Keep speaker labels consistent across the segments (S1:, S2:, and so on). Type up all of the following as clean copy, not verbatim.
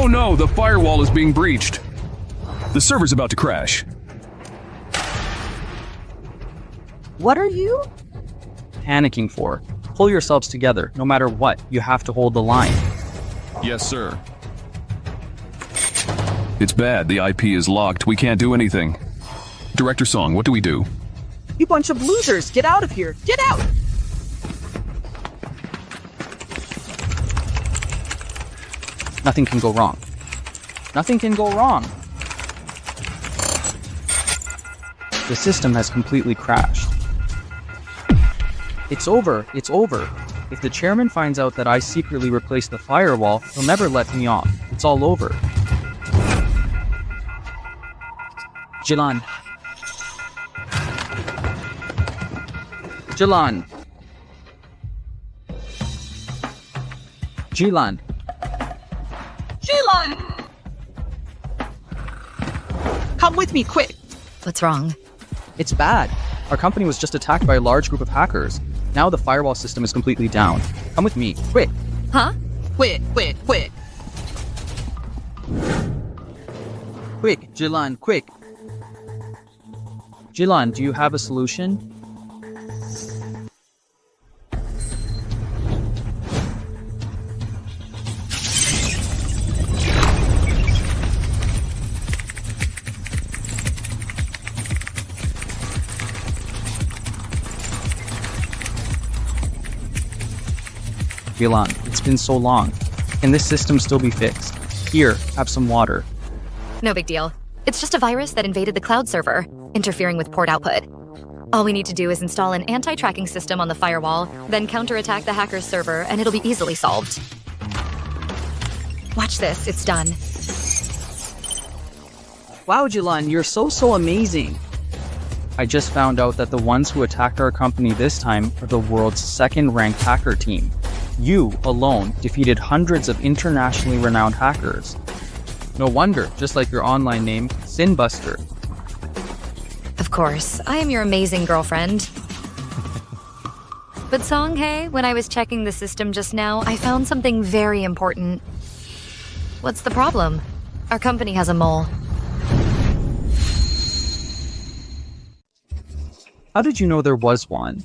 S1: no, the firewall is being breached. The server's about to crash.
S2: What are you panicking for? Pull yourselves together. No matter what, you have to hold the line.
S1: Yes, sir. It's bad. The IP is locked. We can't do anything. Director Song, what do we do?
S2: You bunch of losers, get out of here! Get out! Nothing can go wrong. Nothing can go wrong. The system has completely crashed. It's over. It's over. If the chairman finds out that I secretly replaced the firewall, he'll never let me off. It's all over. Yilan. Yilan. Yilan.
S3: Yilan! Come with me, quick!
S4: What's wrong?
S2: It's bad. Our company was just attacked by a large group of hackers. Now the firewall system is completely down. Come with me, quick.
S4: Huh?
S3: Quick, quick, quick!
S2: Quick, Yilan, quick. Yilan, do you have a solution? Yilan, it's been so long. Can this system still be fixed? Here, have some water.
S4: No big deal. It's just a virus that invaded the cloud server, interfering with port output. All we need to do is install an anti-tracking system on the firewall, then counterattack the hacker's server, and it'll be easily solved. Watch this, it's done.
S2: Wow, Yilan, you're so amazing. I just found out that the ones who attacked our company this time are the world's second-ranked hacker team. You, alone, defeated hundreds of internationally renowned hackers. No wonder, just like your online name, Sinbuster.
S4: Of course, I am your amazing girlfriend. But Songhae, when I was checking the system just now, I found something very important. What's the problem? Our company has a mole.
S2: How did you know there was one?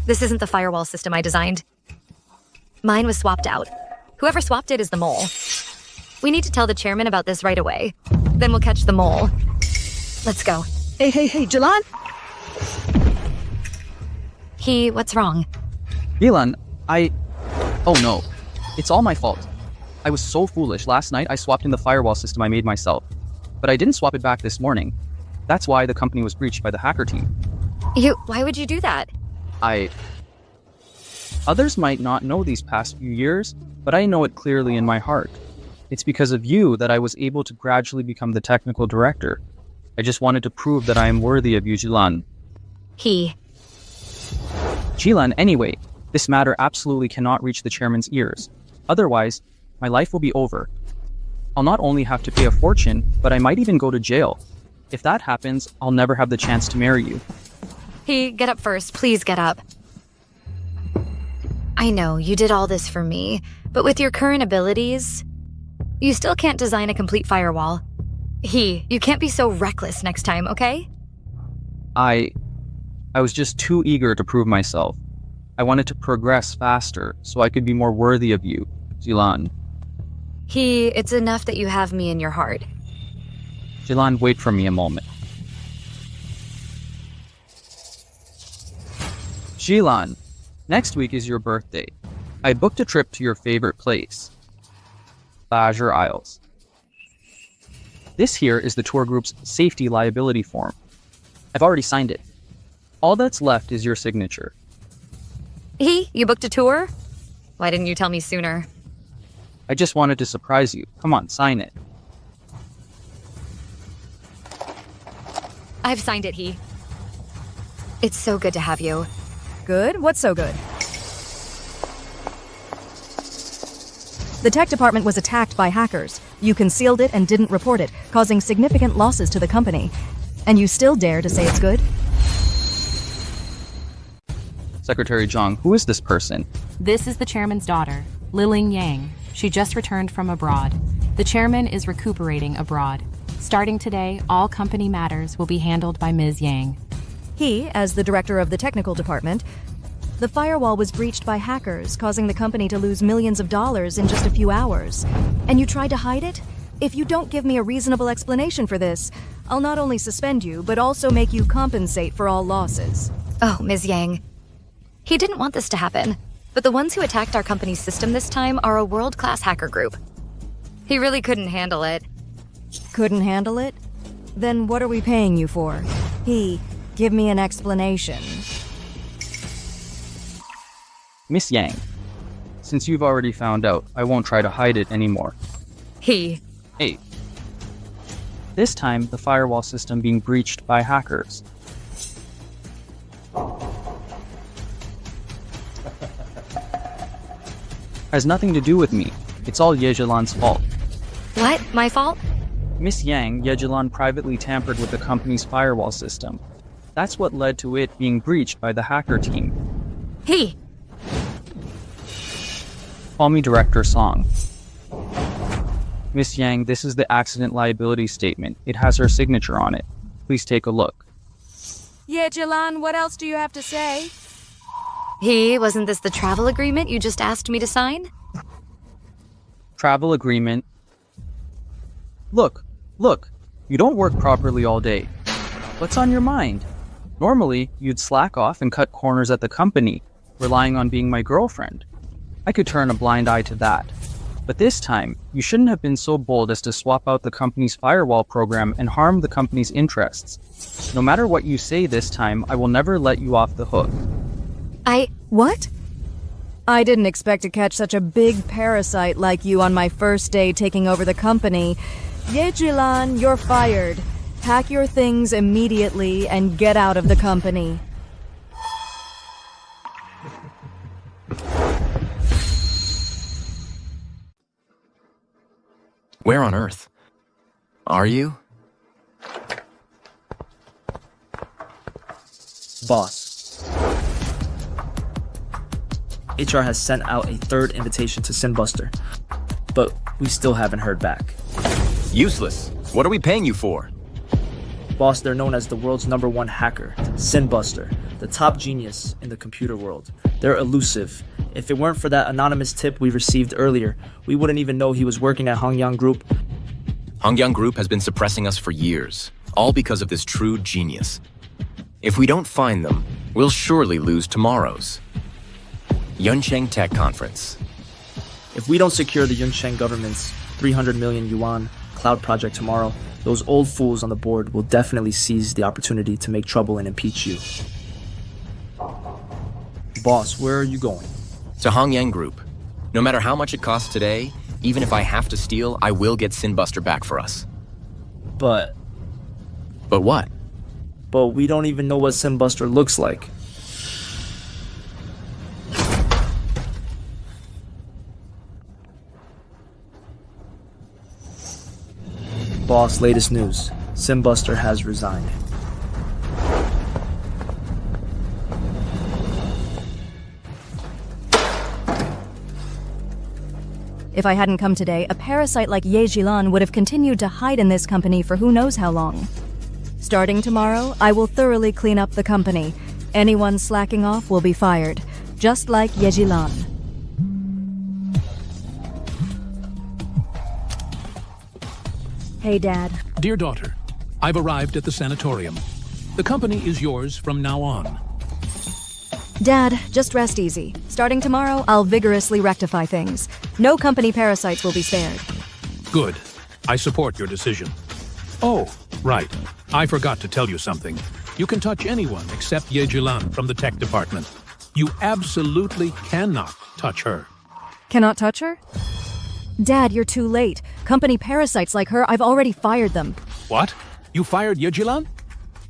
S4: This isn't the firewall system I designed. Mine was swapped out. Whoever swapped it is the mole. We need to tell the chairman about this right away. Then we'll catch the mole. Let's go.
S3: Hey, Yilan!
S4: What's wrong?
S2: Yilan, Oh no. It's all my fault. I was so foolish. Last night I swapped in the firewall system I made myself. But I didn't swap it back this morning. That's why the company was breached by the hacker team.
S4: Why would you do that?
S2: Others might not know these past few years, but I know it clearly in my heart. It's because of you that I was able to gradually become the technical director. I just wanted to prove that I am worthy of you, Yilan. Yilan, anyway, this matter absolutely cannot reach the chairman's ears. Otherwise, my life will be over. I'll not only have to pay a fortune, but I might even go to jail. If that happens, I'll never have the chance to marry you.
S4: Get up first. Please get up. I know, you did all this for me, but with your current abilities, you still can't design a complete firewall. You can't be so reckless next time, okay?
S2: I was just too eager to prove myself. I wanted to progress faster, so I could be more worthy of you, Yilan.
S4: It's enough that you have me in your heart.
S2: Yilan, wait for me a moment. Yilan, next week is your birthday. I booked a trip to your favorite place, Azure Isles. This here is the tour group's safety liability form. I've already signed it. All that's left is your signature.
S4: You booked a tour? Why didn't you tell me sooner?
S2: I just wanted to surprise you. Come on, sign it.
S4: I've signed it, It's so good to have you.
S5: Good? What's so good? The tech department was attacked by hackers. You concealed it and didn't report it, causing significant losses to the company. And you still dare to say it's good?
S2: Secretary Zhang, who is this person?
S6: This is the chairman's daughter, Liling Yang. She just returned from abroad. The chairman is recuperating abroad. Starting today, all company matters will be handled by Ms. Yang.
S5: He, as the director of the technical department, the firewall was breached by hackers, causing the company to lose millions of dollars in just a few hours. And you tried to hide it? If you don't give me a reasonable explanation for this, I'll not only suspend you, but also make you compensate for all losses.
S4: Oh, Ms. Yang. He didn't want this to happen, but the ones who attacked our company's system this time are a world-class hacker group. He really couldn't handle it.
S5: Couldn't handle it? Then what are we paying you for? Give me an explanation.
S2: Miss Yang, since you've already found out, I won't try to hide it anymore. Hey. This time, the firewall system being breached by hackers. Has nothing to do with me. It's all Yilan's fault.
S4: What? My fault?
S2: Miss Yang, Yilan privately tampered with the company's firewall system. That's what led to it being breached by the hacker team.
S4: Hey.
S2: Call me Director Song. Miss Yang, this is the accident liability statement. It has her signature on it. Please take a look.
S5: Yeah, Yilan, what else do you have to say?
S4: Wasn't this the travel agreement you just asked me to sign?
S2: Travel agreement. Look. You don't work properly all day. What's on your mind? Normally, you'd slack off and cut corners at the company, relying on being my girlfriend. I could turn a blind eye to that. But this time, you shouldn't have been so bold as to swap out the company's firewall program and harm the company's interests. No matter what you say this time, I will never let you off the hook.
S5: What? I didn't expect to catch such a big parasite like you on my first day taking over the company. Yilan, you're fired. Pack your things immediately and get out of the company.
S7: Where on earth are you?
S8: Boss. HR has sent out a third invitation to Sinbuster, but we still haven't heard back.
S7: Useless. What are we paying you for?
S8: Boss, they're known as the world's #1 hacker, Sinbuster, the top genius in the computer world. They're elusive. If it weren't for that anonymous tip we received earlier, we wouldn't even know he was working at Hongyang Group.
S7: Hongyang Group has been suppressing us for years, all because of this true genius. If we don't find them, we'll surely lose tomorrow's Yuncheng Tech Conference.
S8: If we don't secure the Yuncheng government's 300 million yuan cloud project tomorrow, those old fools on the board will definitely seize the opportunity to make trouble and impeach you. Boss, where are you going?
S7: To Hongyang Group. No matter how much it costs today, even if I have to steal, I will get Sinbuster back for us.
S8: But
S7: what?
S8: But we don't even know what Sinbuster looks like. Boss, latest news. Sinbuster has resigned.
S5: If I hadn't come today, a parasite like Yilan would have continued to hide in this company for who knows how long. Starting tomorrow, I will thoroughly clean up the company. Anyone slacking off will be fired, just like Yilan. Hey, Dad.
S9: Dear daughter, I've arrived at the sanatorium. The company is yours from now on.
S5: Dad, just rest easy. Starting tomorrow, I'll vigorously rectify things. No company parasites will be spared.
S9: Good. I support your decision. Oh, right. I forgot to tell you something. You can touch anyone except Yilan from the tech department. You absolutely cannot touch her.
S5: Cannot touch her? Dad, you're too late. Company parasites like her, I've already fired them.
S9: What? You fired Yilan?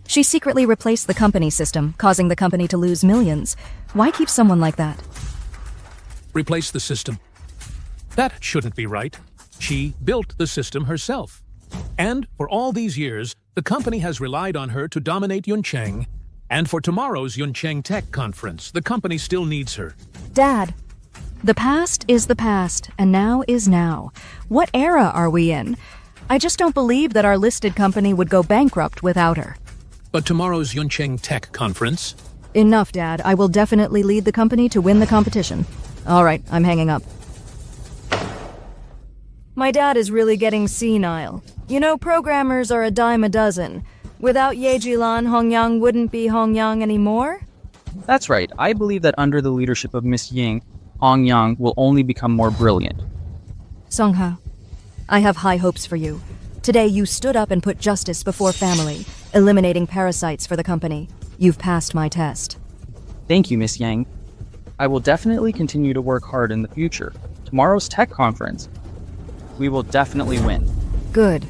S5: She secretly replaced the company system, causing the company to lose millions. Why keep someone like that?
S9: Replace the system. That shouldn't be right. She built the system herself. And for all these years, the company has relied on her to dominate Yuncheng. And for tomorrow's Yuncheng Tech Conference, the company still needs her.
S5: Dad, The past is the past, and now is now. What era are we in? I just don't believe that our listed company would go bankrupt without her.
S9: But tomorrow's Yuncheng Tech Conference.
S5: Enough, Dad. I will definitely lead the company to win the competition. All right, I'm hanging up. My dad is really getting senile. You know, programmers are a dime a dozen. Without Yilan, Hongyang wouldn't be Hongyang anymore?
S2: That's right. I believe that under the leadership of Miss Ying, Hongyang will only become more brilliant.
S5: Songha, I have high hopes for you. Today you stood up and put justice before family, eliminating parasites for the company. You've passed my test.
S2: Thank you, Miss Yang. I will definitely continue to work hard in the future. Tomorrow's tech conference. We will definitely win.
S5: Good.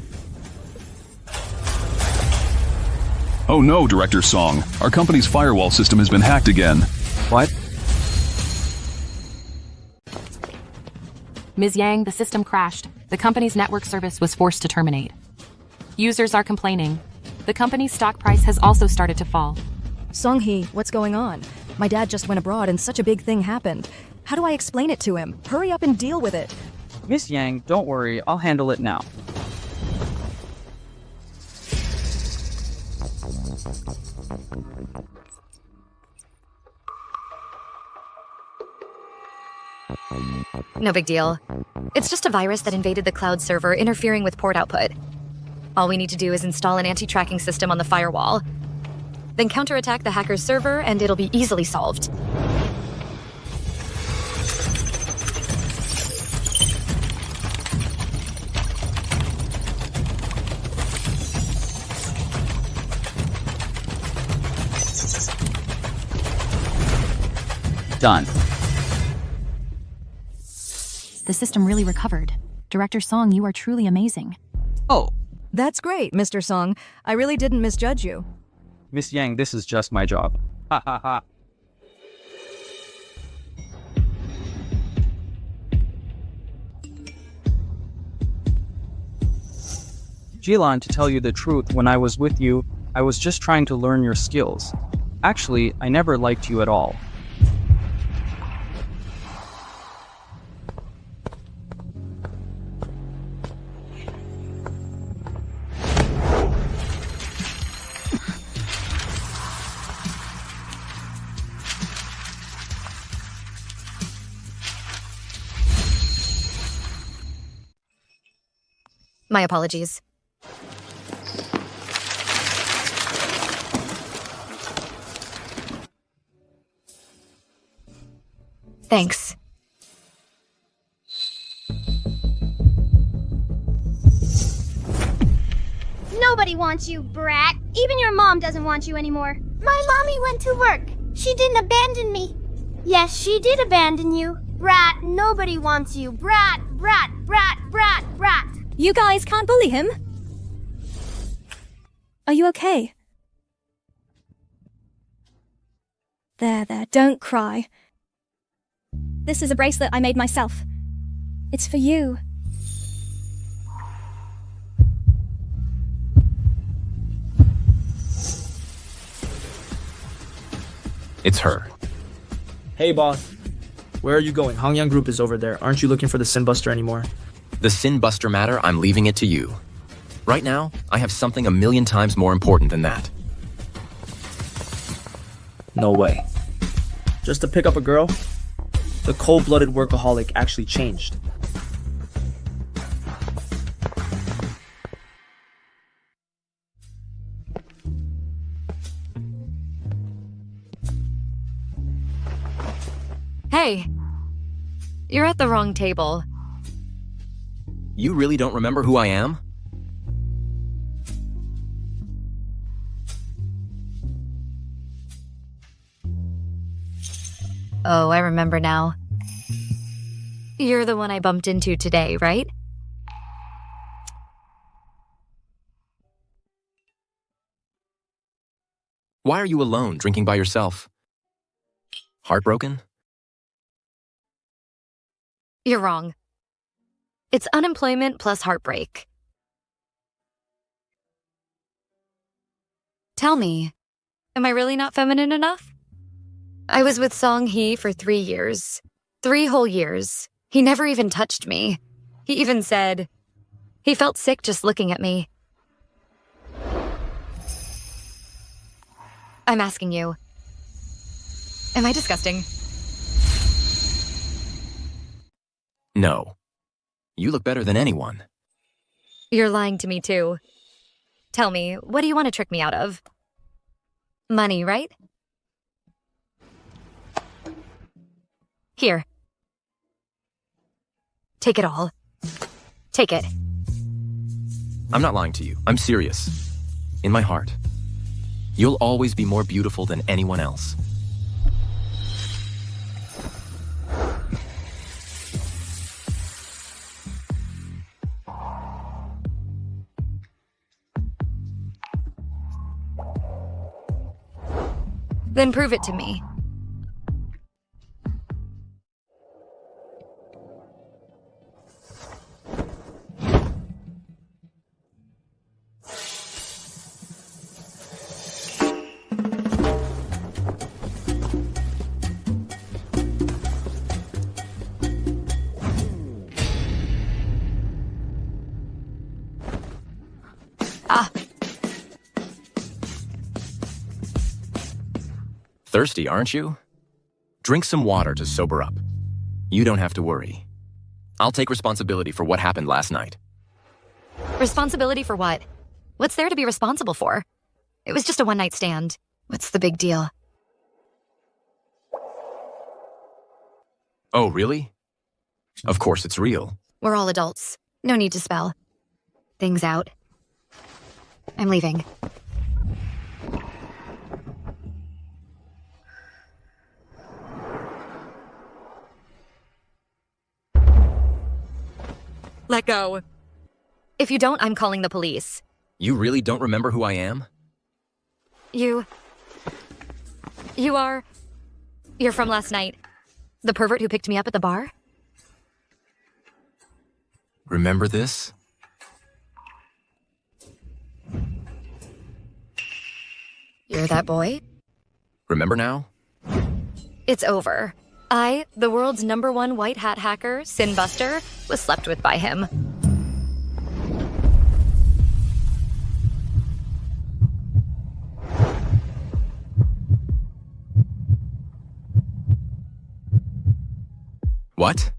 S1: Oh no, Director Song. Our company's firewall system has been hacked again.
S2: What?
S6: Ms. Yang, the system crashed. The company's network service was forced to terminate. Users are complaining. The company's stock price has also started to fall.
S5: Songhee, what's going on? My dad just went abroad and such a big thing happened. How do I explain it to him? Hurry up and deal with it.
S2: Miss Yang, don't worry. I'll handle it now.
S4: No big deal. It's just a virus that invaded the cloud server, interfering with port output. All we need to do is install an anti-tracking system on the firewall, then counterattack the hacker's server, and it'll be easily solved.
S2: Done.
S10: The system really recovered. Director Song, you are truly amazing.
S2: Oh,
S5: That's great, Mr. Song. I really didn't misjudge you.
S2: Miss Yang, this is just my job. Ha ha ha. Yilan, to tell you the truth, when I was with you, I was just trying to learn your skills. Actually, I never liked you at all.
S4: My apologies. Thanks.
S11: Nobody wants you, brat. Even your mom doesn't want you anymore. My mommy went to work. She didn't abandon me. Yes, she did abandon you. Brat, nobody wants you. Brat, brat, brat, brat, brat.
S10: You guys can't bully him. Are you okay? There, don't cry. This is a bracelet I made myself. It's for you.
S7: It's her.
S8: Hey, boss. Where are you going? Hongyang Group is over there. Aren't you looking for the Sinbuster anymore?
S7: The Sinbuster matter, I'm leaving it to you. Right now, I have something a million times more important than that.
S8: No way. Just to pick up a girl? The cold-blooded workaholic actually changed.
S4: Hey, you're at the wrong table.
S7: You really don't remember who I am?
S4: Oh, I remember now. You're the one I bumped into today, right?
S7: Why are you alone, drinking by yourself? Heartbroken?
S4: You're wrong. It's unemployment plus heartbreak. Tell me, am I really not feminine enough? I was with Song Hee for 3 years. 3 whole years. He never even touched me. He even said he felt sick just looking at me. I'm asking you, am I disgusting?
S7: No. You look better than anyone.
S4: You're lying to me too. Tell me, what do you want to trick me out of? Money, right? Here. Take it all. Take it.
S7: I'm not lying to you. I'm serious. In my heart. You'll always be more beautiful than anyone else.
S4: Then prove it to me.
S7: Thirsty, aren't you? Drink some water to sober up. You don't have to worry. I'll take responsibility for what happened last night.
S4: Responsibility for what? What's there to be responsible for? It was just a one-night stand. What's the big deal?
S7: Oh, really? Of course it's real.
S4: We're all adults. No need to spell things out. I'm leaving. Let go. If you don't, I'm calling the police.
S7: You really don't remember who I am?
S4: You're from last night. The pervert who picked me up at the bar?
S7: Remember this?
S4: You're that boy?
S7: Remember now?
S4: It's over. I, the world's #1 white hat hacker, Sinbuster, was slept with by him.
S7: What?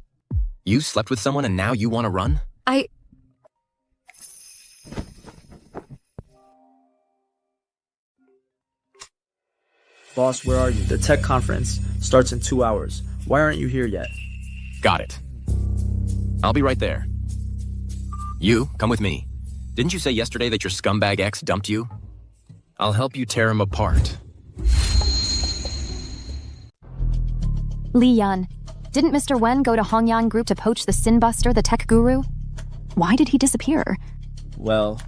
S7: You slept with someone and now you want to run?
S8: Boss, where are you? The tech conference starts in 2 hours. Why aren't you here yet?
S7: Got it. I'll be right there. You, come with me. Didn't you say yesterday that your scumbag ex dumped you? I'll help you tear him apart.
S6: Yilan, didn't Mr. Wen go to Hongyang Group to poach the Sinbuster, the tech guru? Why did he disappear?
S8: Well,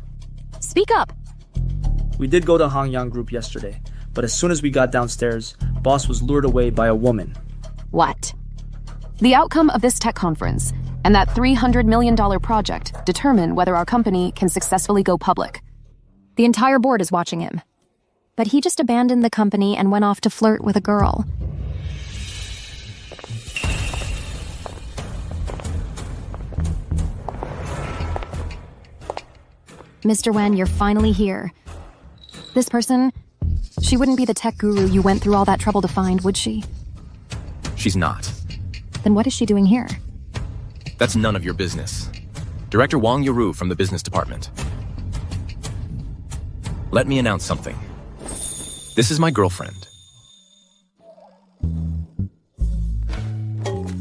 S6: Speak up!
S8: we did go to Hongyang Group yesterday, but as soon as we got downstairs, Boss was lured away by a woman.
S6: What? The outcome of this tech conference and that $300 million project determine whether our company can successfully go public. The entire board is watching him. But he just abandoned the company and went off to flirt with a girl. Mr. Wen, you're finally here. This person, she wouldn't be the tech guru you went through all that trouble to find, would she?
S7: She's not.
S6: Then what is she doing here?
S7: That's none of your business. Director Wang Yaru from the business department. Let me announce something. This is my girlfriend.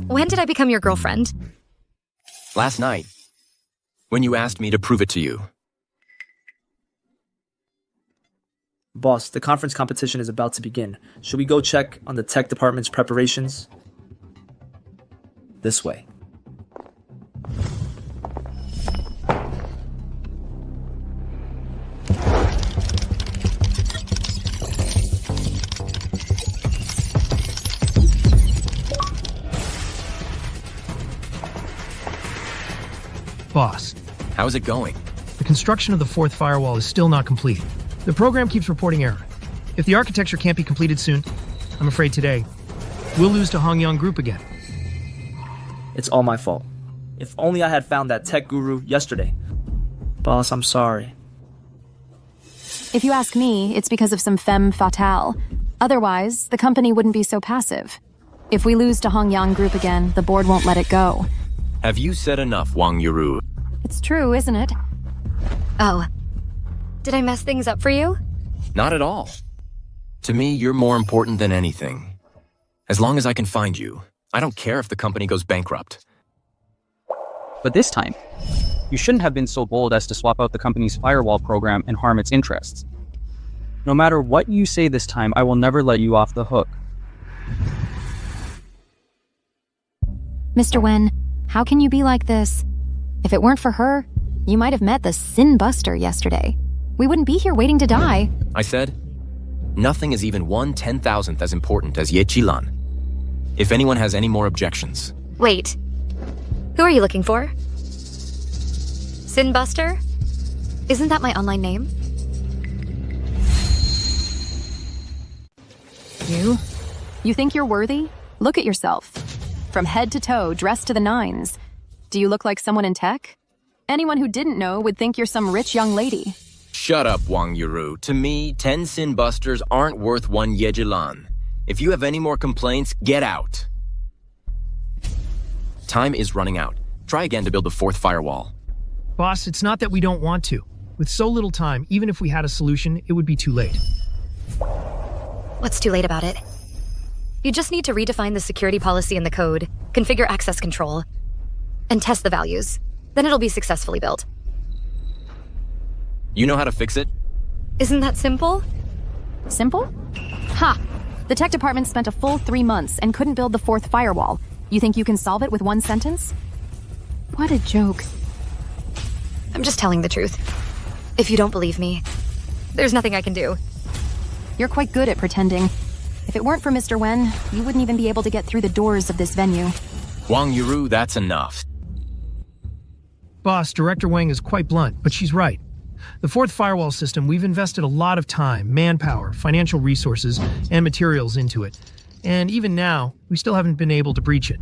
S4: When did I become your girlfriend?
S7: Last night, when you asked me to prove it to you.
S8: Boss, the conference competition is about to begin. Should we go check on the tech department's preparations? This way.
S12: Boss,
S7: How's it going?
S12: the construction of the fourth firewall is still not complete. The program keeps reporting error. If the architecture can't be completed soon, I'm afraid today, we'll lose to Hongyang Group again.
S8: It's all my fault. If only I had found that tech guru yesterday. Boss, I'm sorry.
S6: If you ask me, it's because of some femme fatale. Otherwise, the company wouldn't be so passive. If we lose to Hongyang Group again, the board won't let it go.
S7: Have you said enough, Wang Yuru?
S6: It's true, isn't it?
S4: Oh. Did I mess things up for you?
S7: Not at all. To me, you're more important than anything. As long as I can find you, I don't care if the company goes bankrupt.
S2: But this time, you shouldn't have been so bold as to swap out the company's firewall program and harm its interests. No matter what you say this time, I will never let you off the hook.
S6: Mr. Wen, how can you be like this? If it weren't for her, you might have met the Sinbuster yesterday. We wouldn't be here waiting to die.
S7: I said, nothing is even 1/10,000th as important as Yilan. If anyone has any more objections.
S4: Wait. Who are you looking for? Sinbuster? Isn't that my online name?
S6: You think you're worthy? Look at yourself. From head to toe, dressed to the nines. Do you look like someone in tech? Anyone who didn't know would think you're some rich young lady.
S7: Shut up, Wang Yuru. To me, 10 Sinbusters aren't worth 1 Yejilan. If you have any more complaints, get out. Time is running out. Try again to build the 4th firewall.
S12: Boss, it's not that we don't want to. With so little time, even if we had a solution, it would be too late.
S4: What's too late about it? You just need to redefine the security policy in the code, configure access control, and test the values. Then it'll be successfully built.
S7: You know how to fix it?
S4: Isn't that simple?
S6: Simple? Ha! The tech department spent a full 3 months and couldn't build the 4th firewall. You think you can solve it with one sentence? What a joke.
S4: I'm just telling the truth. If you don't believe me, there's nothing I can do.
S6: You're quite good at pretending. If it weren't for Mr. Wen, you wouldn't even be able to get through the doors of this venue.
S7: Wang Yuru, that's enough.
S12: Boss, Director Wang is quite blunt, but she's right. The 4th firewall system, we've invested a lot of time, manpower, financial resources, and materials into it. And even now, we still haven't been able to breach it.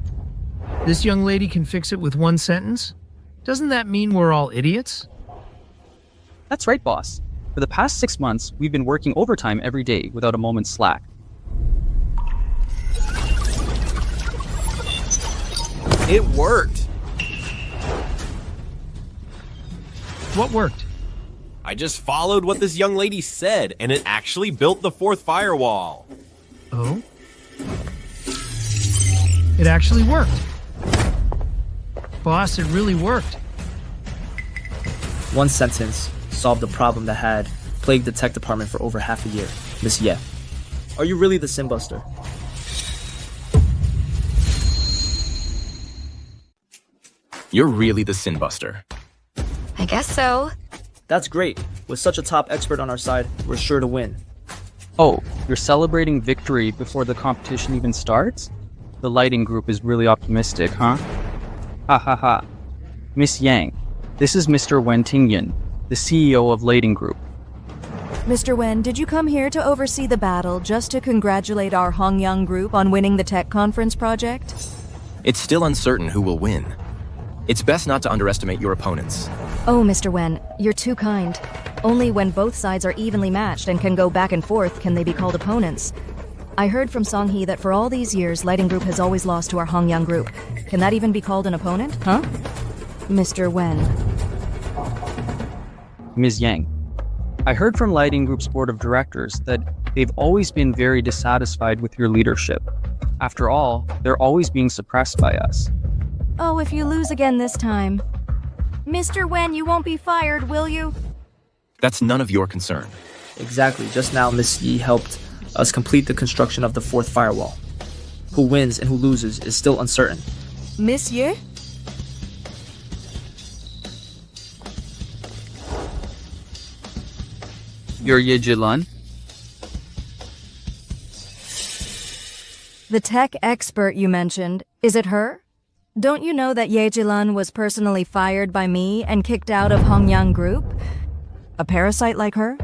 S12: This young lady can fix it with one sentence? Doesn't that mean we're all idiots?
S2: That's right, boss. For the past 6 months, we've been working overtime every day without a moment's slack.
S13: It worked.
S12: What worked?
S13: I just followed what this young lady said, and it actually built the 4th firewall.
S12: Oh? It actually worked. Boss, it really worked.
S8: One sentence solved the problem that had plagued the tech department for over half a year. Miss Ye, are you really the Sinbuster?
S7: You're really the Sinbuster.
S4: I guess so.
S8: That's great. With such a top expert on our side, we're sure to win.
S2: Oh, you're celebrating victory before the competition even starts? The lighting group is really optimistic, huh? Ha ha ha. Miss Yang, this is Mr. Wen Tingyan, the CEO of Lighting Group.
S5: Mr. Wen, did you come here to oversee the battle just to congratulate our Hongyang Group on winning the tech conference project?
S7: It's still uncertain who will win. It's best not to underestimate your opponents.
S5: Oh, Mr. Wen, you're too kind. Only when both sides are evenly matched and can go back and forth can they be called opponents. I heard from Songhee that for all these years, Lighting Group has always lost to our Hongyang Group. Can that even be called an opponent, huh? Mr. Wen.
S2: Ms. Yang, I heard from Lighting Group's board of directors that they've always been very dissatisfied with your leadership. After all, they're always being suppressed by us.
S5: Oh, if you lose again this time. Mr. Wen, you won't be fired, will you?
S7: That's none of your concern.
S8: Exactly. Just now, Miss Yi helped us complete the construction of the 4th firewall. Who wins and who loses is still uncertain.
S5: Monsieur?
S2: You're Yilan?
S5: The tech expert you mentioned, is it her? Don't you know that Ye Jilan was personally fired by me and kicked out of Hongyang Group? A parasite like her?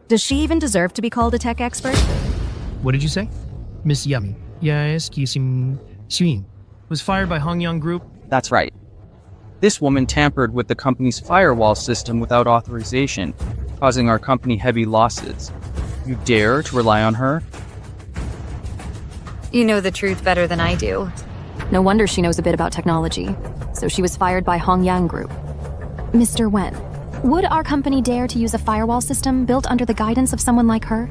S5: Does she even deserve to be called a tech expert?
S12: What did you say? Miss Yummy. Yes, kisim swing. was fired by Hongyang Group?
S2: That's right. This woman tampered with the company's firewall system without authorization, causing our company heavy losses. You dare to rely on her?
S4: You know the truth better than I do.
S6: No wonder she knows a bit about technology. So she was fired by Hongyang Group. Mr. Wen, would our company dare to use a firewall system built under the guidance of someone like her?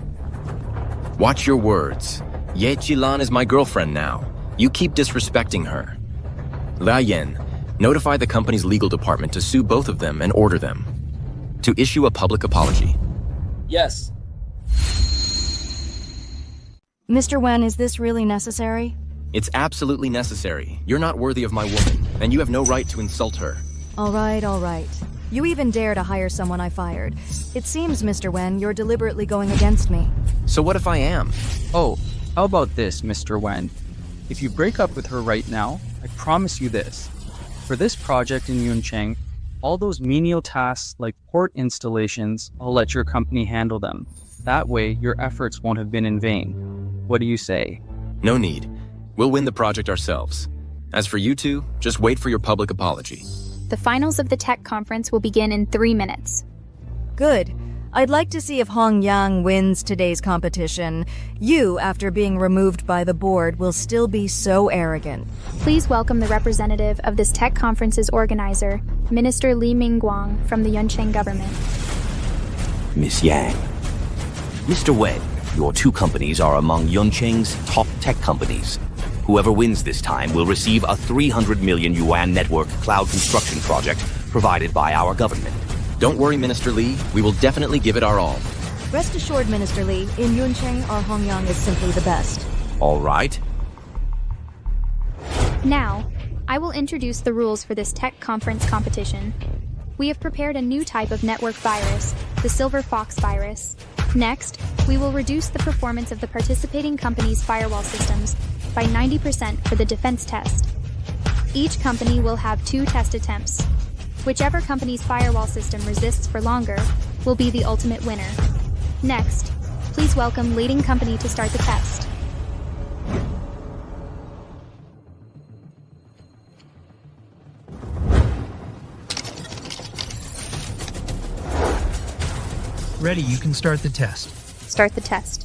S7: Watch your words. Yilan is my girlfriend now. You keep disrespecting her. Lian, notify the company's legal department to sue both of them and order them to issue a public apology.
S8: Yes.
S5: Mr. Wen, is this really necessary?
S7: It's absolutely necessary. You're not worthy of my woman, and you have no right to insult her.
S5: All right. You even dare to hire someone I fired. It seems, Mr. Wen, you're deliberately going against me.
S7: So what if I am?
S2: Oh, how about this, Mr. Wen? If you break up with her right now, I promise you this. For this project in Yuncheng, all those menial tasks like port installations, I'll let your company handle them. That way, your efforts won't have been in vain. What do you say?
S7: No need. We'll win the project ourselves. As for you two, just wait for your public apology.
S14: The finals of the tech conference will begin in 3 minutes.
S5: Good. I'd like to see if Hongyang wins today's competition. You, after being removed by the board, will still be so arrogant.
S14: Please welcome the representative of this tech conference's organizer, Minister Li Mingguang from the Yuncheng government.
S15: Miss Yang. Mr. Wen, your two companies are among Yuncheng's top tech companies. Whoever wins this time will receive a 300 million yuan network cloud construction project provided by our government.
S7: Don't worry, Minister Li. We will definitely give it our all.
S5: Rest assured, Minister Li, in Yuncheng, our Hongyang is simply the best.
S15: All right.
S14: Now, I will introduce the rules for this tech conference competition. We have prepared a new type of network virus, the Silver Fox virus. Next, we will reduce the performance of the participating company's firewall systems by 90% for the defense test. Each company will have 2 test attempts. Whichever company's firewall system resists for longer will be the ultimate winner. Next, please welcome leading company to start the test.
S12: Ready, you can start the test.
S14: Start the test.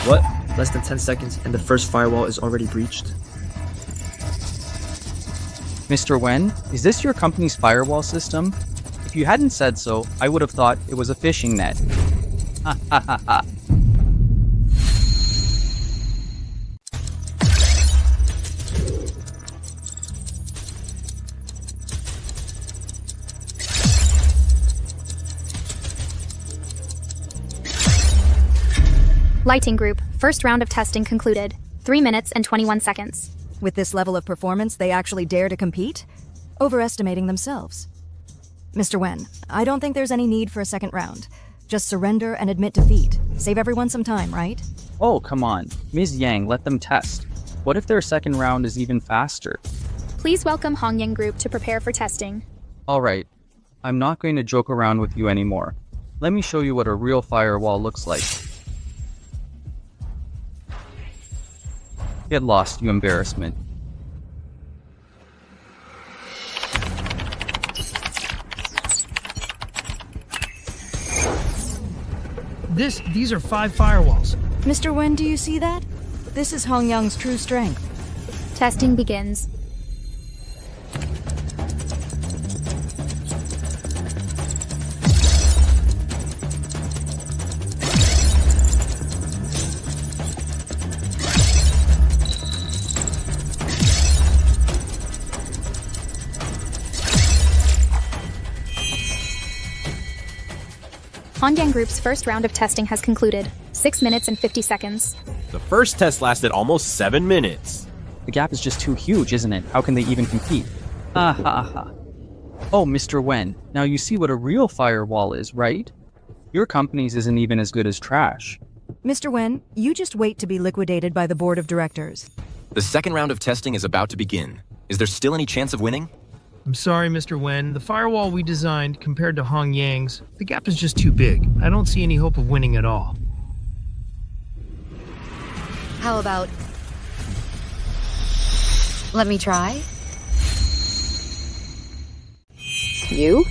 S8: What? Less than 10 seconds and the first firewall is already breached?
S2: Mr. Wen, is this your company's firewall system? If you hadn't said so, I would have thought it was a phishing net. Ha ha ha ha.
S14: Lighting group, first round of testing concluded. 3 minutes and 21 seconds.
S5: With this level of performance, they actually dare to compete? Overestimating themselves. Mr. Wen, I don't think there's any need for a second round. Just surrender and admit defeat. Save everyone some time, right?
S2: Oh, come on. Ms. Yang, let them test. What if their second round is even faster?
S14: Please welcome Hongyang Group to prepare for testing.
S2: Alright, I'm not going to joke around with you anymore. Let me show you what a real firewall looks like. Get lost, you embarrassment.
S12: These are 5 firewalls.
S5: Mr. Wen, do you see that? This is Hongyang's true strength.
S14: Testing begins. Hongyang Group's first round of testing has concluded. 6 minutes and 50 seconds.
S13: The first test lasted almost 7 minutes.
S2: The gap is just too huge, isn't it? How can they even compete? Ha ha ha. Oh, Mr. Wen, now you see what a real firewall is, right? Your company's isn't even as good as trash.
S5: Mr. Wen, you just wait to be liquidated by the board of directors.
S7: The second round of testing is about to begin. Is there still any chance of winning?
S12: I'm sorry, Mr. Wen. The firewall we designed, compared to Hongyang's, the gap is just too big. I don't see any hope of winning at all.
S4: How about... let me try?
S6: You?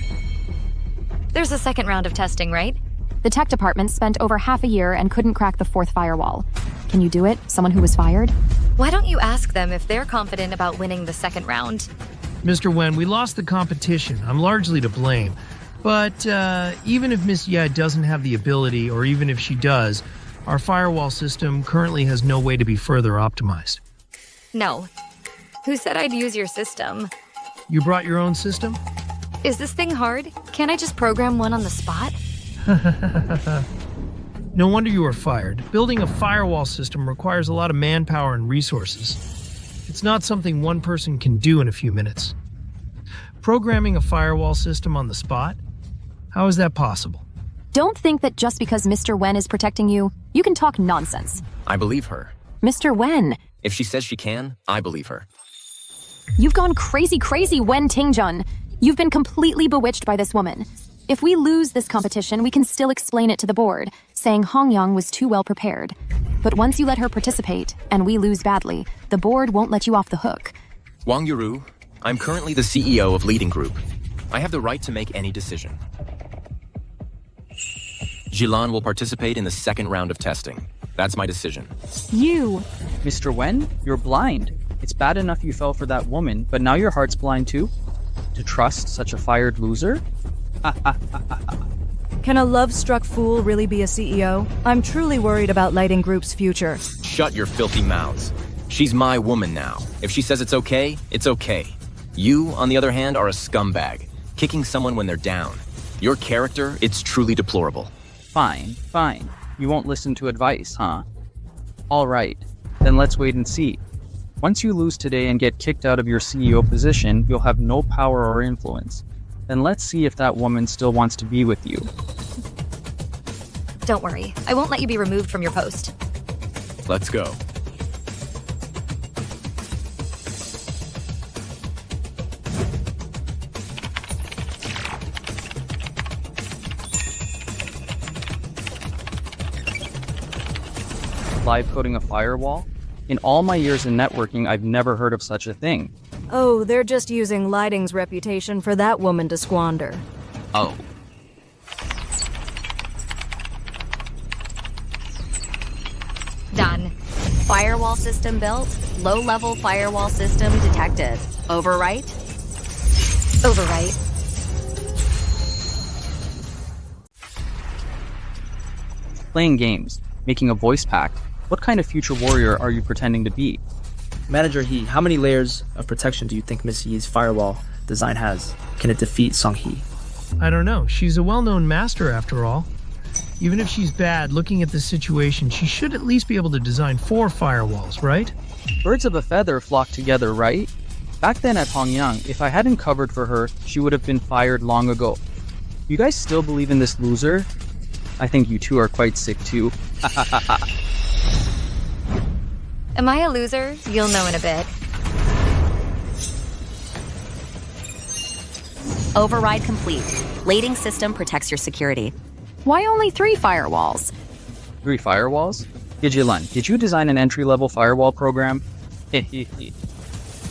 S4: There's a second round of testing, right?
S6: The tech department spent over half a year and couldn't crack the fourth firewall. Can you do it? Someone who was fired?
S4: Why don't you ask them if they're confident about winning the second round?
S12: Mr. Wen, we lost the competition. I'm largely to blame. But even if Miss Ye doesn't have the ability, or even if she does, our firewall system currently has no way to be further optimized.
S4: No. Who said I'd use your system?
S12: You brought your own system?
S4: Is this thing hard? Can't I just program one on the spot?
S12: No wonder you were fired. Building a firewall system requires a lot of manpower and resources. It's not something one person can do in a few minutes. Programming a firewall system on the spot? How is that possible?
S6: Don't think that just because Mr. Wen is protecting you, you can talk nonsense.
S7: I believe her.
S6: Mr. Wen,
S7: If she says she can, I believe her.
S6: you've gone crazy, Wen Tingjun. You've been completely bewitched by this woman. If we lose this competition, we can still explain it to the board, saying Hongyang was too well prepared. But once you let her participate, and we lose badly, the board won't let you off the hook.
S7: Wang Yuru, I'm currently the CEO of Leading Group. I have the right to make any decision. Yilan will participate in the second round of testing. That's my decision.
S2: You! Mr. Wen, you're blind. It's bad enough you fell for that woman, but now your heart's blind too? To trust such a fired loser?
S5: Can a love-struck fool really be a CEO? I'm truly worried about Lighting Group's future.
S7: Shut your filthy mouths. She's my woman now. If she says it's okay, it's okay. You, on the other hand, are a scumbag, kicking someone when they're down. Your character, it's truly deplorable.
S2: Fine. You won't listen to advice, huh? Alright, then let's wait and see. Once you lose today and get kicked out of your CEO position, you'll have no power or influence. Then let's see if that woman still wants to be with you.
S4: Don't worry, I won't let you be removed from your post.
S7: Let's go.
S2: Live coding a firewall? In all my years in networking, I've never heard of such a thing.
S5: Oh, they're just using Lighting's reputation for that woman to squander.
S2: Oh.
S16: Done. Firewall system built. Low-level firewall system detected. Overwrite?
S4: Overwrite.
S2: Playing games, making a voice pack. What kind of future warrior are you pretending to be?
S8: Manager He, how many layers of protection do you think Miss Ye's firewall design has? Can it defeat Song He?
S12: I don't know. She's a well-known master after all. Even if she's bad, looking at this situation, she should at least be able to design 4 firewalls, right?
S2: Birds of a feather flock together, right? Back then at Hongyang, if I hadn't covered for her, she would have been fired long ago. You guys still believe in this loser? I think you two are quite sick too.
S4: Am I a loser? You'll know in a bit.
S16: Override complete. Lading system protects your security.
S6: Why only 3 firewalls?
S2: 3 firewalls? Yilan, did you design an entry-level firewall program?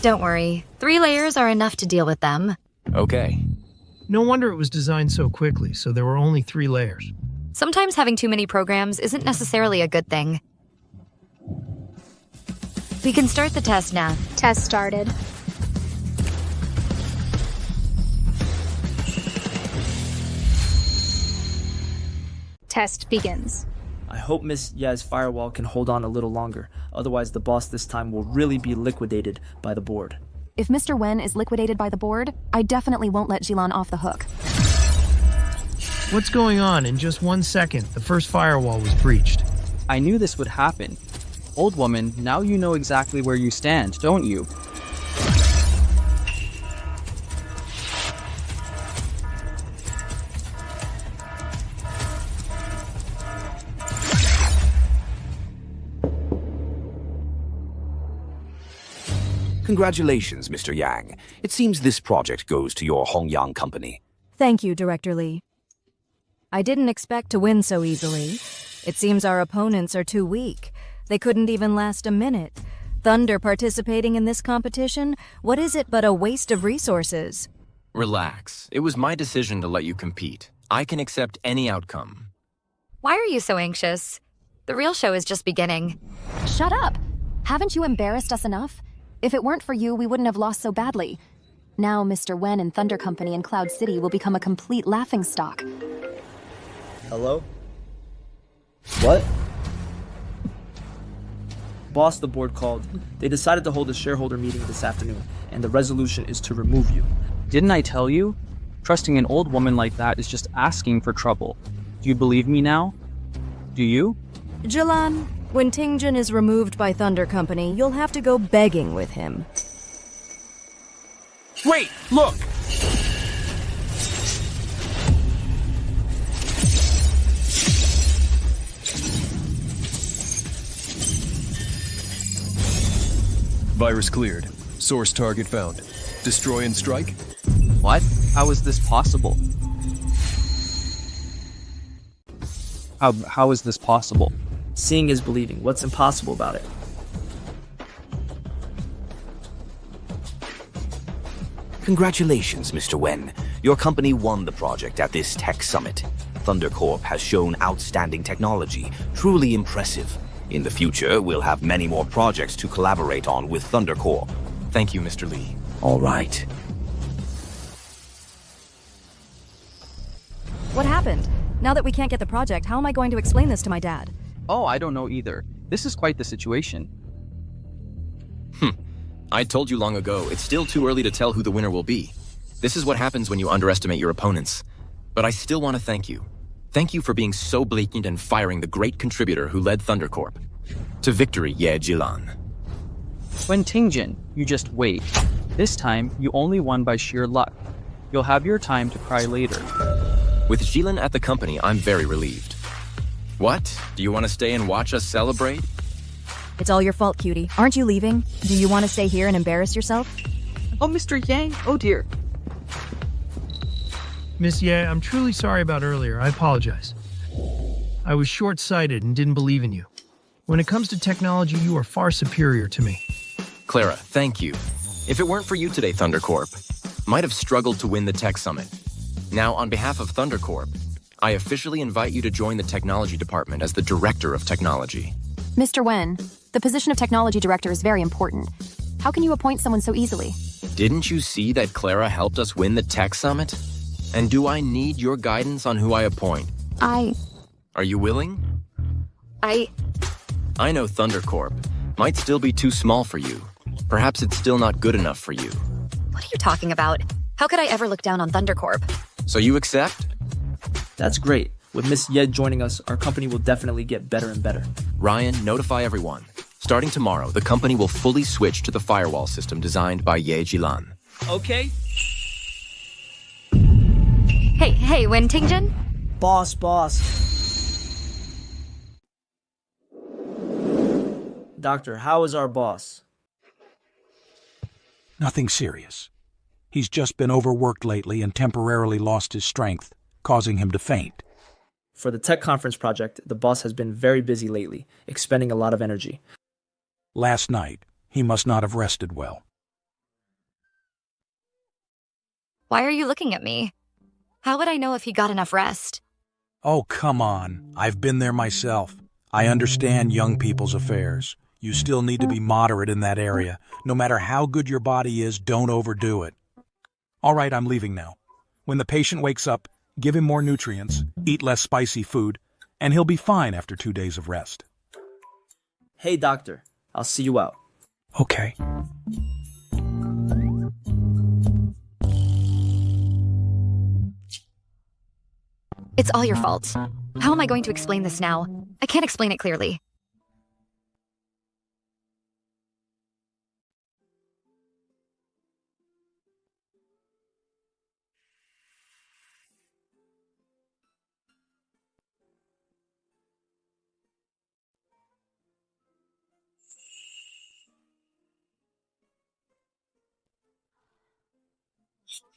S4: Don't worry, 3 layers are enough to deal with them.
S7: Okay.
S12: No wonder it was designed so quickly, so there were only 3 layers.
S4: Sometimes having too many programs isn't necessarily a good thing. We can start the test now.
S14: Test started. Test begins.
S8: I hope Miss Ye's firewall can hold on a little longer. Otherwise, the boss this time will really be liquidated by the board.
S6: If Mr. Wen is liquidated by the board, I definitely won't let Yilan off the hook.
S12: What's going on? In just 1 second, the first firewall was breached.
S2: I knew this would happen. Old woman, now you know exactly where you stand, don't you?
S15: Congratulations, Mr. Yang. It seems this project goes to your Hongyang company.
S5: Thank you, Director Lee. I didn't expect to win so easily. It seems our opponents are too weak. They couldn't even last a minute. Thunder participating in this competition? What is it but a waste of resources?
S7: Relax. It was my decision to let you compete. I can accept any outcome.
S4: Why are you so anxious? The real show is just beginning.
S6: Shut up! Haven't you embarrassed us enough? If it weren't for you, we wouldn't have lost so badly. Now Mr. Wen and Thunder Company in Cloud City will become a complete laughingstock.
S8: Hello? What? Boss, the board called. They decided to hold a shareholder meeting this afternoon, and the resolution is to remove you.
S2: Didn't I tell you? Trusting an old woman like that is just asking for trouble. Do you believe me now? Do you?
S5: Yilan, when Tingjun is removed by Thunder Company, you'll have to go begging with him.
S9: Wait, look!
S1: Virus cleared. Source target found. Destroy and strike?
S2: What? How is this possible? How is this possible?
S8: Seeing is believing. What's impossible about it?
S15: Congratulations, Mr. Wen. Your company won the project at this tech summit. Thunder Corp has shown outstanding technology, truly impressive. In the future, we'll have many more projects to collaborate on with Thunder Corp.
S7: Thank you, Mr. Lee.
S15: All right.
S5: What happened? Now that we can't get the project, how am I going to explain this to my dad?
S2: Oh, I don't know either. This is quite the situation.
S7: I told you long ago, it's still too early to tell who the winner will be. This is what happens when you underestimate your opponents. But I still want to thank you. Thank you for being so blatant and firing the great contributor who led Thunder Corp. To victory, Yilan.
S2: When Tingjun, you just wait. This time, you only won by sheer luck. You'll have your time to cry later.
S7: With Yilan at the company, I'm very relieved. What? Do you want to stay and watch us celebrate?
S5: It's all your fault, cutie. Aren't you leaving? Do you want to stay here and embarrass yourself?
S3: Oh, Mr. Yang. Oh, dear.
S12: Miss Ye, I'm truly sorry about earlier. I apologize. I was short-sighted and didn't believe in you. When it comes to technology, you are far superior to me.
S7: Clara, thank you. If it weren't for you today, Thunder Corp, might have struggled to win the Tech Summit. Now, on behalf of Thunder Corp, I officially invite you to join the Technology Department as the Director of Technology.
S6: Mr. Wen, the position of Technology Director is very important. How can you appoint someone so easily?
S7: Didn't you see that Clara helped us win the Tech Summit? And do I need your guidance on who I appoint? Are you willing? I know Thunder Corp might still be too small for you. Perhaps it's still not good enough for you.
S4: What are you talking about? How could I ever look down on Thunder Corp?
S7: So you accept?
S8: That's great. With Miss Yed joining us, our company will definitely get better and better.
S7: Ryan, notify everyone. Starting tomorrow, the company will fully switch to the firewall system designed by Yilan.
S8: Okay.
S4: Hey, Wen Tingjun?
S8: Boss. Doctor, how is our boss?
S9: Nothing serious. He's just been overworked lately and temporarily lost his strength, causing him to faint.
S8: For the tech conference project, the boss has been very busy lately, expending a lot of energy.
S9: Last night, he must not have rested well.
S4: Why are you looking at me? How would I know if he got enough rest?
S9: Oh, come on. I've been there myself. I understand young people's affairs. You still need to be moderate in that area. No matter how good your body is, don't overdo it. All right, I'm leaving now. When the patient wakes up, give him more nutrients, eat less spicy food, and he'll be fine after 2 days of rest.
S8: Hey, doctor. I'll see you out.
S9: Okay.
S4: It's all your fault. How am I going to explain this now? I can't explain it clearly.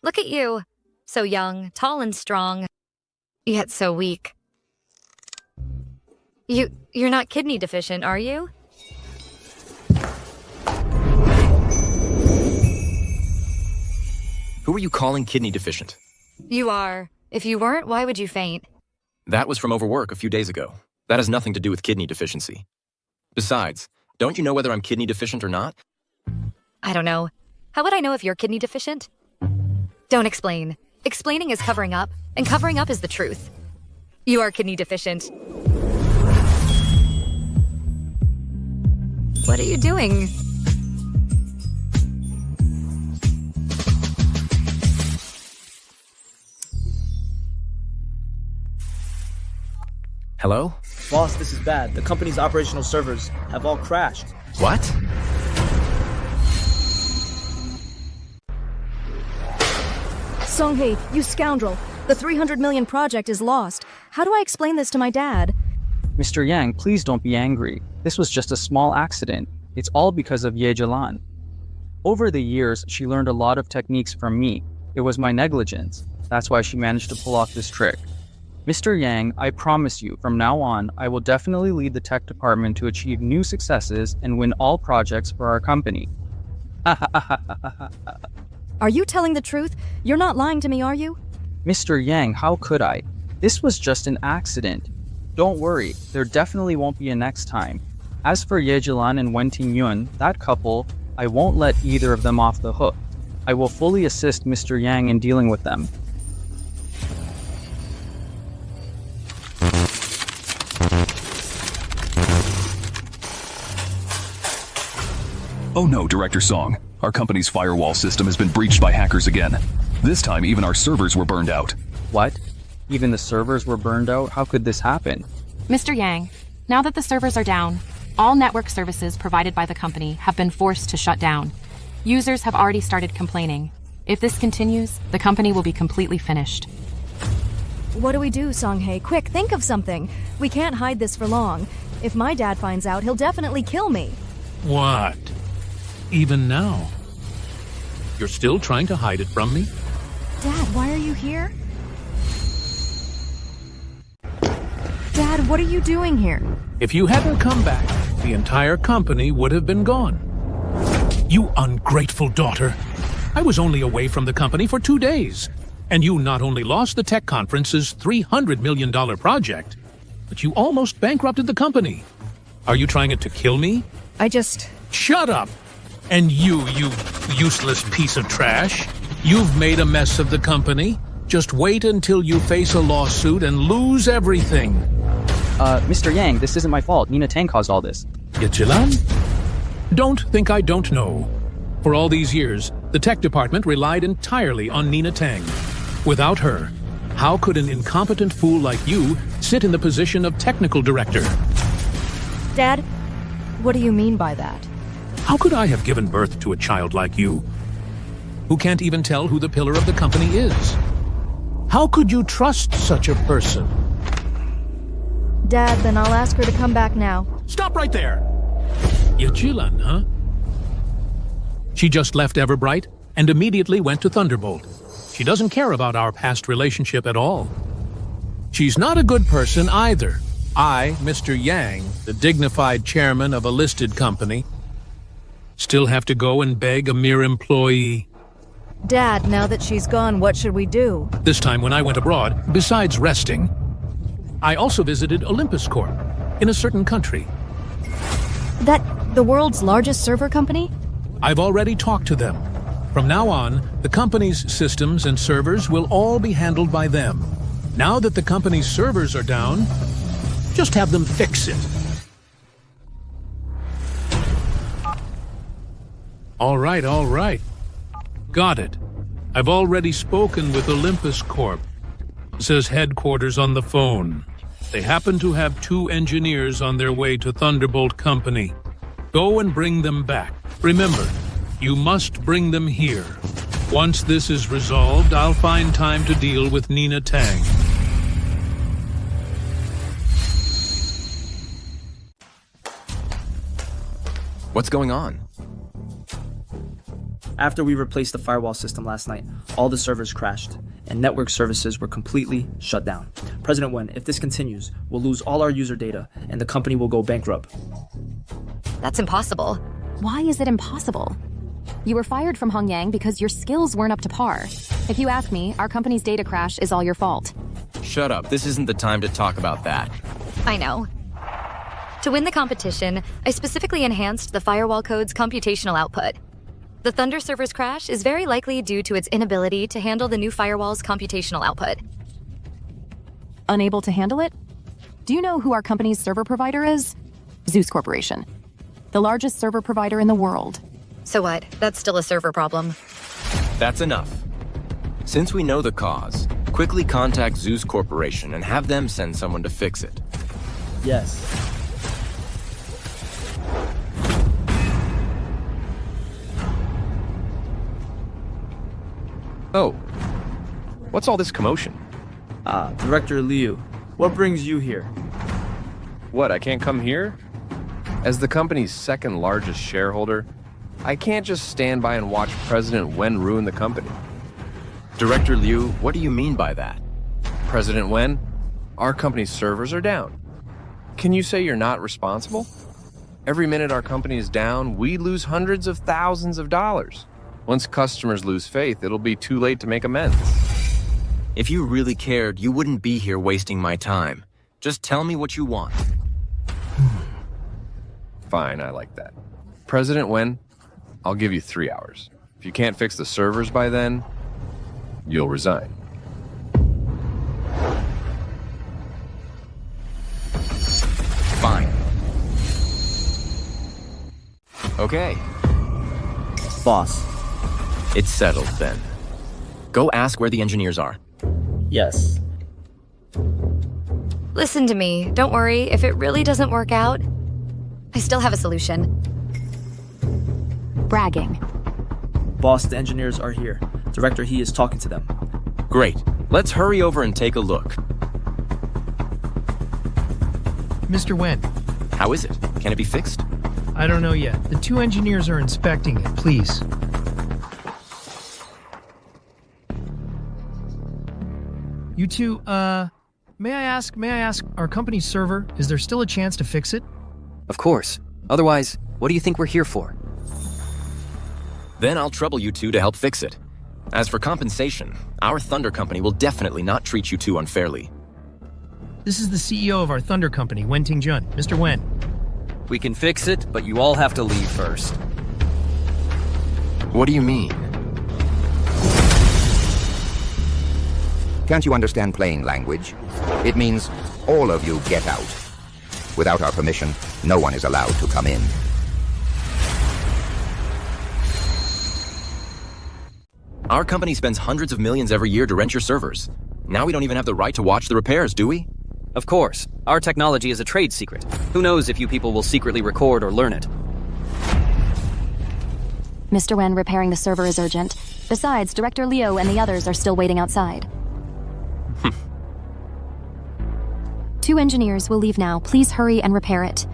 S4: Look at you. So young, tall and strong, yet so weak. You're not kidney deficient, are you?
S7: Who are you calling kidney deficient?
S4: You are. If you weren't, why would you faint?
S7: That was from overwork a few days ago. That has nothing to do with kidney deficiency. Besides, don't you know whether I'm kidney deficient or not?
S4: I don't know. How would I know if you're kidney deficient? Don't explain. Explaining is covering up, and covering up is the truth. You are kidney deficient. What are you doing?
S7: Hello?
S8: Boss, this is bad. The company's operational servers have all crashed.
S7: What?
S5: Songhei, you scoundrel. The 300 million project is lost. How do I explain this to my dad?
S2: Mr. Yang, please don't be angry. This was just a small accident. It's all because of Yilan. Over the years, she learned a lot of techniques from me. It was my negligence. That's why she managed to pull off this trick. Mr. Yang, I promise you, from now on, I will definitely lead the tech department to achieve new successes and win all projects for our company.
S5: Are you telling the truth? You're not lying to me, are you?
S2: Mr. Yang, how could I? This was just an accident. Don't worry, there definitely won't be a next time. As for Yilan and Wen Tingyun, that couple, I won't let either of them off the hook. I will fully assist Mr. Yang in dealing with them.
S1: Oh no, Director Song. Our company's firewall system has been breached by hackers again. This time, even our servers were burned out.
S2: What? Even the servers were burned out? How could this happen?
S6: Mr. Yang, now that the servers are down, all network services provided by the company have been forced to shut down. Users have already started complaining. If this continues, the company will be completely finished.
S5: What do we do, Songhei? Quick, think of something. We can't hide this for long. If my dad finds out, he'll definitely kill me.
S9: What? Even now? You're still trying to hide it from me?
S5: Dad, why are you here? Dad, what are you doing here?
S9: If you hadn't come back, the entire company would have been gone. You ungrateful daughter. I was only away from the company for 2 days, and you not only lost the tech conference's $300 million project, but you almost bankrupted the company. Are you trying to kill me? Shut up! And you useless piece of trash. You've made a mess of the company. Just wait until you face a lawsuit and lose everything.
S2: Mr. Yang, this isn't my fault. Nina Tang caused all this.
S9: Yilan? Don't think I don't know. For all these years, the tech department relied entirely on Nina Tang. Without her, how could an incompetent fool like you sit in the position of technical director?
S5: Dad, what do you mean by that?
S9: How could I have given birth to a child like you, who can't even tell who the pillar of the company is? How could you trust such a person?
S5: Dad, then I'll ask her to come back now.
S9: Stop right there! Yilan, huh? She just left Everbright and immediately went to Thunderbolt. She doesn't care about our past relationship at all. She's not a good person either. I, Mr. Yang, the dignified chairman of a listed company, still have to go and beg a mere employee.
S5: Dad, now that she's gone, what should we do?
S9: This time when I went abroad, besides resting, I also visited Olympus Corp in a certain country.
S5: The world's largest server company?
S9: I've already talked to them. From now on, the company's systems and servers will all be handled by them. Now that the company's servers are down, just have them fix it. All right. Got it. I've already spoken with Olympus Corp. Says headquarters on the phone. They happen to have 2 engineers on their way to Thunderbolt Company. Go and bring them back. Remember, you must bring them here. Once this is resolved, I'll find time to deal with Nina Tang.
S7: What's going on?
S8: After we replaced the firewall system last night, all the servers crashed, and network services were completely shut down. President Wen, if this continues, we'll lose all our user data, and the company will go bankrupt.
S4: That's impossible.
S6: Why is it impossible? You were fired from Hongyang because your skills weren't up to par. If you ask me, our company's data crash is all your fault.
S7: Shut up. This isn't the time to talk about that.
S4: I know. To win the competition, I specifically enhanced the firewall code's computational output. The Thunder server's crash is very likely due to its inability to handle the new firewall's computational output.
S6: Unable to handle it? Do you know who our company's server provider is? Zeus Corporation. The largest server provider in the world.
S4: So what? That's still a server problem.
S7: That's enough. Since we know the cause, quickly contact Zeus Corporation and have them send someone to fix it.
S8: Yes.
S17: Oh. What's all this commotion?
S8: Director Liu, what brings you here?
S17: What, I can't come here? As the company's second largest shareholder, I can't just stand by and watch President Wen ruin the company.
S7: Director Liu, what do you mean by that?
S17: President Wen, our company's servers are down. Can you say you're not responsible? Every minute our company is down, we lose hundreds of thousands of dollars. Once customers lose faith, it'll be too late to make amends.
S7: If you really cared, you wouldn't be here wasting my time. Just tell me what you want.
S17: Fine, I like that. President Wen, I'll give you 3 hours. If you can't fix the servers by then, you'll resign.
S7: Fine. Okay.
S8: Boss.
S7: It's settled then. Go ask where the engineers are.
S8: Yes.
S4: Listen to me. Don't worry. If it really doesn't work out, I still have a solution.
S6: Bragging.
S8: Boss, the engineers are here. Director He is talking to them.
S7: Great. Let's hurry over and take a look.
S12: Mr. Wen,
S7: How is it? Can it be fixed?
S12: I don't know yet. The 2 engineers are inspecting it, please. You two, may I ask, our company's server, is there still a chance to fix it?
S18: Of course. Otherwise, what do you think we're here for?
S7: Then I'll trouble you two to help fix it. As for compensation, our Thunder Company will definitely not treat you two unfairly.
S12: This is the CEO of our Thunder Company, Wen Tingjun. Mr. Wen.
S18: We can fix it, but you all have to leave first.
S7: What do you mean?
S19: Can't you understand plain language? It means all of you get out. Without our permission, no one is allowed to come in.
S7: Our company spends hundreds of millions every year to rent your servers. Now we don't even have the right to watch the repairs, do we?
S18: Of course. Our technology is a trade secret. Who knows if you people will secretly record or learn it?
S6: Mr. Wen, repairing the server is urgent. Besides, Director Leo and the others are still waiting outside. 2 engineers will leave now. Please hurry and repair it.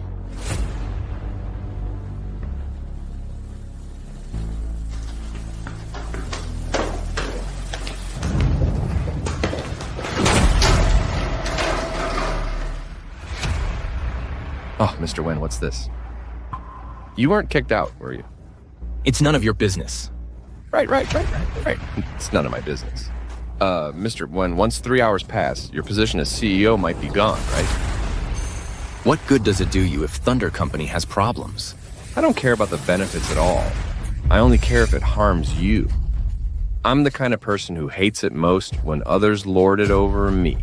S17: Oh, Mr. Wen, what's this? You weren't kicked out, were you?
S7: It's none of your business.
S17: Right. It's none of my business. Mr. Wen, once 3 hours pass, your position as CEO might be gone, right?
S7: What good does it do you if Thunder Company has problems?
S17: I don't care about the benefits at all. I only care if it harms you. I'm the kind of person who hates it most when others lord it over me.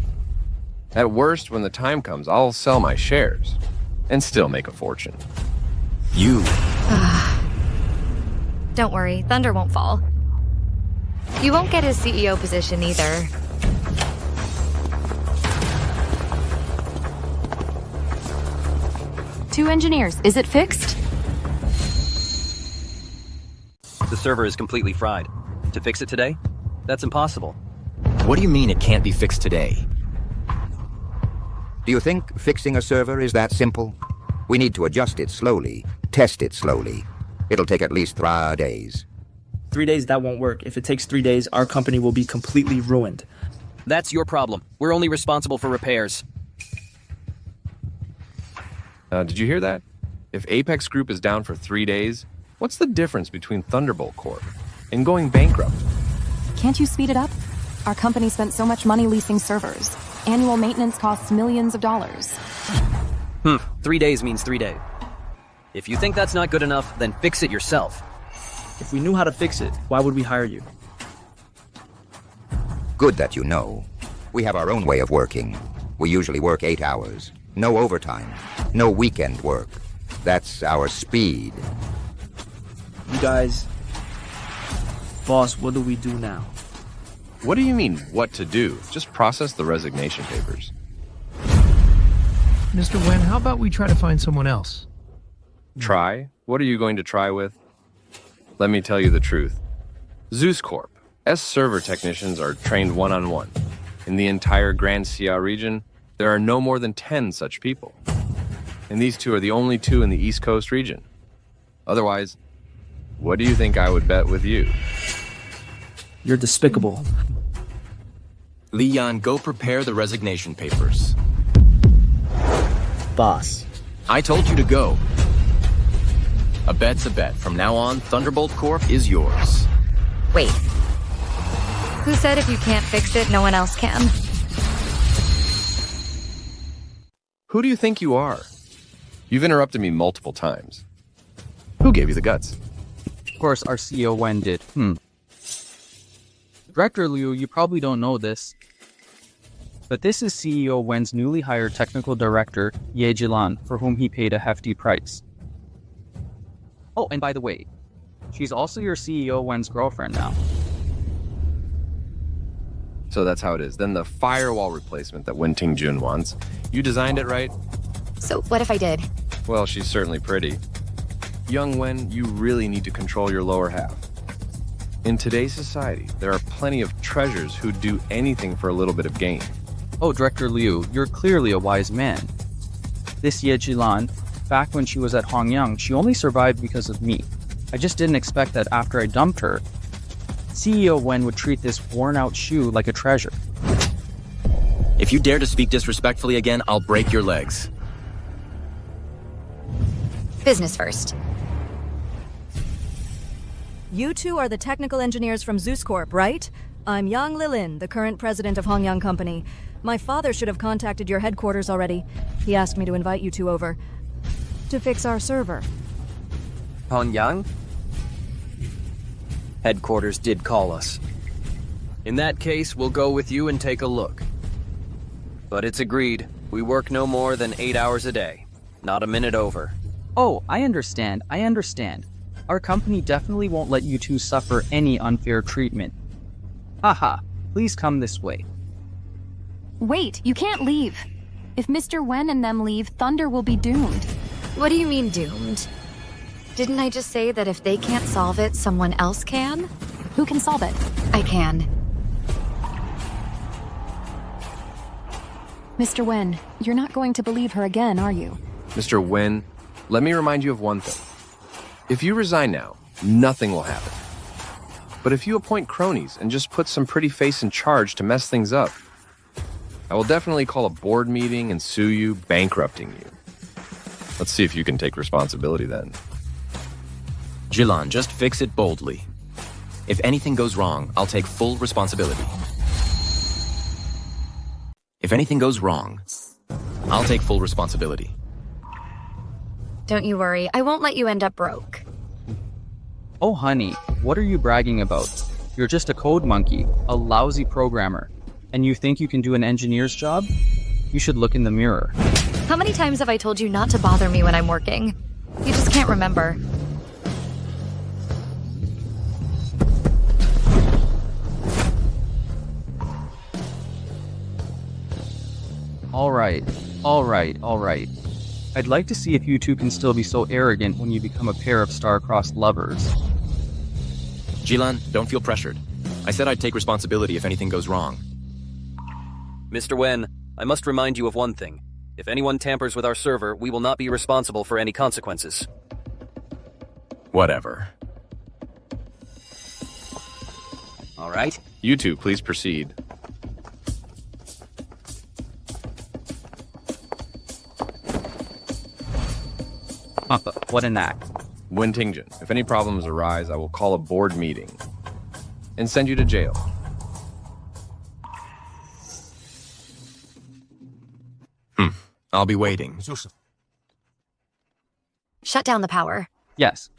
S17: At worst, when the time comes, I'll sell my shares and still make a fortune.
S7: You.
S4: Don't worry, Thunder won't fall. You won't get his CEO position either.
S6: Two engineers, is it fixed?
S18: The server is completely fried. To fix it today? That's impossible.
S7: What do you mean it can't be fixed today?
S19: Do you think fixing a server is that simple? We need to adjust it slowly, test it slowly. It'll take at least 3 days.
S8: 3 days, that won't work. If it takes 3 days, our company will be completely ruined.
S18: That's your problem. We're only responsible for repairs.
S17: Did you hear that? If Apex Group is down for 3 days, what's the difference between Thunderbolt Corp and going bankrupt?
S6: Can't you speed it up? Our company spent so much money leasing servers. Annual maintenance costs millions of dollars.
S18: 3 days means 3 days. If you think that's not good enough, then fix it yourself.
S8: If we knew how to fix it, why would we hire you?
S19: Good that you know. We have our own way of working. We usually work 8 hours. No overtime. No weekend work. That's our speed.
S8: You guys... Boss, what do we do now?
S17: What do you mean, what to do? Just process the resignation papers.
S12: Mr. Wen, how about we try to find someone else?
S17: Try? What are you going to try with? Let me tell you the truth. Zeus Corp. S-server technicians are trained one-on-one. In the entire Grand Xia region, there are no more than 10 such people. And these two are the only two in the East Coast region. Otherwise, what do you think I would bet with you?
S8: You're despicable.
S7: Yilan, go prepare the resignation papers.
S8: Boss.
S7: I told you to go. A bet's a bet. From now on, Thunderbolt Corp is yours.
S4: Wait. Who said if you can't fix it, no one else can?
S17: Who do you think you are? You've interrupted me multiple times. Who gave you the guts?
S2: Of course, our CEO Wen did. Director Liu, you probably don't know this, but this is CEO Wen's newly hired technical director, Yilan, for whom he paid a hefty price. Oh, and by the way, she's also your CEO Wen's girlfriend now.
S17: So that's how it is. Then the firewall replacement that Wen Tingjun wants. You designed it, right?
S4: So what if I did?
S17: Well, she's certainly pretty. Young Wen, you really need to control your lower half. In today's society, there are plenty of treasures who'd do anything for a little bit of gain.
S2: Oh, Director Liu, you're clearly a wise man. This Yilan, back when she was at Hongyang, she only survived because of me. I just didn't expect that after I dumped her, CEO Wen would treat this worn-out shoe like a treasure.
S7: If you dare to speak disrespectfully again, I'll break your legs.
S4: Business first.
S5: You two are the technical engineers from Zeus Corp, right? I'm Yang Lilin, the current president of Hongyang Company. My father should have contacted your headquarters already. He asked me to invite you two over to fix our server.
S18: Hongyang? Headquarters did call us. In that case, we'll go with you and take a look. But it's agreed. We work no more than 8 hours a day. Not a minute over.
S2: Oh, I understand. Our company definitely won't let you two suffer any unfair treatment. Haha, please come this way.
S6: Wait, you can't leave. If Mr. Wen and them leave, Thunder will be doomed.
S4: What do you mean doomed? Didn't I just say that if they can't solve it, someone else can?
S6: Who can solve it?
S4: I can.
S6: Mr. Wen, you're not going to believe her again, are you?
S17: Mr. Wen, let me remind you of one thing. If you resign now, nothing will happen. But if you appoint cronies and just put some pretty face in charge to mess things up, I will definitely call a board meeting and sue you, bankrupting you. Let's see if you can take responsibility then.
S7: Yilan, just fix it boldly. If anything goes wrong, I'll take full responsibility. If anything goes wrong, I'll take full responsibility.
S4: Don't you worry, I won't let you end up broke.
S2: Oh honey, what are you bragging about? You're just a code monkey, a lousy programmer, and you think you can do an engineer's job? You should look in the mirror.
S4: How many times have I told you not to bother me when I'm working? You just can't remember.
S2: All right. I'd like to see if you two can still be so arrogant when you become a pair of star-crossed lovers.
S7: Yilan, don't feel pressured. I said I'd take responsibility if anything goes wrong.
S18: Mr. Wen, I must remind you of one thing. If anyone tampers with our server, we will not be responsible for any consequences.
S7: Whatever.
S18: All right.
S17: You two, please proceed.
S2: What an act.
S17: Wintingen, if any problems arise, I will call a board meeting and send you to jail.
S7: I'll be waiting.
S4: Shut down the power.
S2: Yes.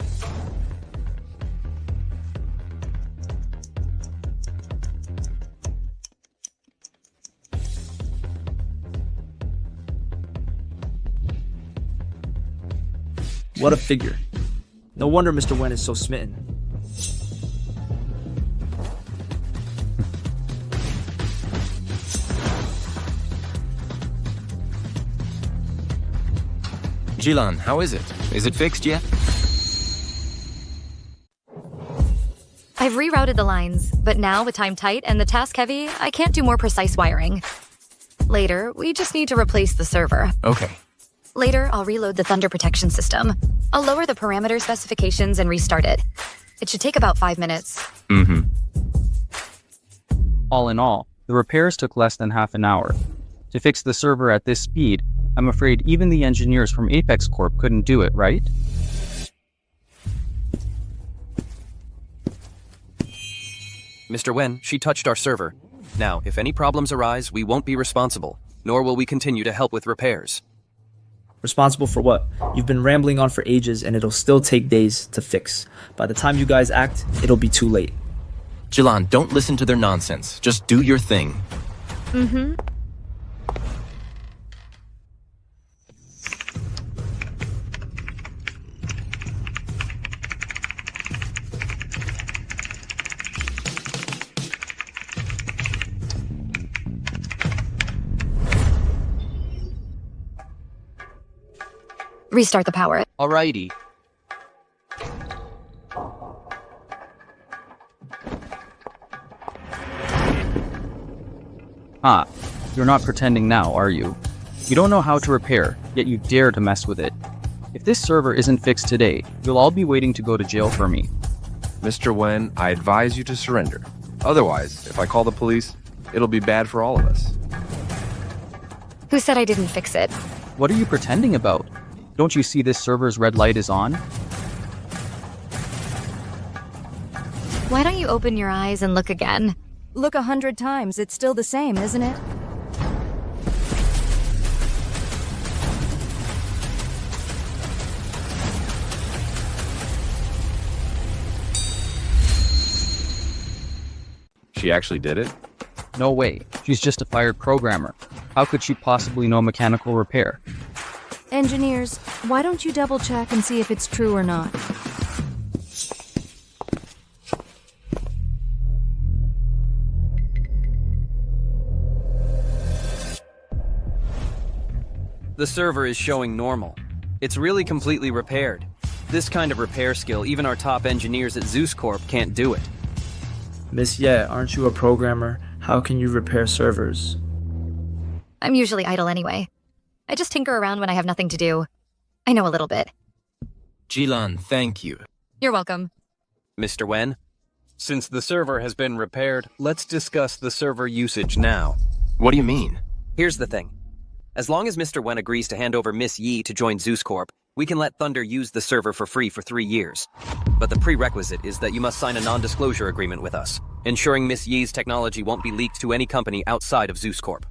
S8: What a figure. No wonder Mr. Wen is so smitten.
S7: Yilan, how is it? Is it fixed yet?
S4: I've rerouted the lines, but now with time tight and the task heavy, I can't do more precise wiring. Later, we just need to replace the server.
S7: Okay.
S4: Later, I'll reload the Thunder protection system. I'll lower the parameter specifications and restart it. It should take about 5 minutes.
S2: All in all, the repairs took less than half an hour. To fix the server at this speed, I'm afraid even the engineers from Apex Corp couldn't do it, right?
S18: Mr. Wen, she touched our server. Now, if any problems arise, we won't be responsible, nor will we continue to help with repairs.
S8: Responsible for what? You've been rambling on for ages and it'll still take days to fix. By the time you guys act, it'll be too late.
S7: Yilan, don't listen to their nonsense. Just do your thing.
S4: Restart the power.
S2: Alrighty. You're not pretending now, are you? You don't know how to repair, yet you dare to mess with it. If this server isn't fixed today, you'll all be waiting to go to jail for me.
S17: Mr. Wen, I advise you to surrender. Otherwise, if I call the police, it'll be bad for all of us.
S4: Who said I didn't fix it?
S2: What are you pretending about? Don't you see this server's red light is on?
S4: Why don't you open your eyes and look again?
S5: Look 100 times, it's still the same, isn't it?
S17: She actually did it?
S2: No way. She's just a fired programmer. How could she possibly know mechanical repair?
S5: Engineers, why don't you double check and see if it's true or not?
S18: The server is showing normal. It's really completely repaired. This kind of repair skill, even our top engineers at Zeus Corp can't do it.
S8: Miss Ye, aren't you a programmer? How can you repair servers?
S4: I'm usually idle anyway. I just tinker around when I have nothing to do. I know a little bit.
S7: Yilan, thank you.
S4: You're welcome.
S18: Mr. Wen, since the server has been repaired, let's discuss the server usage now.
S7: What do you mean?
S18: Here's the thing. As long as Mr. Wen agrees to hand over Miss Yi to join Zeus Corp, we can let Thunder use the server for free for 3 years. But the prerequisite is that you must sign a non-disclosure agreement with us, ensuring Miss Yi's technology won't be leaked to any company outside of Zeus Corp.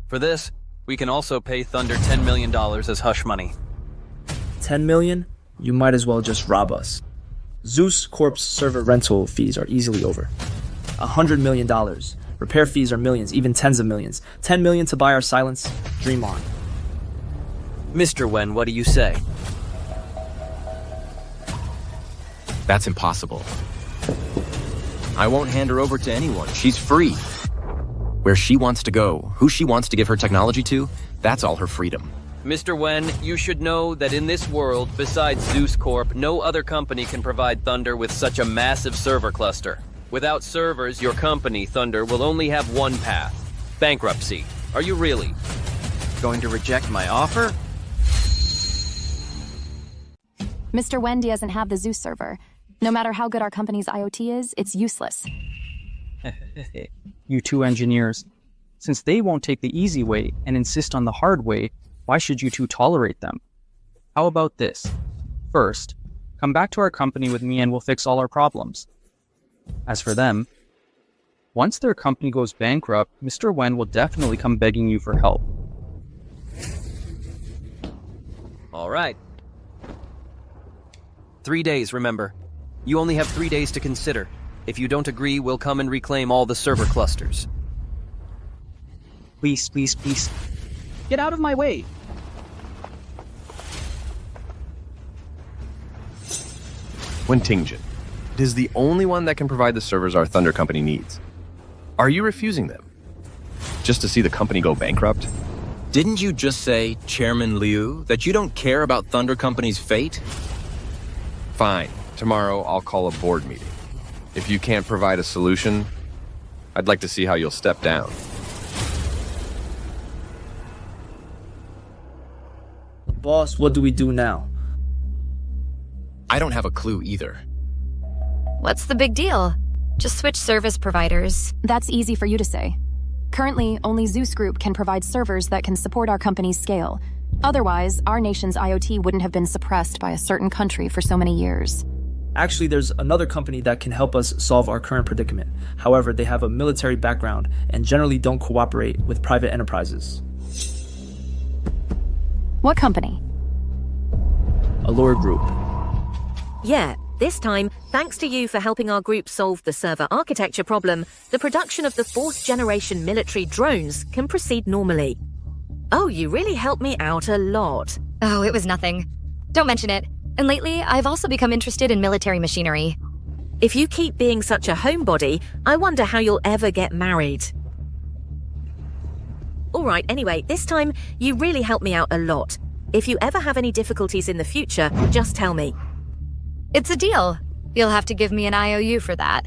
S18: For this, we can also pay Thunder $10 million as hush money.
S8: 10 million? You might as well just rob us. Zeus Corp's server rental fees are easily over $100 million. Repair fees are millions, even tens of millions. 10 million to buy our silence? Dream on.
S18: Mr. Wen, what do you say?
S7: That's impossible. I won't hand her over to anyone. She's free. Where she wants to go, who she wants to give her technology to, that's all her freedom.
S18: Mr. Wen, you should know that in this world, besides Zeus Corp, no other company can provide Thunder with such a massive server cluster. Without servers, your company, Thunder, will only have one path: bankruptcy. Are you really going to reject my offer?
S6: Mr. Wendy doesn't have the Zeus server. No matter how good our company's IoT is, it's useless.
S2: You two engineers. Since they won't take the easy way and insist on the hard way, why should you two tolerate them? How about this? First, come back to our company with me and we'll fix all our problems. As for them, once their company goes bankrupt, Mr. Wen will definitely come begging you for help.
S18: All right. 3 days, remember. You only have 3 days to consider. If you don't agree, we'll come and reclaim all the server clusters.
S2: Please, please, please. Get out of my way!
S17: Wentingjian. It is the only one that can provide the servers our Thunder Company needs. Are you refusing them? Just to see the company go bankrupt?
S7: Didn't you just say, Chairman Liu, that you don't care about Thunder Company's fate?
S17: Fine. Tomorrow I'll call a board meeting. If you can't provide a solution, I'd like to see how you'll step down.
S8: Boss, what do we do now?
S7: I don't have a clue either.
S4: What's the big deal? Just switch service providers.
S6: That's easy for you to say. Currently, only Zeus Group can provide servers that can support our company's scale. Otherwise, our nation's IoT wouldn't have been suppressed by a certain country for so many years.
S8: Actually, there's another company that can help us solve our current predicament. However, they have a military background and generally don't cooperate with private enterprises.
S6: What company?
S8: Allure Group.
S20: Yeah, this time, thanks to you for helping our group solve the server architecture problem, the production of the 4th generation military drones can proceed normally. Oh, you really helped me out a lot.
S4: Oh, it was nothing. Don't mention it. And lately, I've also become interested in military machinery.
S20: If you keep being such a homebody, I wonder how you'll ever get married. Alright, anyway, this time, you really helped me out a lot. If you ever have any difficulties in the future, just tell me.
S4: It's a deal. You'll have to give me an IOU for that.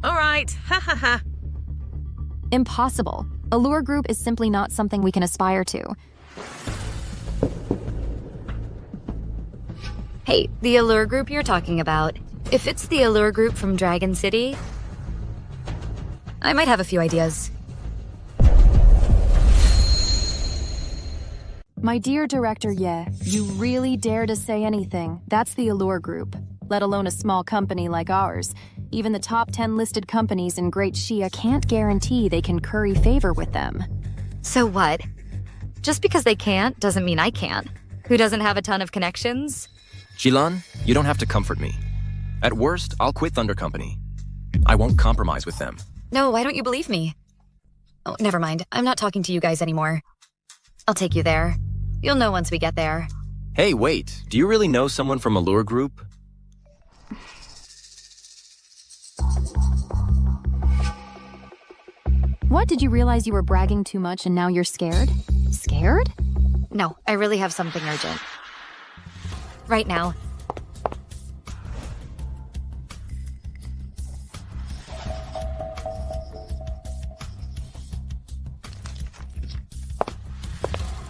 S20: Alright, ha ha ha.
S6: Impossible. Allure Group is simply not something we can aspire to.
S4: Hey, the Allure Group you're talking about. If it's the Allure Group from Dragon City, I might have a few ideas.
S6: My dear Director Ye, you really dare to say anything. That's the Allure Group, let alone a small company like ours. Even the top 10 listed companies in Great Xia can't guarantee they can curry favor with them.
S4: So what? Just because they can't doesn't mean I can't. Who doesn't have a ton of connections?
S7: Yilan, you don't have to comfort me. At worst, I'll quit Thunder Company. I won't compromise with them.
S4: No, why don't you believe me? Oh, never mind. I'm not talking to you guys anymore. I'll take you there. You'll know once we get there.
S7: Hey, wait. Do you really know someone from Allure Group?
S6: What, did you realize you were bragging too much and now you're scared? Scared?
S4: No, I really have something urgent. Right now.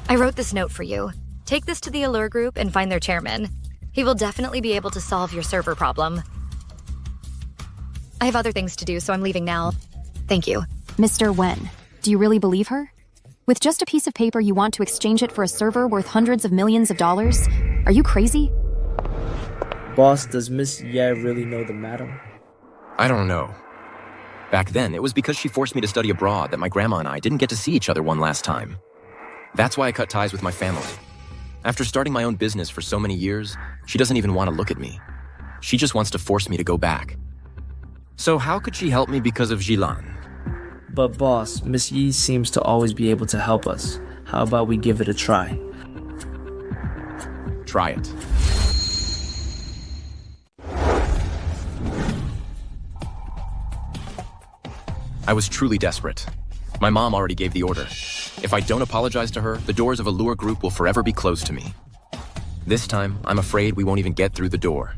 S4: I wrote this note for you. Take this to the Allure Group and find their chairman. He will definitely be able to solve your server problem. I have other things to do, so I'm leaving now. Thank you.
S6: Mr. Wen, do you really believe her? With just a piece of paper, you want to exchange it for a server worth hundreds of millions of dollars? Are you crazy?
S8: Boss, does Miss Ye really know the madam?
S7: I don't know. Back then, it was because she forced me to study abroad that my grandma and I didn't get to see each other one last time. That's why I cut ties with my family. After starting my own business for so many years, she doesn't even want to look at me. She just wants to force me to go back. So how could she help me because of Yilan?
S8: But boss, Miss Yi seems to always be able to help us. How about we give it a try?
S7: Try it. I was truly desperate. My mom already gave the order. If I don't apologize to her, the doors of Allure Group will forever be closed to me. This time, I'm afraid we won't even get through the door.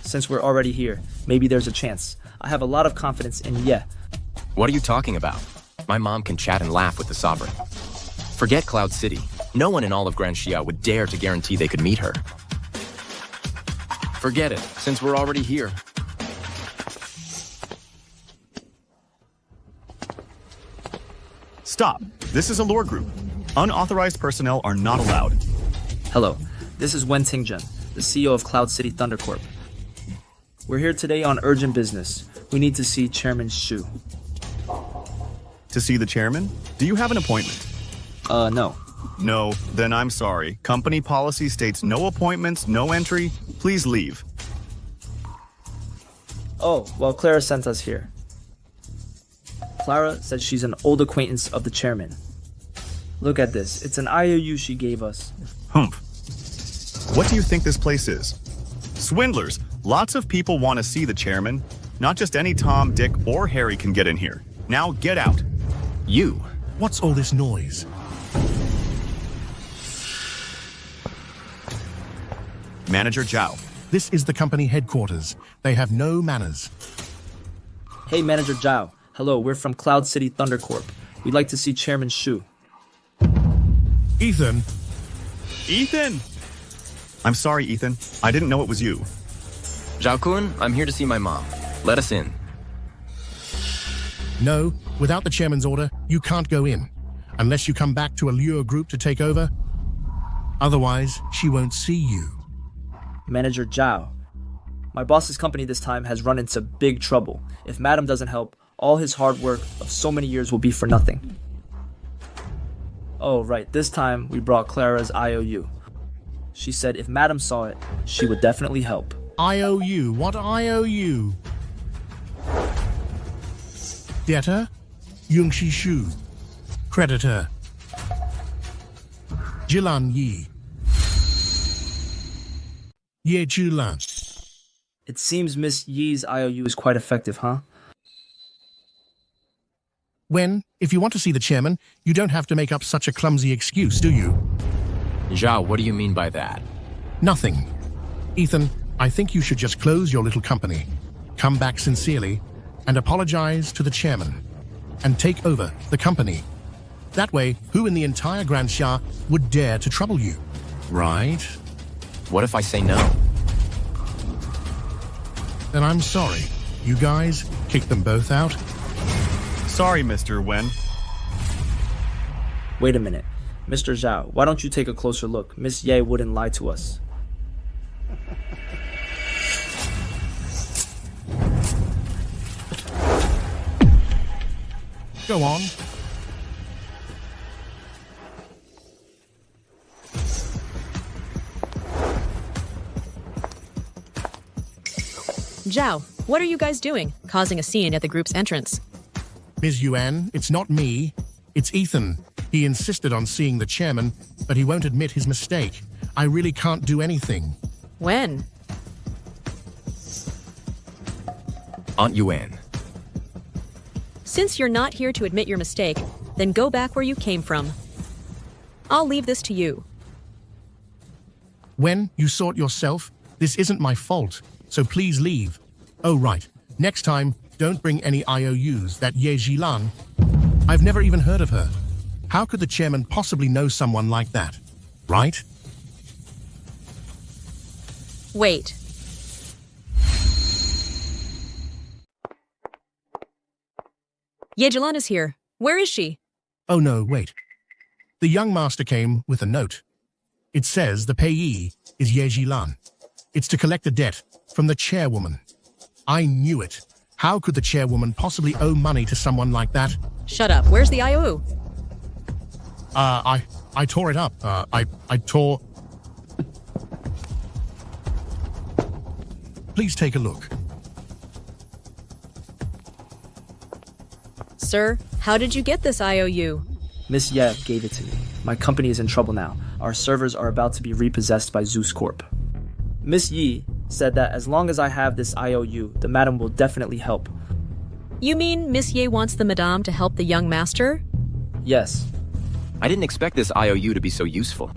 S8: Since we're already here, maybe there's a chance. I have a lot of confidence in Ye.
S7: What are you talking about? My mom can chat and laugh with the Sovereign. Forget Cloud City. No one in all of Grand Xia would dare to guarantee they could meet her. Forget it, since we're already here.
S21: Stop. This is Allure Group. Unauthorized personnel are not allowed.
S8: Hello, this is Wen Tingzhen, the CEO of Cloud City Thunder Corp. We're here today on urgent business. We need to see Chairman Shu.
S21: To see the chairman? Do you have an appointment?
S8: No.
S21: No, then I'm sorry. Company policy states no appointments, no entry. Please leave.
S8: Oh, well, Clara sent us here. Clara said she's an old acquaintance of the chairman. Look at this. It's an IOU she gave us.
S21: Humph. What do you think this place is? Swindlers. Lots of people want to see the chairman. Not just any Tom, Dick, or Harry can get in here. Now get out.
S7: You.
S22: What's all this noise?
S21: Manager Zhao.
S22: This is the company headquarters. They have no manners.
S8: Hey, Manager Zhao. Hello, we're from Cloud City Thunder Corp. We'd like to see Chairman Shu.
S22: Ethan.
S21: Ethan! I'm sorry, Ethan. I didn't know it was you.
S7: Zhao-kun, I'm here to see my mom. Let us in.
S22: No, without the chairman's order, you can't go in. Unless you come back to Allure Group to take over. Otherwise, she won't see you.
S8: Manager Zhao. My boss's company this time has run into big trouble. If Madam doesn't help, all his hard work of so many years will be for nothing. Oh, right, this time we brought Clara's IOU. She said if Madam saw it, she would definitely help.
S22: IOU? What IOU? Debtor? Yungshi Shu. Creditor? Yilan Yi. Ye Yilan.
S8: It seems Miss Yi's IOU is quite effective, huh?
S22: Wen, if you want to see the chairman, you don't have to make up such a clumsy excuse, do you?
S7: Zhao, what do you mean by that?
S22: Nothing. Ethan, I think you should just close your little company, come back sincerely, and apologize to the chairman, and take over the company. That way, who in the entire Grand Xia would dare to trouble you? Right?
S7: What if I say no?
S22: Then I'm sorry. You guys kick them both out?
S21: Sorry, Mr. Wen.
S8: Wait a minute. Mr. Zhao, why don't you take a closer look? Miss Ye wouldn't lie to us.
S22: Go on.
S23: Zhao, what are you guys doing? Causing a scene at the group's entrance.
S22: Ms. Yuan, it's not me. It's Ethan. He insisted on seeing the chairman, but he won't admit his mistake. I really can't do anything.
S23: When?
S7: Aunt Yuan.
S23: Since you're not here to admit your mistake, then go back where you came from. I'll leave this to you.
S22: When you sort yourself, this isn't my fault, so please leave. Oh, right. Next time, don't bring any IOUs, that Ye Yilan. I've never even heard of her. How could the chairman possibly know someone like that? Right?
S23: Wait. Ye Yilan is here. Where is she?
S22: Oh no, wait. The young master came with a note. It says the payee is Ye Yilan. It's to collect a debt from the chairwoman. I knew it. How could the chairwoman possibly owe money to someone like that?
S23: Shut up. Where's the IOU?
S22: I tore it up. I tore... Please take a look.
S23: Sir, how did you get this IOU?
S8: Miss Ye gave it to me. My company is in trouble now. Our servers are about to be repossessed by Zeus Corp. Miss Yi said that as long as I have this IOU, the madam will definitely help.
S23: You mean Miss Ye wants the madame to help the young master?
S8: Yes.
S7: I didn't expect this IOU to be so useful.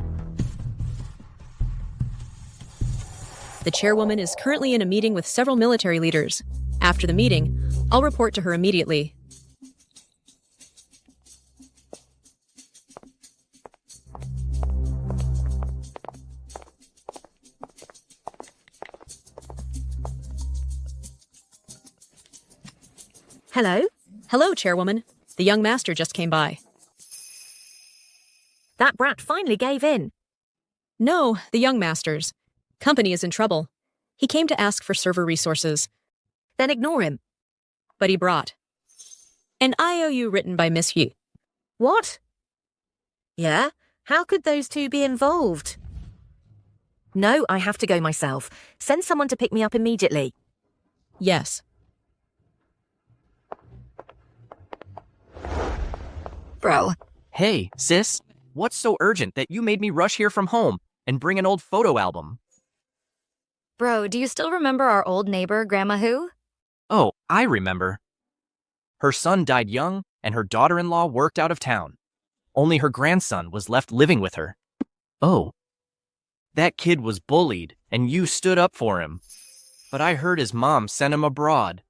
S23: The chairwoman is currently in a meeting with several military leaders. After the meeting, I'll report to her immediately.
S20: Hello?
S23: Hello, chairwoman. The young master just came by.
S20: That brat finally gave in.
S23: No, the young masters. Company is in trouble. He came to ask for server resources.
S20: Then ignore him.
S23: But he brought an IOU written by Miss Yi.
S20: What? Yeah? How could those two be involved? No, I have to go myself. Send someone to pick me up immediately.
S23: Yes.
S18: Bro. Hey, sis. What's so urgent that you made me rush here from home and bring an old photo album?
S4: Bro, do you still remember our old neighbor, Grandma Who?
S18: Oh, I remember. Her son died young, and her daughter-in-law worked out of town. Only her grandson was left living with her. Oh. That kid was bullied, and you stood up for him. But I heard his mom sent him abroad.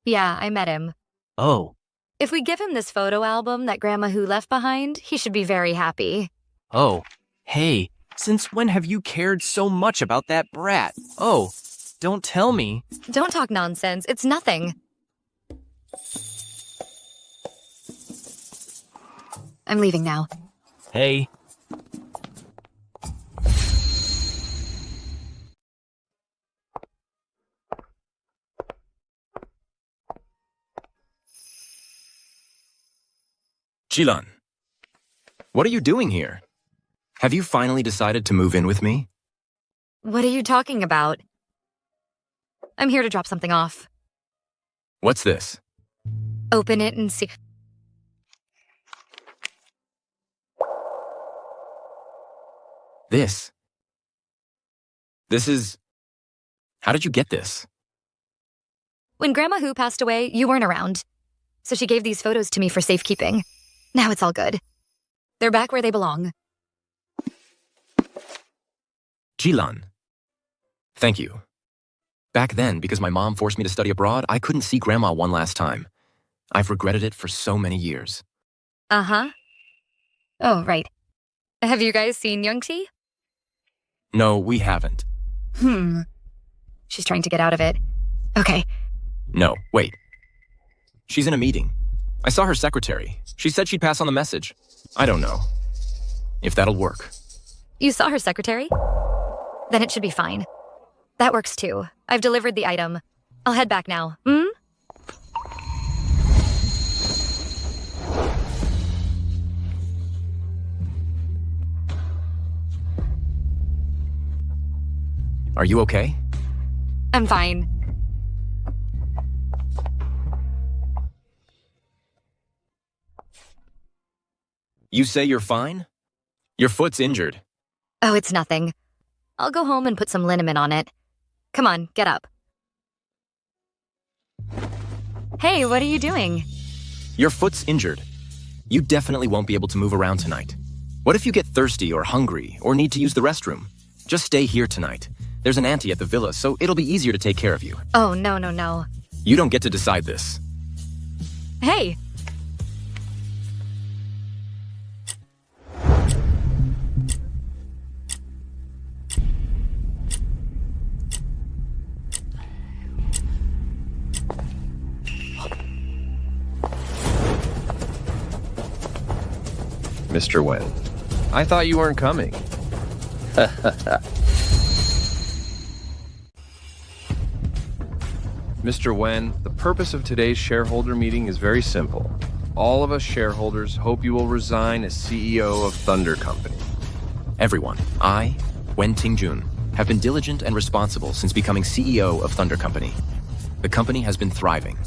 S4: Yeah, I met him.
S18: Oh.
S4: If we give him this photo album that Grandma Who left behind, he should be very happy.
S18: Oh. Hey, since when have you cared so much about that brat? Oh, don't tell me.
S4: Don't talk nonsense. It's nothing. I'm leaving now.
S18: Hey. Yilan, what are you doing here? Have you finally decided to move in with me?
S4: What are you talking about? I'm here to drop something off.
S7: What's this?
S4: Open it and see.
S7: This is... How did you get this?
S4: When Grandma Who passed away, you weren't around. So she gave these photos to me for safekeeping. Now it's all good. They're back where they belong.
S7: Yilan. Thank you. Back then, because my mom forced me to study abroad, I couldn't see Grandma one last time. I've regretted it for so many years.
S4: Uh-huh. Oh, right. Have you guys seen Youngti?
S7: No, we haven't.
S4: She's trying to get out of it. Okay.
S7: No, wait. She's in a meeting. I saw her secretary. She said she'd pass on the message. I don't know. If that'll work.
S4: You saw her secretary? Then it should be fine. That works too. I've delivered the item. I'll head back now.
S7: Are you okay?
S4: I'm fine.
S7: You say you're fine? Your foot's injured.
S4: Oh, it's nothing. I'll go home and put some liniment on it. Come on, get up. Hey, what are you doing?
S7: Your foot's injured. You definitely won't be able to move around tonight. What if you get thirsty or hungry or need to use the restroom? Just stay here tonight. There's an auntie at the villa, so it'll be easier to take care of you.
S4: Oh, no.
S7: You don't get to decide this.
S4: Hey!
S17: Mr. Wen, I thought you weren't coming. Mr. Wen, the purpose of today's shareholder meeting is very simple. All of us shareholders hope you will resign as CEO of Thunder Company.
S7: Everyone, I, Wen Tingjun, have been diligent and responsible since becoming CEO of Thunder Company. The company has been thriving.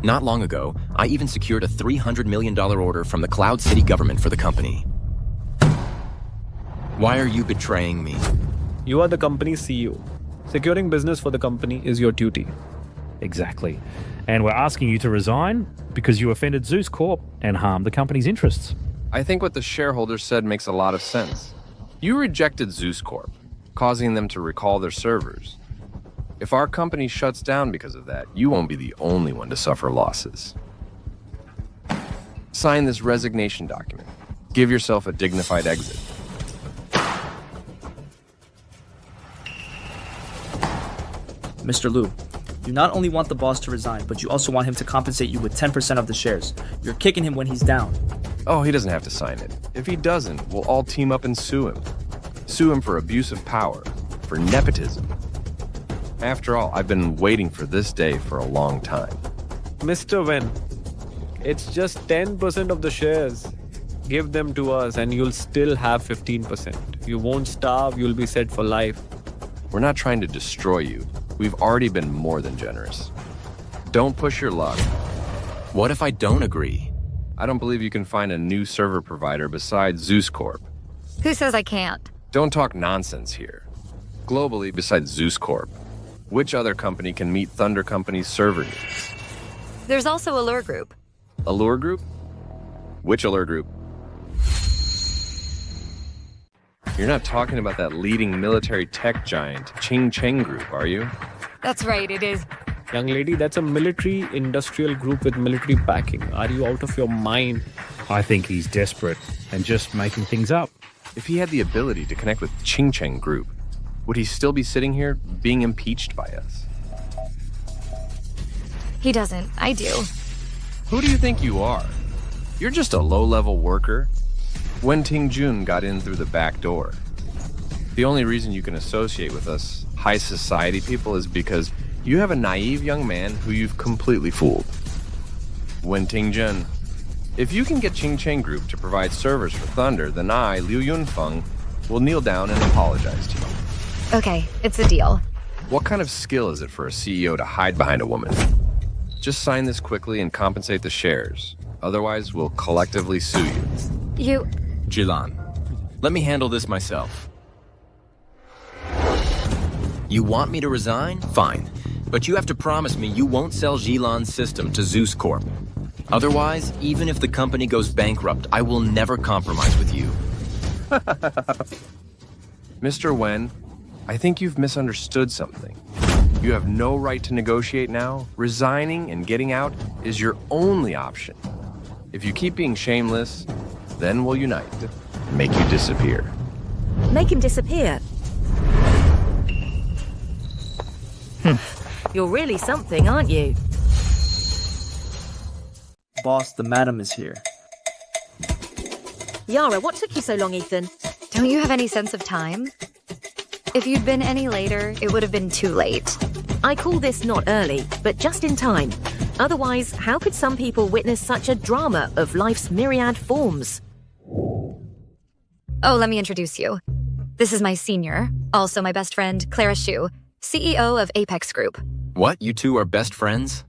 S7: Not long ago, I even secured a $300 million order from the Cloud City government for the company. Why are you betraying me?
S10: You are the company's CEO. Securing business for the company is your duty.
S11: Exactly. And we're asking you to resign because you offended Zeus Corp and harmed the company's interests.
S17: I think what the shareholders said makes a lot of sense. You rejected Zeus Corp, causing them to recall their servers. If our company shuts down because of that, you won't be the only one to suffer losses. Sign this resignation document. Give yourself a dignified exit.
S8: Mr. Liu, you not only want the boss to resign, but you also want him to compensate you with 10% of the shares. You're kicking him when he's down.
S17: Oh, he doesn't have to sign it. If he doesn't, we'll all team up and sue him. Sue him for abuse of power, for nepotism. After all, I've been waiting for this day for a long time.
S10: Mr. Wen, it's just 10% of the shares. Give them to us and you'll still have 15%. You won't starve, you'll be set for life.
S17: We're not trying to destroy you. We've already been more than generous. Don't push your luck.
S7: What if I don't agree?
S17: I don't believe you can find a new server provider besides Zeus Corp.
S4: Who says I can't?
S17: Don't talk nonsense here. Globally, besides Zeus Corp, which other company can meet Thunder Company's server needs?
S4: There's also Allure Group.
S17: Allure Group? Which Allure Group? You're not talking about that leading military tech giant, Cheng Group, are you?
S4: That's right, it is.
S10: Young lady, that's a military industrial group with military backing. Are you out of your mind?
S11: I think he's desperate and just making things up.
S17: If he had the ability to connect with Cheng Group, would he still be sitting here being impeached by us?
S4: He doesn't. I do.
S17: Who do you think you are? You're just a low-level worker. Wen Tingjun got in through the back door. The only reason you can associate with us high society people is because you have a naive young man who you've completely fooled. Wen Tingjun, if you can get Cheng Group to provide servers for Thunder, then I, Liu Yunfeng, will kneel down and apologize to you.
S4: Okay, it's a deal.
S17: What kind of skill is it for a CEO to hide behind a woman? Just sign this quickly and compensate the shares. Otherwise, we'll collectively sue you.
S7: Yilan, let me handle this myself. You want me to resign? Fine. But you have to promise me you won't sell Yilan's system to Zeus Corp. Otherwise, even if the company goes bankrupt, I will never compromise with you.
S17: Mr. Wen, I think you've misunderstood something. You have no right to negotiate now. Resigning and getting out is your only option. If you keep being shameless, then we'll unite and make you disappear.
S20: Make him disappear? You're really something, aren't you?
S8: Boss, the madam is here.
S20: Yara, what took you so long, Ethan?
S4: Don't you have any sense of time? If you'd been any later, it would have been too late.
S20: I call this not early, but just in time. Otherwise, how could some people witness such a drama of life's myriad forms?
S4: Oh, let me introduce you. This is my senior, also my best friend, Clara Shu, CEO of Apex Group.
S7: What? You two are best friends?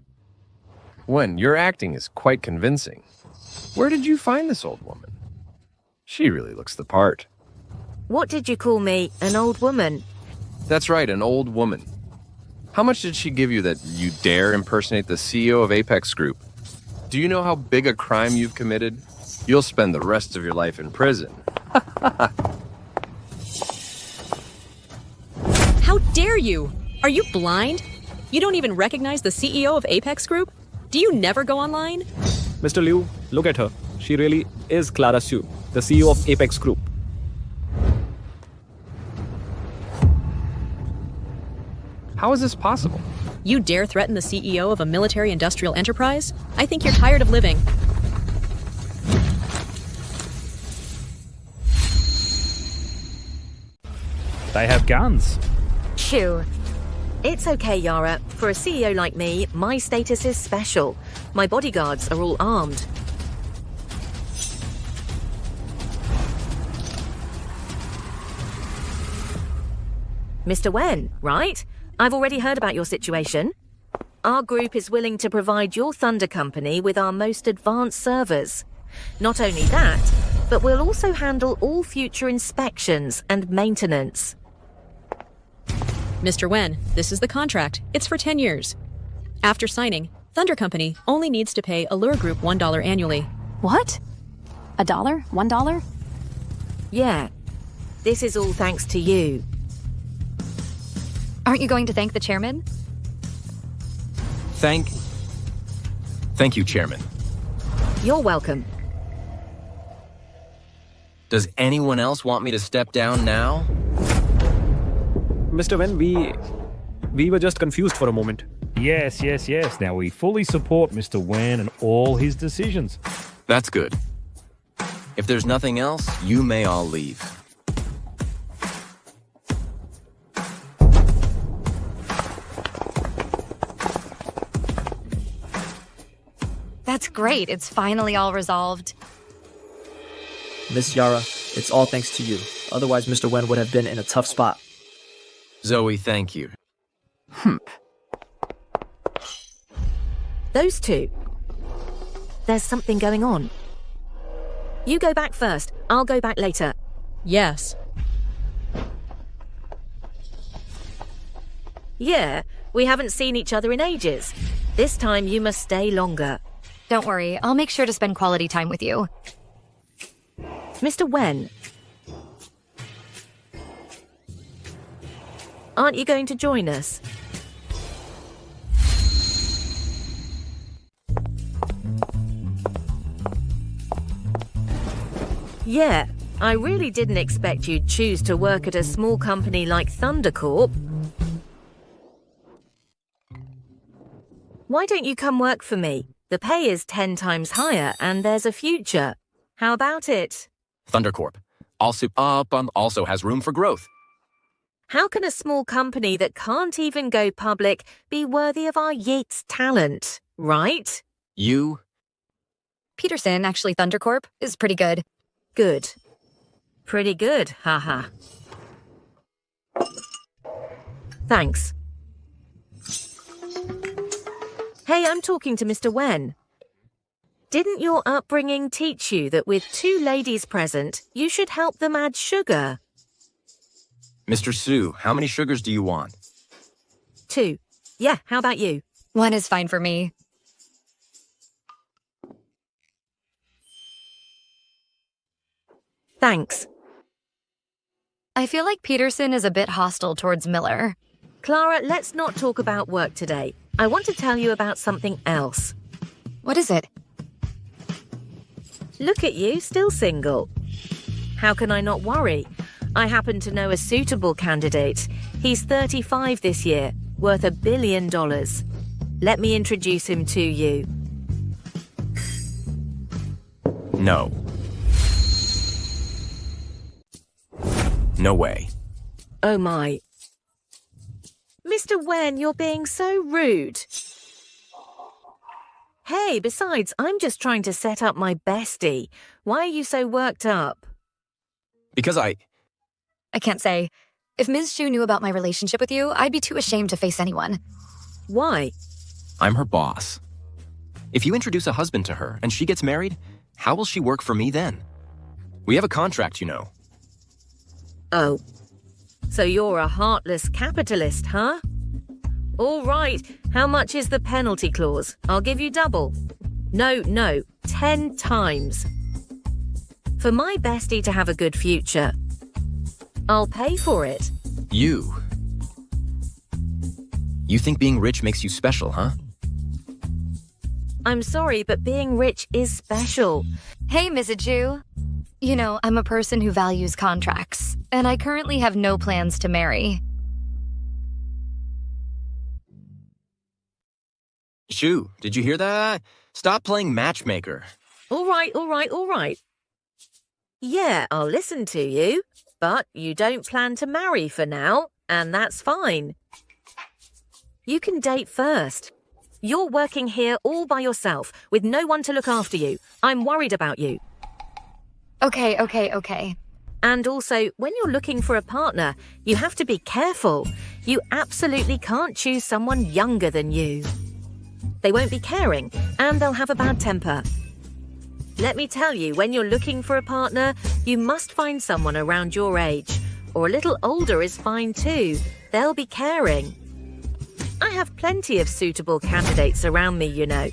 S17: Wen, your acting is quite convincing. Where did you find this old woman? She really looks the part.
S20: What did you call me, an old woman?
S17: That's right, an old woman. How much did she give you that you dare impersonate the CEO of Apex Group? Do you know how big a crime you've committed? You'll spend the rest of your life in prison.
S23: How dare you? Are you blind? You don't even recognize the CEO of Apex Group? Do you never go online?
S10: Mr. Liu, look at her. She really is Clara Shu, the CEO of Apex Group.
S17: How is this possible?
S23: You dare threaten the CEO of a military-industrial enterprise? I think you're tired of living.
S11: They have guns.
S20: Shoo. It's okay, Yara. For a CEO like me, my status is special. My bodyguards are all armed. Mr. Wen, right? I've already heard about your situation. Our group is willing to provide your Thunder Company with our most advanced servers. Not only that, but we'll also handle all future inspections and maintenance.
S23: Mr. Wen, this is the contract. It's for 10 years. After signing, Thunder Company only needs to pay Allure Group $1 annually.
S6: What? $1? $1?
S20: Yeah. This is all thanks to you.
S4: Aren't you going to thank the chairman?
S7: Thank you, Chairman.
S20: You're welcome.
S7: Does anyone else want me to step down now?
S10: Mr. Wen, we were just confused for a moment.
S11: Yes. Now we fully support Mr. Wen and all his decisions.
S7: That's good. If there's nothing else, you may all leave.
S4: That's great. It's finally all resolved.
S8: Miss Yara, it's all thanks to you. Otherwise, Mr. Wen would have been in a tough spot.
S7: Zoe, thank you.
S20: Those two. There's something going on. You go back first. I'll go back later.
S23: Yes.
S20: Yeah, we haven't seen each other in ages. This time you must stay longer.
S4: Don't worry, I'll make sure to spend quality time with you.
S20: Mr. Wen. Aren't you going to join us? Yeah, I really didn't expect you'd choose to work at a small company like Thunder Corp. Why don't you come work for me? The pay is 10 times higher and there's a future. How about it?
S7: Thundercorp. Also has room for growth.
S20: How can a small company that can't even go public be worthy of our Yeats talent, right?
S7: You?
S4: Peterson, actually Thundercorp, is pretty good.
S20: Good. Pretty good, haha. Thanks. Hey, I'm talking to Mr. Wen. Didn't your upbringing teach you that with two ladies present, you should help them add sugar?
S7: Mr. Su, how many sugars do you want?
S20: 2. Yeah, how about you?
S4: 1 is fine for me.
S20: Thanks.
S4: I feel like Peterson is a bit hostile towards Miller.
S20: Clara, let's not talk about work today. I want to tell you about something else.
S4: What is it?
S20: Look at you, still single. How can I not worry? I happen to know a suitable candidate. He's 35 this year, worth $1 billion. Let me introduce him to you.
S7: No. No way.
S20: Oh my. Mr. Wen, you're being so rude. Hey, besides, I'm just trying to set up my bestie. Why are you so worked up?
S7: Because I
S4: can't say. If Ms. Shu knew about my relationship with you, I'd be too ashamed to face anyone.
S20: Why?
S7: I'm her boss. If you introduce a husband to her and she gets married, how will she work for me then? We have a contract, you know.
S20: Oh. So you're a heartless capitalist, huh? All right. How much is the penalty clause? I'll give you double. No, 10 times. For my bestie to have a good future. I'll pay for it.
S7: You think being rich makes you special, huh?
S20: I'm sorry, but being rich is special.
S4: Hey, Mrs. Ju. You know, I'm a person who values contracts, and I currently have no plans to marry.
S7: Shu, did you hear that? Stop playing matchmaker.
S20: All right. Yeah, I'll listen to you, but you don't plan to marry for now, and that's fine. You can date first. You're working here all by yourself, with no one to look after you. I'm worried about you.
S4: Okay.
S20: And also, when you're looking for a partner, you have to be careful. You absolutely can't choose someone younger than you. They won't be caring, and they'll have a bad temper. Let me tell you, when you're looking for a partner, you must find someone around your age. Or a little older is fine too. They'll be caring. I have plenty of suitable candidates around me, you know.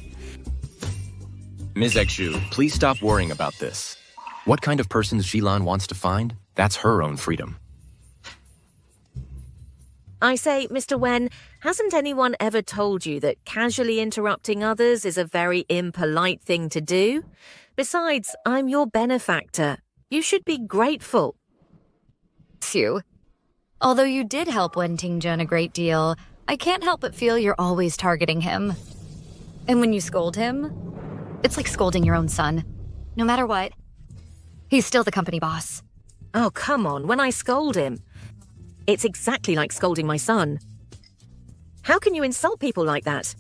S7: Ms. Exu, please stop worrying about this. What kind of person Yilan wants to find, that's her own freedom.
S20: I say, Mr. Wen, hasn't anyone ever told you that casually interrupting others is a very impolite thing to do? Besides, I'm your benefactor. You should be grateful.
S4: Sue, although you did help Wen Tingjun a great deal, I can't help but feel you're always targeting him. And when you scold him, it's like scolding your own son. No matter what, He's still the company boss.
S20: Oh, come on, when I scold him. It's exactly like scolding my son. How can you insult people like that?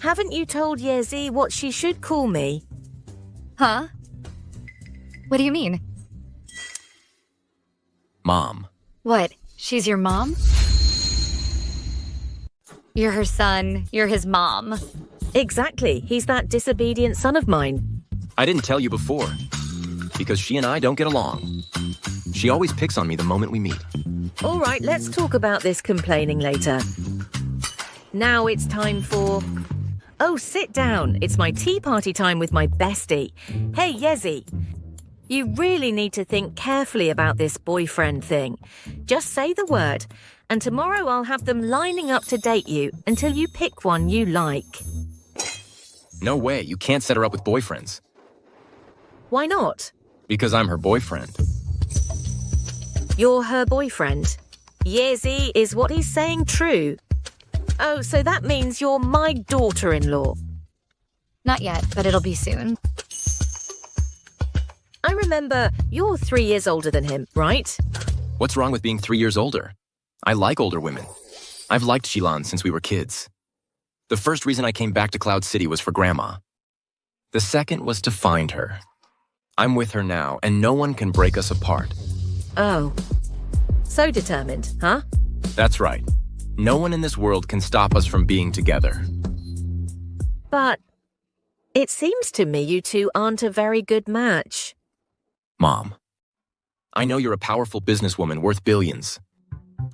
S20: Haven't you told Yezi what she should call me?
S4: Huh? What do you mean?
S7: Mom.
S4: What? She's your mom? You're her son. You're his mom.
S20: Exactly. He's that disobedient son of mine.
S7: I didn't tell you before. Because she and I don't get along. She always picks on me the moment we meet.
S20: All right, let's talk about this complaining later. Now it's time for... Oh, sit down. It's my tea party time with my bestie. Hey, Yezi. You really need to think carefully about this boyfriend thing. Just say the word, and tomorrow I'll have them lining up to date you until you pick one you like.
S7: No way, you can't set her up with boyfriends.
S20: Why not?
S7: Because I'm her boyfriend.
S20: You're her boyfriend. Yezi, is what he's saying true? Oh, so that means you're my daughter-in-law.
S4: Not yet, but it'll be soon.
S20: I remember you're 3 years older than him, right?
S7: What's wrong with being 3 years older? I like older women. I've liked Yilan since we were kids. The first reason I came back to Cloud City was for Grandma. The second was to find her. I'm with her now, and no one can break us apart.
S20: Oh. So determined, huh?
S7: That's right. No one in this world can stop us from being together.
S20: But it seems to me you two aren't a very good match.
S7: Mom, I know you're a powerful businesswoman worth billions.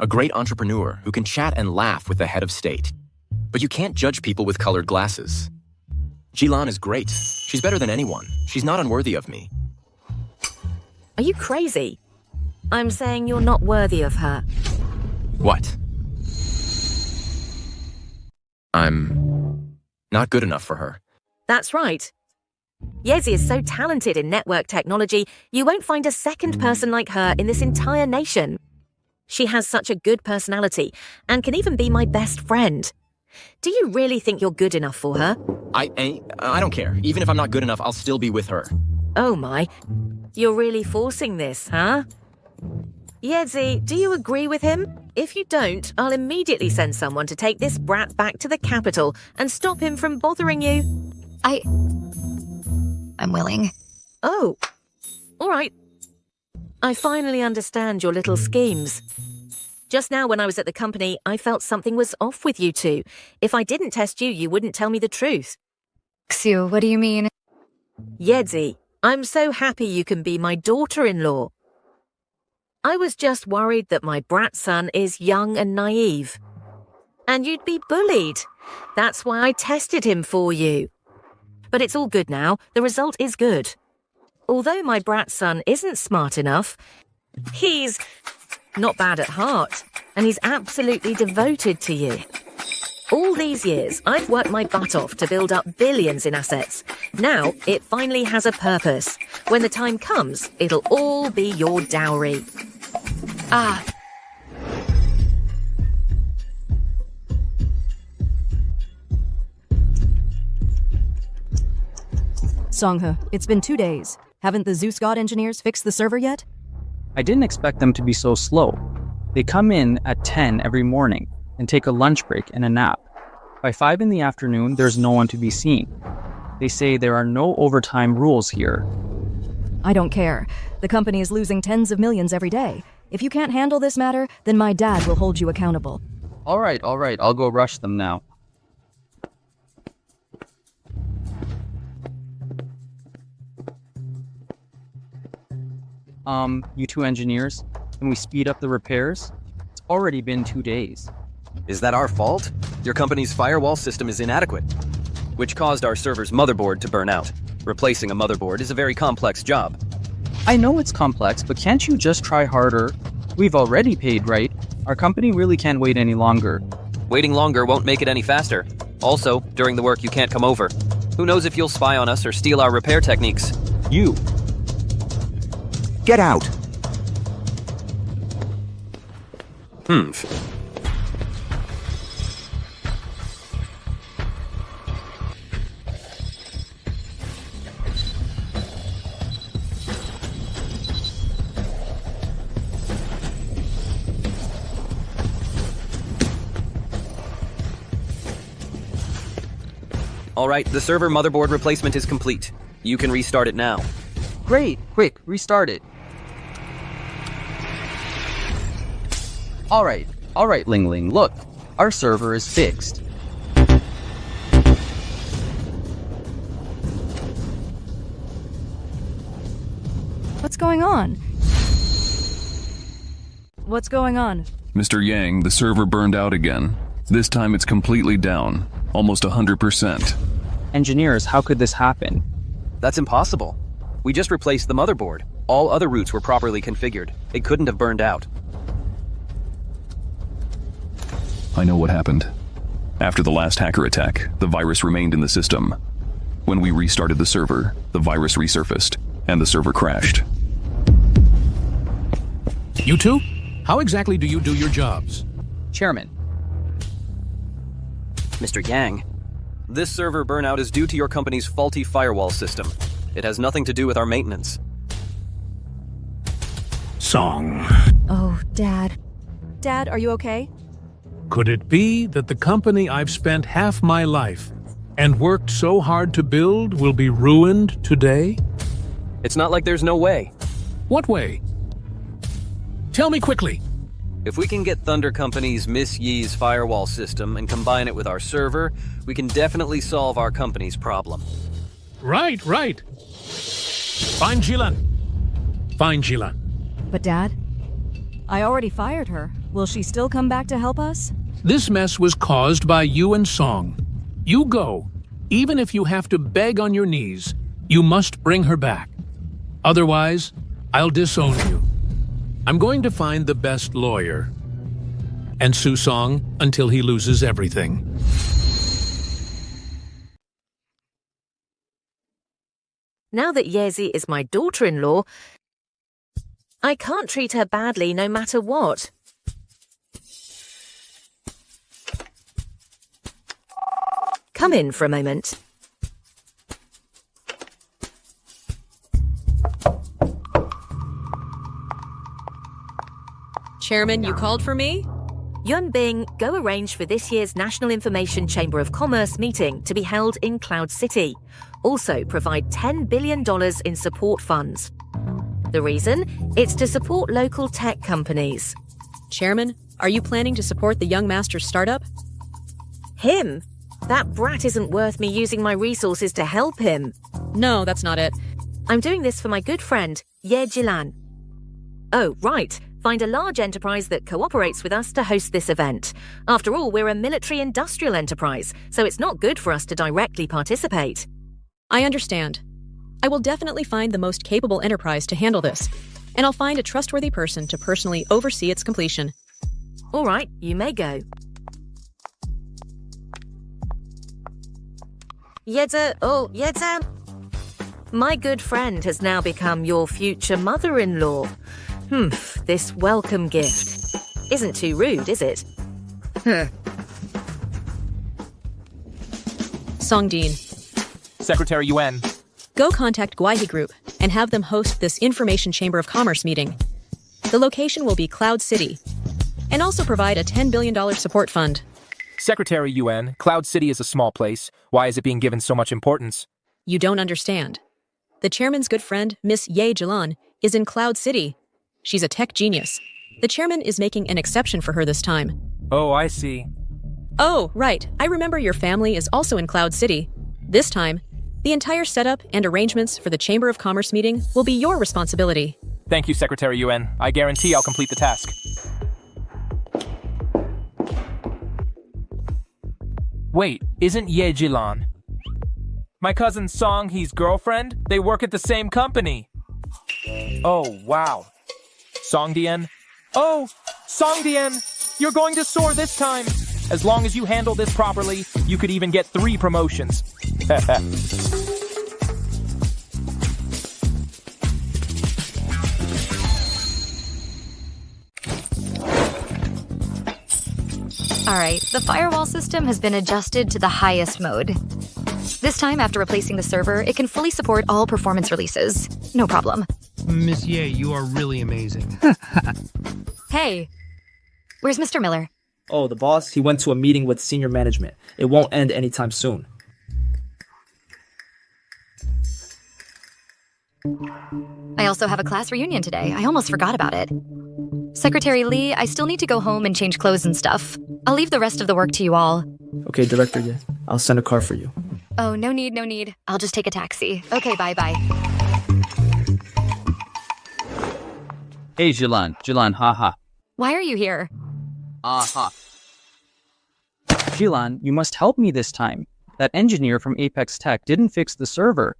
S7: A great entrepreneur who can chat and laugh with the head of state. But you can't judge people with colored glasses. Yilan is great. She's better than anyone. She's not unworthy of me.
S20: Are you crazy? I'm saying you're not worthy of her.
S7: What? I'm not good enough for her.
S20: That's right. Yezi is so talented in network technology, you won't find a second person like her in this entire nation. She has such a good personality and can even be my best friend. Do you really think you're good enough for her?
S7: I don't care. Even if I'm not good enough, I'll still be with her.
S20: Oh my. You're really forcing this, huh? Yezi, do you agree with him? If you don't, I'll immediately send someone to take this brat back to the capital and stop him from bothering you.
S4: I'm willing.
S20: Oh. All right. I finally understand your little schemes. Just now when I was at the company, I felt something was off with you two. If I didn't test you, you wouldn't tell me the truth.
S4: Xiu, what do you mean?
S20: Yezi, I'm so happy you can be my daughter-in-law. I was just worried that my brat son is young and naive. And you'd be bullied. That's why I tested him for you. But it's all good now. The result is good. Although my brat son isn't smart enough, he's not bad at heart, and he's absolutely devoted to you. All these years, I've worked my butt off to build up billions in assets. Now, it finally has a purpose. When the time comes, it'll all be your dowry.
S4: Ah.
S5: Songhe, it's been 2 days. Haven't the Zeus God engineers fixed the server yet?
S2: I didn't expect them to be so slow. They come in at 10 every morning and take a lunch break and a nap. By 5 in the afternoon, there's no one to be seen. They say there are no overtime rules here.
S5: I don't care. The company is losing tens of millions every day. If you can't handle this matter, then my dad will hold you accountable.
S2: All right, I'll go rush them now. You two engineers, can we speed up the repairs? It's already been 2 days.
S18: Is that our fault? Your company's firewall system is inadequate, which caused our server's motherboard to burn out. Replacing a motherboard is a very complex job.
S2: I know it's complex, but can't you just try harder? We've already paid, right? Our company really can't wait any longer.
S18: Waiting longer won't make it any faster. Also, during the work you can't come over. Who knows if you'll spy on us or steal our repair techniques?
S2: You.
S19: Get out!
S18: All right, the server motherboard replacement is complete. You can restart it now.
S2: Great! Quick, restart it. Alright, Ling Ling, look. Our server is fixed.
S5: What's going on? What's going on?
S1: Mr. Yang, the server burned out again. This time it's completely down, almost 100%.
S2: Engineers, how could this happen?
S18: That's impossible. We just replaced the motherboard. All other routes were properly configured. It couldn't have burned out.
S1: I know what happened. After the last hacker attack, the virus remained in the system. When we restarted the server, the virus resurfaced, and the server crashed.
S9: You two? How exactly do you do your jobs?
S2: Chairman.
S18: Mr. Yang, this server burnout is due to your company's faulty firewall system. It has nothing to do with our maintenance.
S9: Song.
S5: Oh, Dad. Dad, are you okay?
S9: Could it be that the company I've spent half my life and worked so hard to build will be ruined today?
S18: It's not like there's no way.
S9: What way? Tell me quickly.
S18: If we can get Thunder Company's Miss Yi's firewall system and combine it with our server, we can definitely solve our company's problem.
S9: Right. Find Yilan. Find Yilan.
S5: But Dad, I already fired her. Will she still come back to help us?
S9: This mess was caused by you and Song. You go. Even if you have to beg on your knees, you must bring her back. Otherwise, I'll disown you. I'm going to find the best lawyer and sue Song until he loses everything.
S20: Now that Yezi is my daughter-in-law, I can't treat her badly no matter what. Come in for a moment.
S23: Chairman, you called for me?
S20: Yunbing, go arrange for this year's National Information Chamber of Commerce meeting to be held in Cloud City. Also provide $10 billion in support funds. The reason? It's to support local tech companies.
S23: Chairman, are you planning to support the young master's startup?
S20: Him? That brat isn't worth me using my resources to help him.
S23: No, that's not it.
S20: I'm doing this for my good friend, Yilan. Oh, right. Find a large enterprise that cooperates with us to host this event. After all, we're a military-industrial enterprise, so it's not good for us to directly participate.
S23: I understand. I will definitely find the most capable enterprise to handle this, and I'll find a trustworthy person to personally oversee its completion.
S20: All right, you may go. Yedza. My good friend has now become your future mother-in-law. This welcome gift. Isn't too rude, is it?
S23: Songdin.
S13: Secretary Yuan.
S23: Go contact Guaihi Group and have them host this Information Chamber of Commerce meeting. The location will be Cloud City. And also provide a $10 billion support fund.
S13: Secretary Yuan, Cloud City is a small place. Why is it being given so much importance?
S23: You don't understand. The chairman's good friend, Miss Ye Yilan, is in Cloud City. She's a tech genius. The chairman is making an exception for her this time.
S13: Oh, I see.
S23: Oh, right. I remember your family is also in Cloud City. This time, the entire setup and arrangements for the Chamber of Commerce meeting will be your responsibility.
S13: Thank you, Secretary Yuan. I guarantee I'll complete the task. Wait, isn't Ye Yilan? My cousin Song He's girlfriend? They work at the same company. Oh, wow. Songdian? Oh, Songdian! You're going to soar this time! As long as you handle this properly, you could even get 3 promotions.
S4: Alright, the firewall system has been adjusted to the highest mode. This time, after replacing the server, it can fully support all performance releases. No problem.
S12: Miss Ye, you are really amazing.
S4: Hey, where's Mr. Miller?
S8: Oh, the boss? He went to a meeting with senior management. It won't end anytime soon.
S4: I also have a class reunion today. I almost forgot about it. Secretary Lee, I still need to go home and change clothes and stuff. I'll leave the rest of the work to you all.
S8: Okay, Director Ye. I'll send a car for you.
S4: Oh, no need, no need. I'll just take a taxi. Okay, bye-bye.
S2: Hey, Yilan, haha.
S4: Why are you here?
S2: Aha. Yilan, you must help me this time. That engineer from Apex Tech didn't fix the server.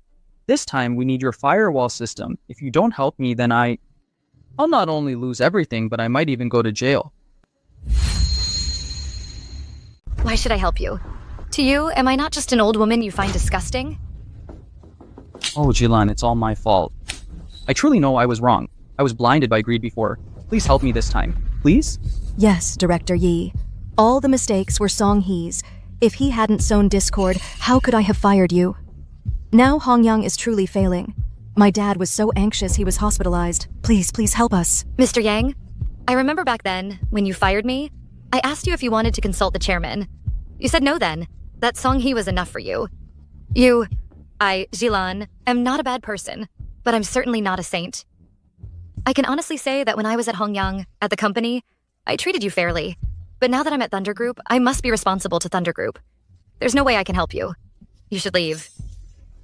S2: This time, we need your firewall system. If you don't help me, then I'll not only lose everything, but I might even go to jail.
S4: Why should I help you? To you, am I not just an old woman you find disgusting?
S2: Oh, Yilan, it's all my fault. I truly know I was wrong. I was blinded by greed before. Please help me this time. Please?
S5: Yes, Director Yi. All the mistakes were Song Hee's. If he hadn't sown discord, how could I have fired you? Now Hongyang is truly failing. My dad was so anxious he was hospitalized. Please help us.
S4: Mr. Yang, I remember back then, when you fired me, I asked you if you wanted to consult the chairman. You said no then. That Song Hee was enough for you. I, Yilan, am not a bad person, but I'm certainly not a saint. I can honestly say that when I was at Hongyang, at the company, I treated you fairly. But now that I'm at Thunder Group, I must be responsible to Thunder Group. There's no way I can help you. You should leave.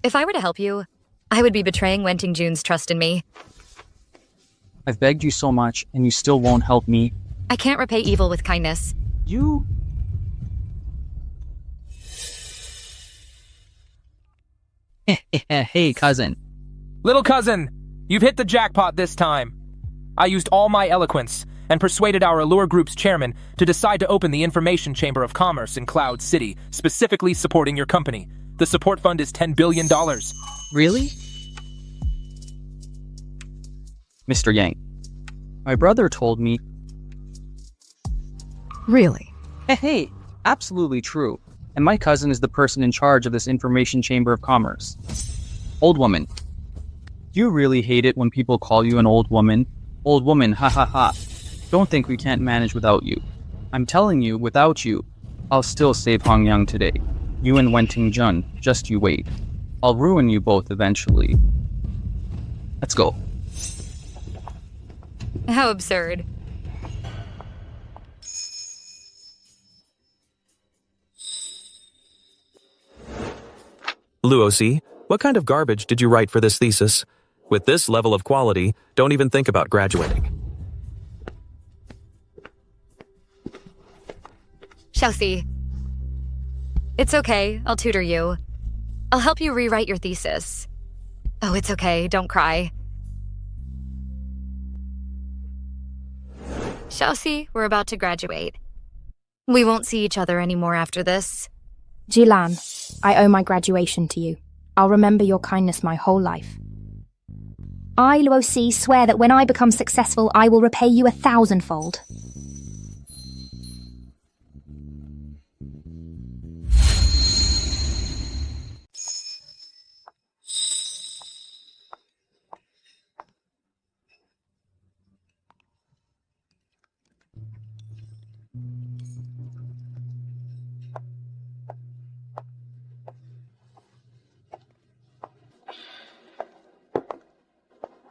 S4: If I were to help you, I would be betraying Wenting Jun's trust in me.
S2: I've begged you so much, and you still won't help me.
S4: I can't repay evil with kindness.
S2: You... Hey, cousin.
S13: Little cousin, you've hit the jackpot this time. I used all my eloquence and persuaded our Allure Group's chairman to decide to open the Information Chamber of Commerce in Cloud City, specifically supporting your company. The support fund is $10 billion.
S2: Really? Mr. Yang, my brother told me...
S5: Really?
S2: Hey, absolutely true. And my cousin is the person in charge of this Information Chamber of Commerce. Old woman. Do you really hate it when people call you an old woman? Old woman, ha ha ha. Don't think we can't manage without you. I'm telling you, without you, I'll still save Hongyang today. You and Wenting Jun, just you wait. I'll ruin you both eventually. Let's go.
S4: How absurd.
S14: Luosi, what kind of garbage did you write for this thesis? With this level of quality, don't even think about graduating.
S4: Chelsea. It's okay, I'll tutor you. I'll help you rewrite your thesis. Oh, it's okay, don't cry. Chelsea, we're about to graduate. We won't see each other anymore after this.
S15: Yilan, I owe my graduation to you. I'll remember your kindness my whole life. I, Luosi, swear that when I become successful, I will repay you 1,000-fold.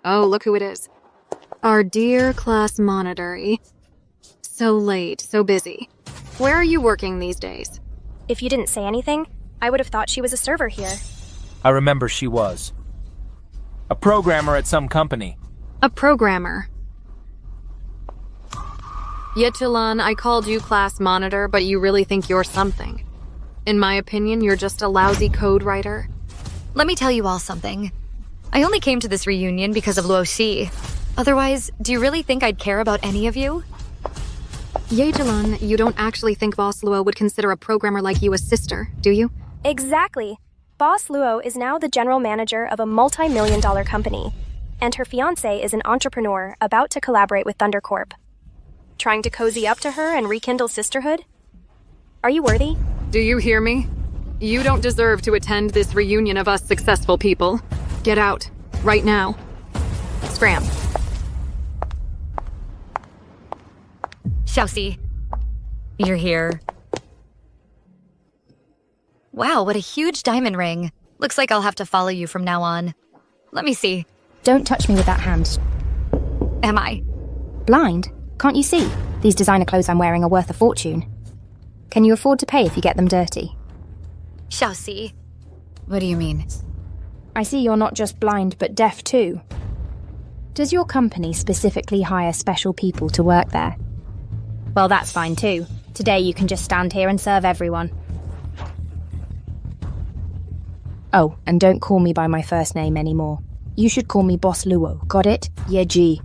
S6: Oh, look who it is. Our dear class monitor. So late, so busy. Where are you working these days?
S15: If you didn't say anything, I would have thought she was a server here.
S13: I remember she was. A programmer at some company.
S6: A programmer. Yilan, I called you class monitor, but you really think you're something. In my opinion, you're just a lousy code writer.
S4: Let me tell you all something. I only came to this reunion because of Luosi. Otherwise, do you really think I'd care about any of you?
S6: Yilan, you don't actually think Boss Luo would consider a programmer like you a sister, do you?
S15: Exactly. Boss Luo is now the general manager of a multi-million-dollar company, and her fiancé is an entrepreneur about to collaborate with Thunder Corp. Trying to cozy up to her and rekindle sisterhood? Are you worthy?
S6: Do you hear me? You don't deserve to attend this reunion of us successful people. Get out. Right now. Scram.
S4: Chelsea, you're here. Wow, what a huge diamond ring. Looks like I'll have to follow you from now on. Let me see.
S3: Don't touch me with that hand.
S4: Am I?
S3: Blind? Can't you see? These designer clothes I'm wearing are worth a fortune. Can you afford to pay if you get them dirty?
S4: Shall see. What do you mean?
S3: I see you're not just blind, but deaf too. Does your company specifically hire special people to work there? Well, that's fine too. Today you can just stand here and serve everyone. Oh, and don't call me by my first name anymore. You should call me Boss Luo, got it? Yeah, G.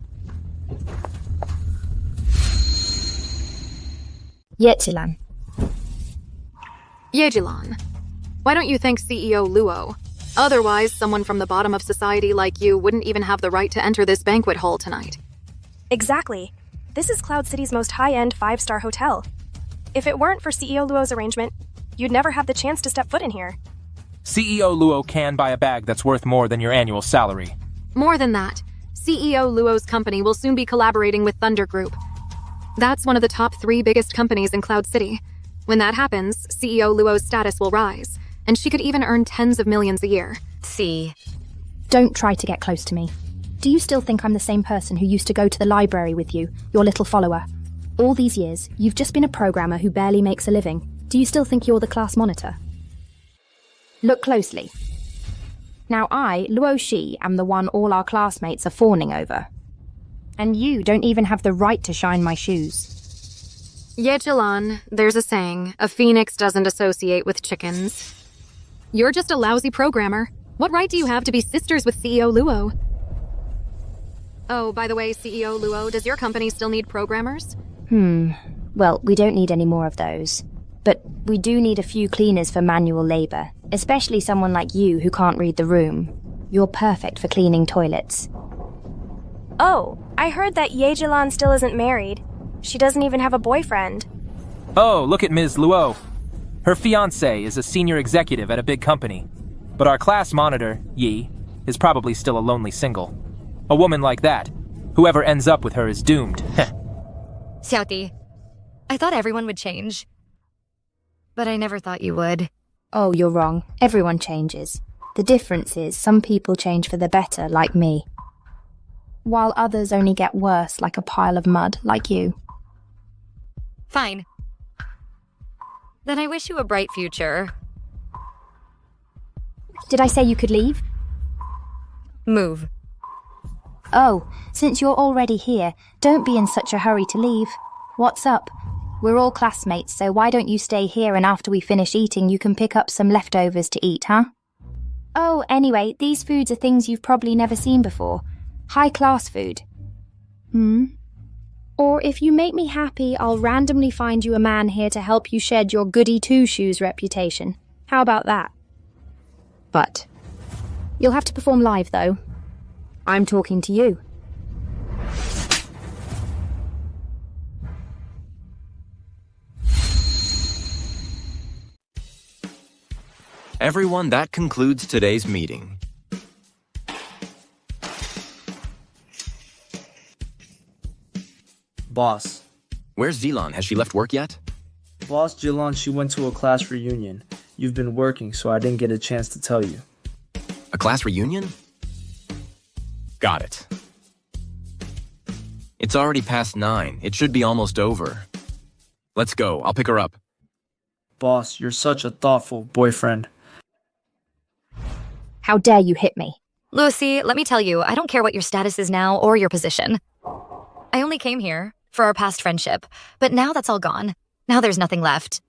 S3: Yilan.
S6: Yilan. Why don't you thank CEO Luo? Otherwise, someone from the bottom of society like you wouldn't even have the right to enter this banquet hall tonight.
S15: Exactly. This is Cloud City's most high-end 5-star hotel. If it weren't for CEO Luo's arrangement, you'd never have the chance to step foot in here.
S13: CEO Luo can buy a bag that's worth more than your annual salary.
S6: More than that, CEO Luo's company will soon be collaborating with Thunder Group. That's one of the top 3 biggest companies in Cloud City. When that happens, CEO Luo's status will rise, and she could even earn tens of millions a year.
S4: See.
S3: Don't try to get close to me. Do you still think I'm the same person who used to go to the library with you, your little follower? All these years, you've just been a programmer who barely makes a living. Do you still think you're the class monitor? Look closely. Now I, Luo Shi, am the one all our classmates are fawning over. And you don't even have the right to shine my shoes.
S6: Yilan, there's a saying, a phoenix doesn't associate with chickens. You're just a lousy programmer. What right do you have to be sisters with CEO Luo? Oh, by the way, CEO Luo, does your company still need programmers?
S3: Well, we don't need any more of those. But we do need a few cleaners for manual labor, especially someone like you who can't read the room. You're perfect for cleaning toilets.
S15: Oh, I heard that Yilan still isn't married. She doesn't even have a boyfriend.
S13: Oh, look at Ms. Luo. Her fiancé is a senior executive at a big company. But our class monitor, Yi, is probably still a lonely single. A woman like that, whoever ends up with her is doomed.
S4: Xiaoti, I thought everyone would change. But I never thought you would.
S3: Oh, you're wrong. Everyone changes. The difference is some people change for the better, like me. While others only get worse, like a pile of mud, like you.
S4: Fine. Then I wish you a bright future.
S3: Did I say you could leave?
S4: Move.
S3: Oh, since you're already here, don't be in such a hurry to leave. What's up? We're all classmates, so why don't you stay here and after we finish eating you can pick up some leftovers to eat, huh? Oh, anyway, these foods are things you've probably never seen before. High-class food. Or if you make me happy, I'll randomly find you a man here to help you shed your goody-two-shoes reputation. How about that? But you'll have to perform live, though. I'm talking to you.
S7: Everyone, that concludes today's meeting.
S8: Boss.
S7: Where's Yilan? Has she left work yet?
S8: Boss Yilan, she went to a class reunion. You've been working, so I didn't get a chance to tell you.
S7: A class reunion? Got it. It's already past 9. It should be almost over. Let's go. I'll pick her up.
S8: Boss, you're such a thoughtful boyfriend.
S3: How dare you hit me?
S4: Lucy, let me tell you, I don't care what your status is now or your position. I only came here for our past friendship, but now that's all gone. Now there's nothing left.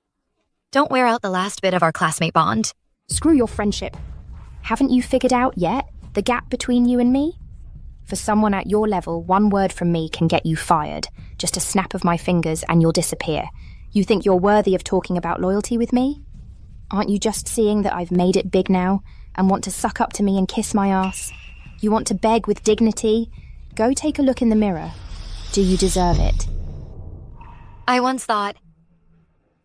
S4: Don't wear out the last bit of our classmate bond.
S3: Screw your friendship. Haven't you figured out yet the gap between you and me? For someone at your level, one word from me can get you fired. Just a snap of my fingers and you'll disappear. You think you're worthy of talking about loyalty with me? Aren't you just seeing that I've made it big now and want to suck up to me and kiss my ass? You want to beg with dignity? Go take a look in the mirror. Do you deserve it?
S4: I once thought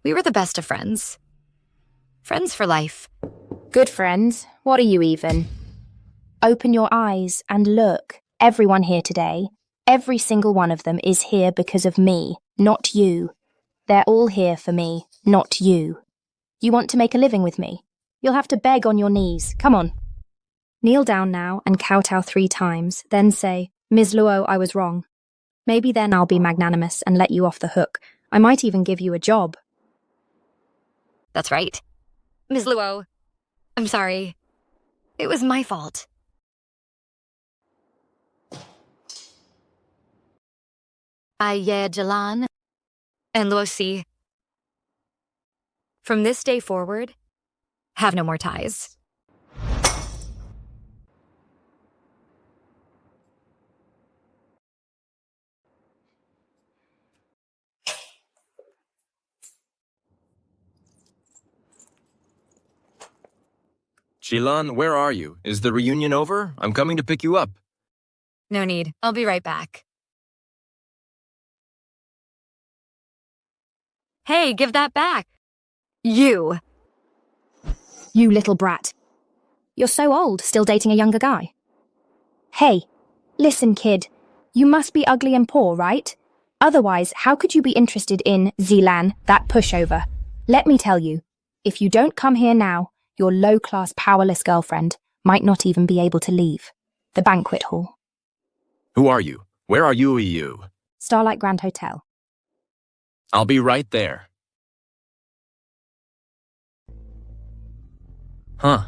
S4: we were the best of friends. Friends for life.
S3: Good friends. What are you even? Open your eyes and look. Everyone here today, every single one of them is here because of me, not you. They're all here for me, not you. You want to make a living with me? You'll have to beg on your knees. Come on. Kneel down now and kowtow 3 times, then say, Ms. Luo, I was wrong. Maybe then I'll be magnanimous and let you off the hook. I might even give you a job.
S4: That's right. Ms. Luo, I'm sorry. It was my fault. Yilan and Luo Si. From this day forward, have no more ties.
S7: Yilan, where are you? Is the reunion over? I'm coming to pick you up.
S4: No need. I'll be right back. Hey, give that back. You.
S3: You little brat. You're so old, still dating a younger guy. Hey, listen, kid. You must be ugly and poor, right? Otherwise, how could you be interested in Yilan, that pushover? Let me tell you, if you don't come here now, your low-class, powerless girlfriend might not even be able to leave the banquet hall.
S7: Who are you? Where are you?
S3: Starlight Grand Hotel.
S7: I'll be right there. Huh.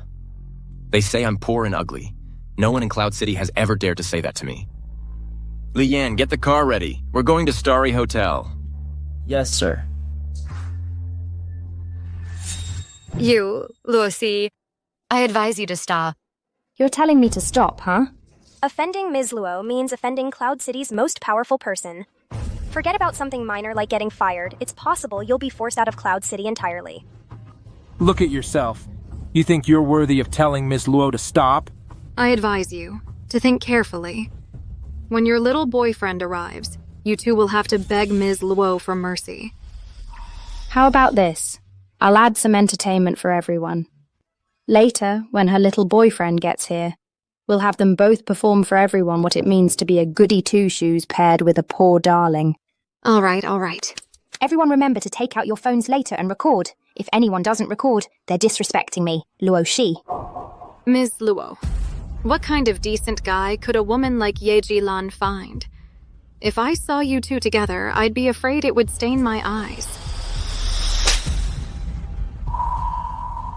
S7: They say I'm poor and ugly. No one in Cloud City has ever dared to say that to me. Lian, get the car ready. We're going to Starry Hotel.
S8: Yes, sir.
S4: You, Luo Si, I advise you to stop.
S3: You're telling me to stop, huh?
S15: Offending Ms. Luo means offending Cloud City's most powerful person. Forget about something minor like getting fired. It's possible you'll be forced out of Cloud City entirely.
S13: Look at yourself. You think you're worthy of telling Ms. Luo to stop?
S6: I advise you to think carefully. When your little boyfriend arrives, you two will have to beg Ms. Luo for mercy.
S3: How about this? I'll add some entertainment for everyone. Later, when her little boyfriend gets here, we'll have them both perform for everyone what it means to be a goody two-shoes paired with a poor darling.
S6: All right.
S3: Everyone remember to take out your phones later and record. If anyone doesn't record, they're disrespecting me, Luo Shi.
S6: Ms. Luo, what kind of decent guy could a woman like Yilan find? If I saw you two together, I'd be afraid it would stain my eyes.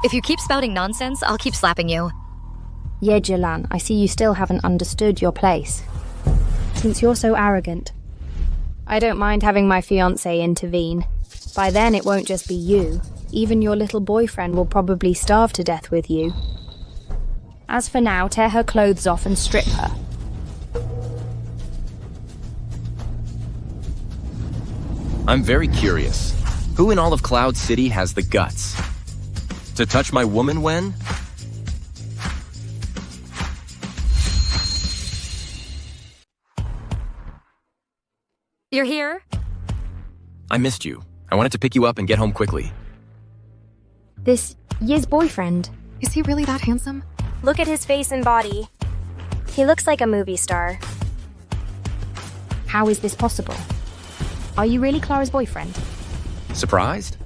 S4: If you keep spouting nonsense, I'll keep slapping you.
S3: Yilan, I see you still haven't understood your place. Since you're so arrogant, I don't mind having my fiancé intervene. By then it won't just be you. Even your little boyfriend will probably starve to death with you. As for now, tear her clothes off and strip her.
S7: I'm very curious. Who in all of Cloud City has the guts to touch my woman when?
S4: You're here?
S7: I missed you. I wanted to pick you up and get home quickly.
S3: This Yi's boyfriend.
S6: Is he really that handsome?
S15: Look at his face and body. He looks like a movie star.
S3: How is this possible? Are you really Clara's boyfriend?
S7: Surprised?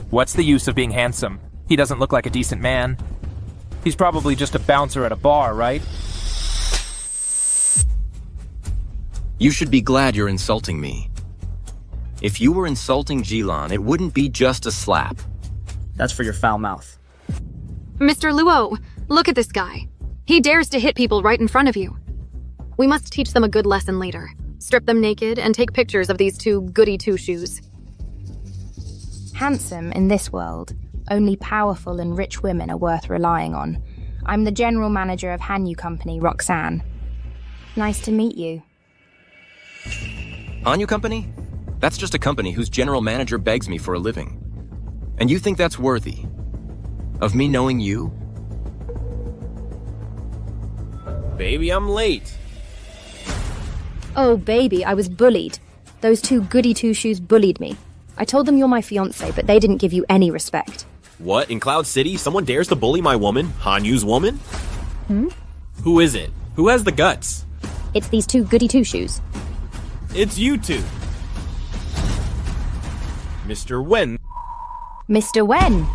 S13: What's the use of being handsome? He doesn't look like a decent man. He's probably just a bouncer at a bar, right?
S7: You should be glad you're insulting me. If you were insulting Yilan, it wouldn't be just a slap.
S8: That's for your foul mouth.
S6: Mr. Luo, look at this guy. He dares to hit people right in front of you. We must teach them a good lesson later. Strip them naked and take pictures of these two goody two-shoes.
S3: Handsome in this world, only powerful and rich women are worth relying on. I'm the general manager of Hanyu Company, Roxanne. Nice to meet you.
S7: Hanyu Company? That's just a company whose general manager begs me for a living. And you think that's worthy of me knowing you?
S16: Baby, I'm late.
S3: Oh, baby, I was bullied. Those two goody two-shoes bullied me. I told them you're my fiancé, but they didn't give you any respect.
S16: What? In Cloud City, someone dares to bully my woman? Hanyu's woman? Who is it? Who has the guts?
S3: It's these two goody two-shoes.
S16: It's you two. Mr. Wen.
S3: Mr. Wen.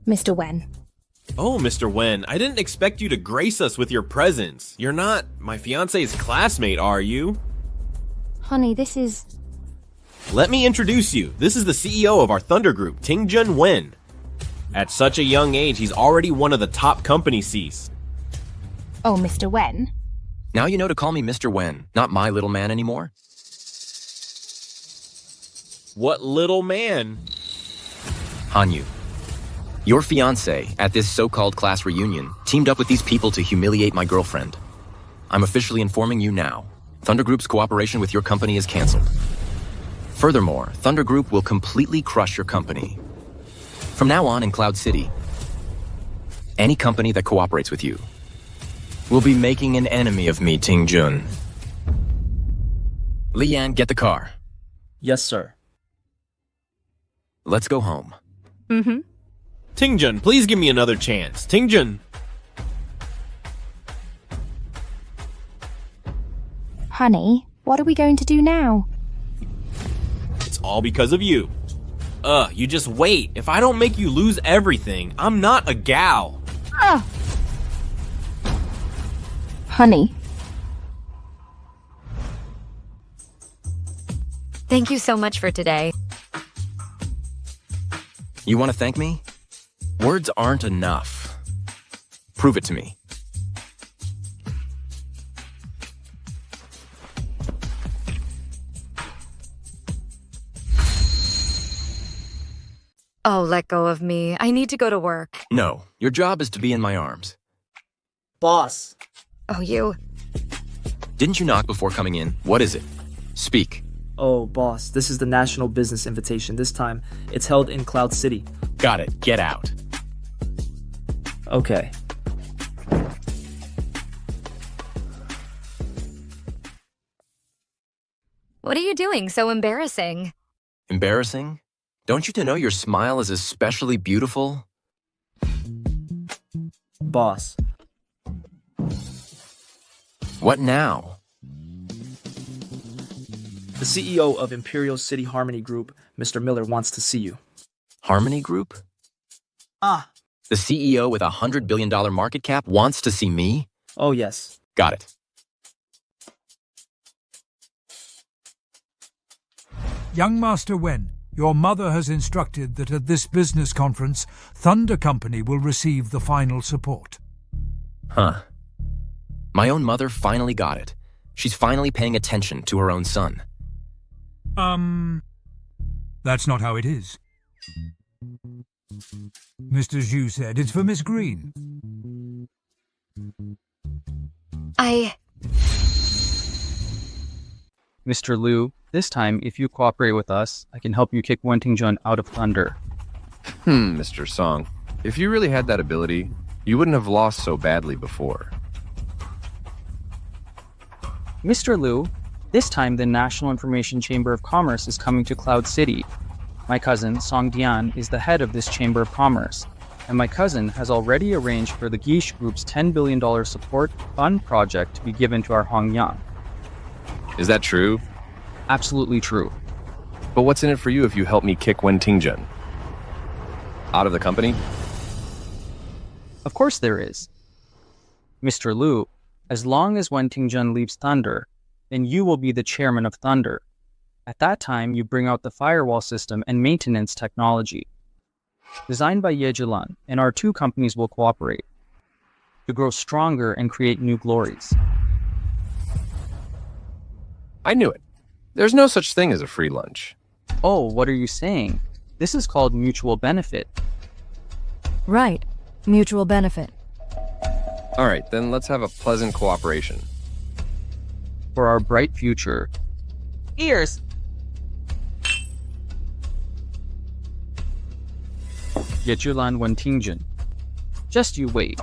S3: Mr. Wen.
S16: Oh, Mr. Wen, I didn't expect you to grace us with your presence. You're not my fiance's classmate, are you?
S3: Honey, this is...
S16: Let me introduce you. This is the CEO of our Thunder Group, Tingjun Wen. At such a young age, he's already one of the top company Cs.
S3: Oh, Mr. Wen?
S7: Now you know to call me Mr. Wen, not my little man anymore.
S16: What little man?
S7: Hanyu. Your fiancé, at this so-called class reunion, teamed up with these people to humiliate my girlfriend. I'm officially informing you now. Thunder Group's cooperation with your company is canceled. Furthermore, Thunder Group will completely crush your company. From now on in Cloud City, any company that cooperates with you will be making an enemy of me, Tingjun. Lian, get the car.
S8: Yes, sir.
S7: Let's go home.
S3: Mm-hmm.
S16: Tingjun, please give me another chance. Tingjun.
S3: Honey, what are we going to do now?
S16: It's all because of you. You just wait. If I don't make you lose everything, I'm not a gal.
S3: Ah! Honey.
S4: Thank you so much for today.
S7: You want to thank me? Words aren't enough. Prove it to me.
S4: Oh, let go of me. I need to go to work.
S7: No, your job is to be in my arms.
S8: Boss.
S4: Oh, you.
S7: Didn't you knock before coming in? What is it? Speak.
S8: Oh, boss, this is the National Business Invitation. This time, it's held in Cloud City.
S7: Got it. Get out.
S8: Okay.
S4: What are you doing? So embarrassing.
S7: Embarrassing? Don't you to know your smile is especially beautiful?
S8: Boss.
S7: What now?
S8: The CEO of Imperial City Harmony Group, Mr. Miller, wants to see you.
S7: Harmony Group?
S8: Ah.
S7: The CEO with a $100 billion market cap wants to see me?
S8: Oh, yes.
S7: Got it.
S17: Young Master Wen, your mother has instructed that at this business conference, Thunder Company will receive the final support.
S7: Huh. My own mother finally got it. She's finally paying attention to her own son.
S17: That's not how it is. Mr. Zhu said it's for Miss Green.
S2: Mr. Liu, this time, if you cooperate with us, I can help you kick Wen Tingjun out of Thunder.
S21: Mr. Song. If you really had that ability, you wouldn't have lost so badly before.
S2: Mr. Liu, this time the National Information Chamber of Commerce is coming to Cloud City. My cousin, Song Dian, is the head of this Chamber of Commerce, and my cousin has already arranged for the Guiche Group's $10 billion support fund project to be given to our Hongyang.
S21: Is that true?
S2: Absolutely true.
S21: But what's in it for you if you help me kick Wen Tingjun out of the company?
S2: Of course there is. Mr. Liu, as long as Wen Tingjun leaves Thunder, then you will be the chairman of Thunder. At that time, you bring out the firewall system and maintenance technology. Designed by Yilan, and our two companies will cooperate to grow stronger and create new glories.
S21: I knew it. There's no such thing as a free lunch.
S2: Oh, what are you saying? This is called mutual benefit.
S5: Right. Mutual benefit.
S21: All right, then let's have a pleasant cooperation.
S2: For our bright future. Ears! Yilan Wen Tingjun. Just you wait.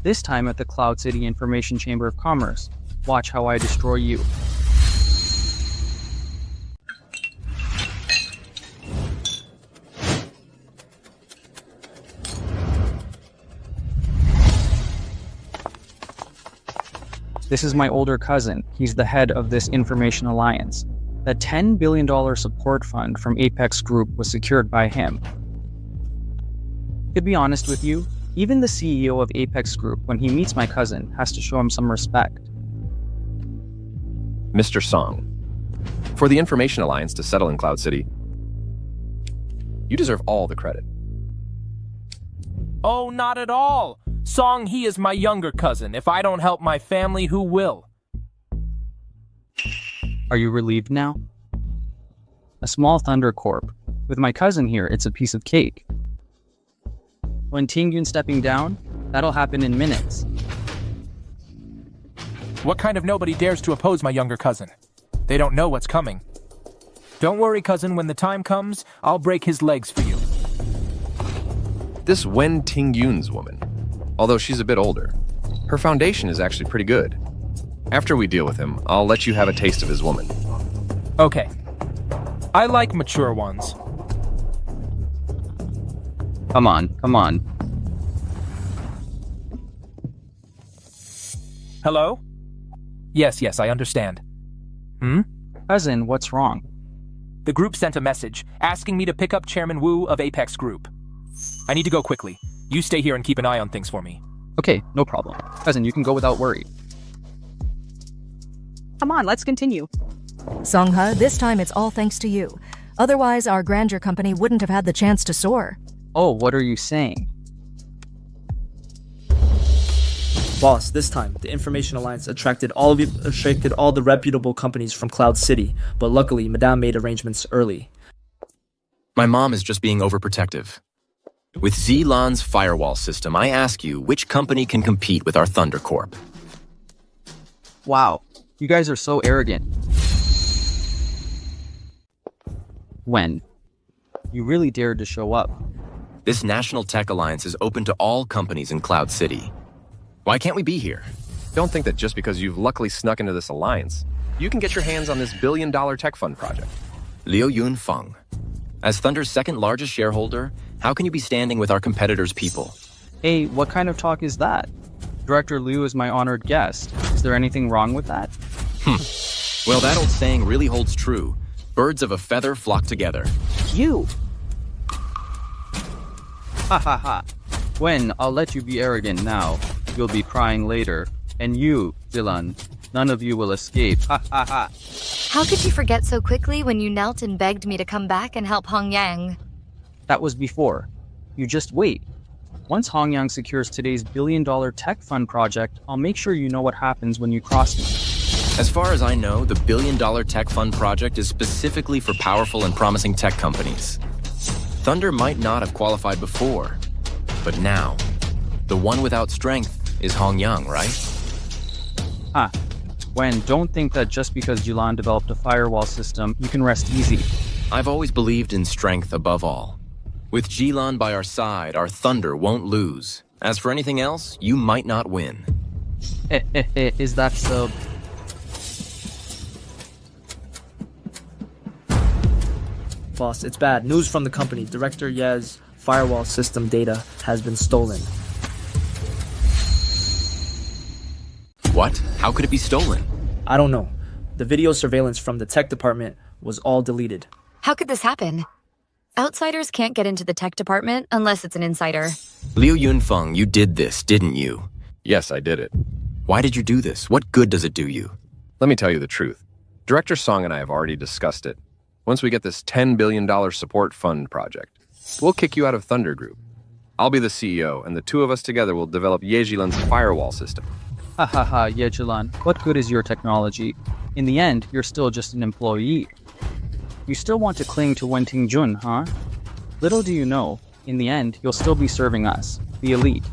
S2: This time at the Cloud City Information Chamber of Commerce. Watch how I destroy you. This is my older cousin. He's the head of this information alliance. The $10 billion support fund from Apex Group was secured by him. To be honest with you, even the CEO of Apex Group, when he meets my cousin, has to show him some respect.
S14: Mr. Song, for the Information Alliance to settle in Cloud City, you deserve all the credit.
S13: Oh, not at all. Song He is my younger cousin. If I don't help my family, who will?
S2: Are you relieved now? A small Thunder Corp. With my cousin here, it's a piece of cake. When Tingyun stepping down, that'll happen in minutes.
S13: What kind of nobody dares to oppose my younger cousin? They don't know what's coming. Don't worry, cousin. When the time comes, I'll break his legs for you.
S14: This Wen Tingyun's woman, although she's a bit older, her foundation is actually pretty good. After we deal with him, I'll let you have a taste of his woman.
S13: Okay. I like mature ones.
S2: Come on, come on.
S13: Hello? Yes, I understand.
S2: Cousin, what's wrong?
S13: The group sent a message asking me to pick up Chairman Wu of Apex Group. I need to go quickly. You stay here and keep an eye on things for me.
S2: Okay, no problem. Cousin, you can go without worry.
S10: Come on, let's continue.
S5: Songha, this time it's all thanks to you. Otherwise, our grandeur company wouldn't have had the chance to soar.
S2: Oh, what are you saying?
S8: Boss, this time, the Information Alliance attracted all the reputable companies from Cloud City, but luckily, Madame made arrangements early.
S7: My mom is just being overprotective. With Yilan's Firewall system, I ask you, which company can compete with our Thunder Corp?
S2: Wow, you guys are so arrogant. When? You really dared to show up.
S7: This National Tech Alliance is open to all companies in Cloud City. Why can't we be here?
S14: Don't think that just because you've luckily snuck into this alliance, you can get your hands on this billion-dollar tech fund project.
S7: Liu Yunfeng, as Thunder's second largest shareholder, how can you be standing with our competitors' people?
S2: Hey, what kind of talk is that? Director Liu is my honored guest. Is there anything wrong with that?
S7: Well, that old saying really holds true. Birds of a feather flock together.
S10: You!
S2: Ha ha ha. When I'll let you be arrogant now, you'll be crying later. And you, Yilan, none of you will escape. Ha ha ha.
S4: How could you forget so quickly when you knelt and begged me to come back and help Hongyang?
S2: That was before. You just wait. Once Hongyang secures today's billion-dollar tech fund project, I'll make sure you know what happens when you cross me.
S7: As far as I know, the billion-dollar tech fund project is specifically for powerful and promising tech companies. Thunder might not have qualified before, but now, the one without strength is Hongyang, right?
S2: Wen, don't think that just because Yilan developed a firewall system, you can rest easy.
S7: I've always believed in strength above all. With Yilan by our side, our Thunder won't lose. As for anything else, you might not win.
S2: Is that so?
S8: Boss, it's bad. News from the company. Director Ye's firewall system data has been stolen.
S7: What? How could it be stolen?
S8: I don't know. The video surveillance from the tech department was all deleted.
S4: How could this happen? Outsiders can't get into the tech department unless it's an insider.
S7: Liu Yunfeng, you did this, didn't you?
S14: Yes, I did it.
S7: Why did you do this? What good does it do you?
S14: Let me tell you the truth. Director Song and I have already discussed it. Once we get this $10 billion support fund project, we'll kick you out of Thunder Group. I'll be the CEO, and the two of us together will develop Yejilan's firewall system.
S2: Ha ha ha, Yejilan, what good is your technology? In the end, you're still just an employee. You still want to cling to Wen Tingjun, huh? Little do you know, in the end, you'll still be serving us, the elite.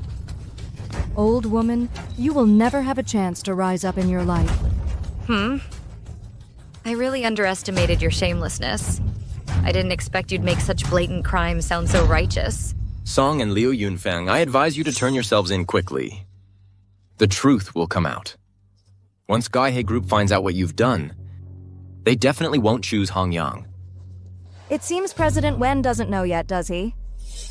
S5: Old woman, you will never have a chance to rise up in your life.
S4: I really underestimated your shamelessness. I didn't expect you'd make such blatant crimes sound so righteous.
S7: Song and Liu Yunfeng, I advise you to turn yourselves in quickly. The truth will come out. Once Gaihei Group finds out what you've done, they definitely won't choose Hongyang.
S5: It seems President Wen doesn't know yet, does he?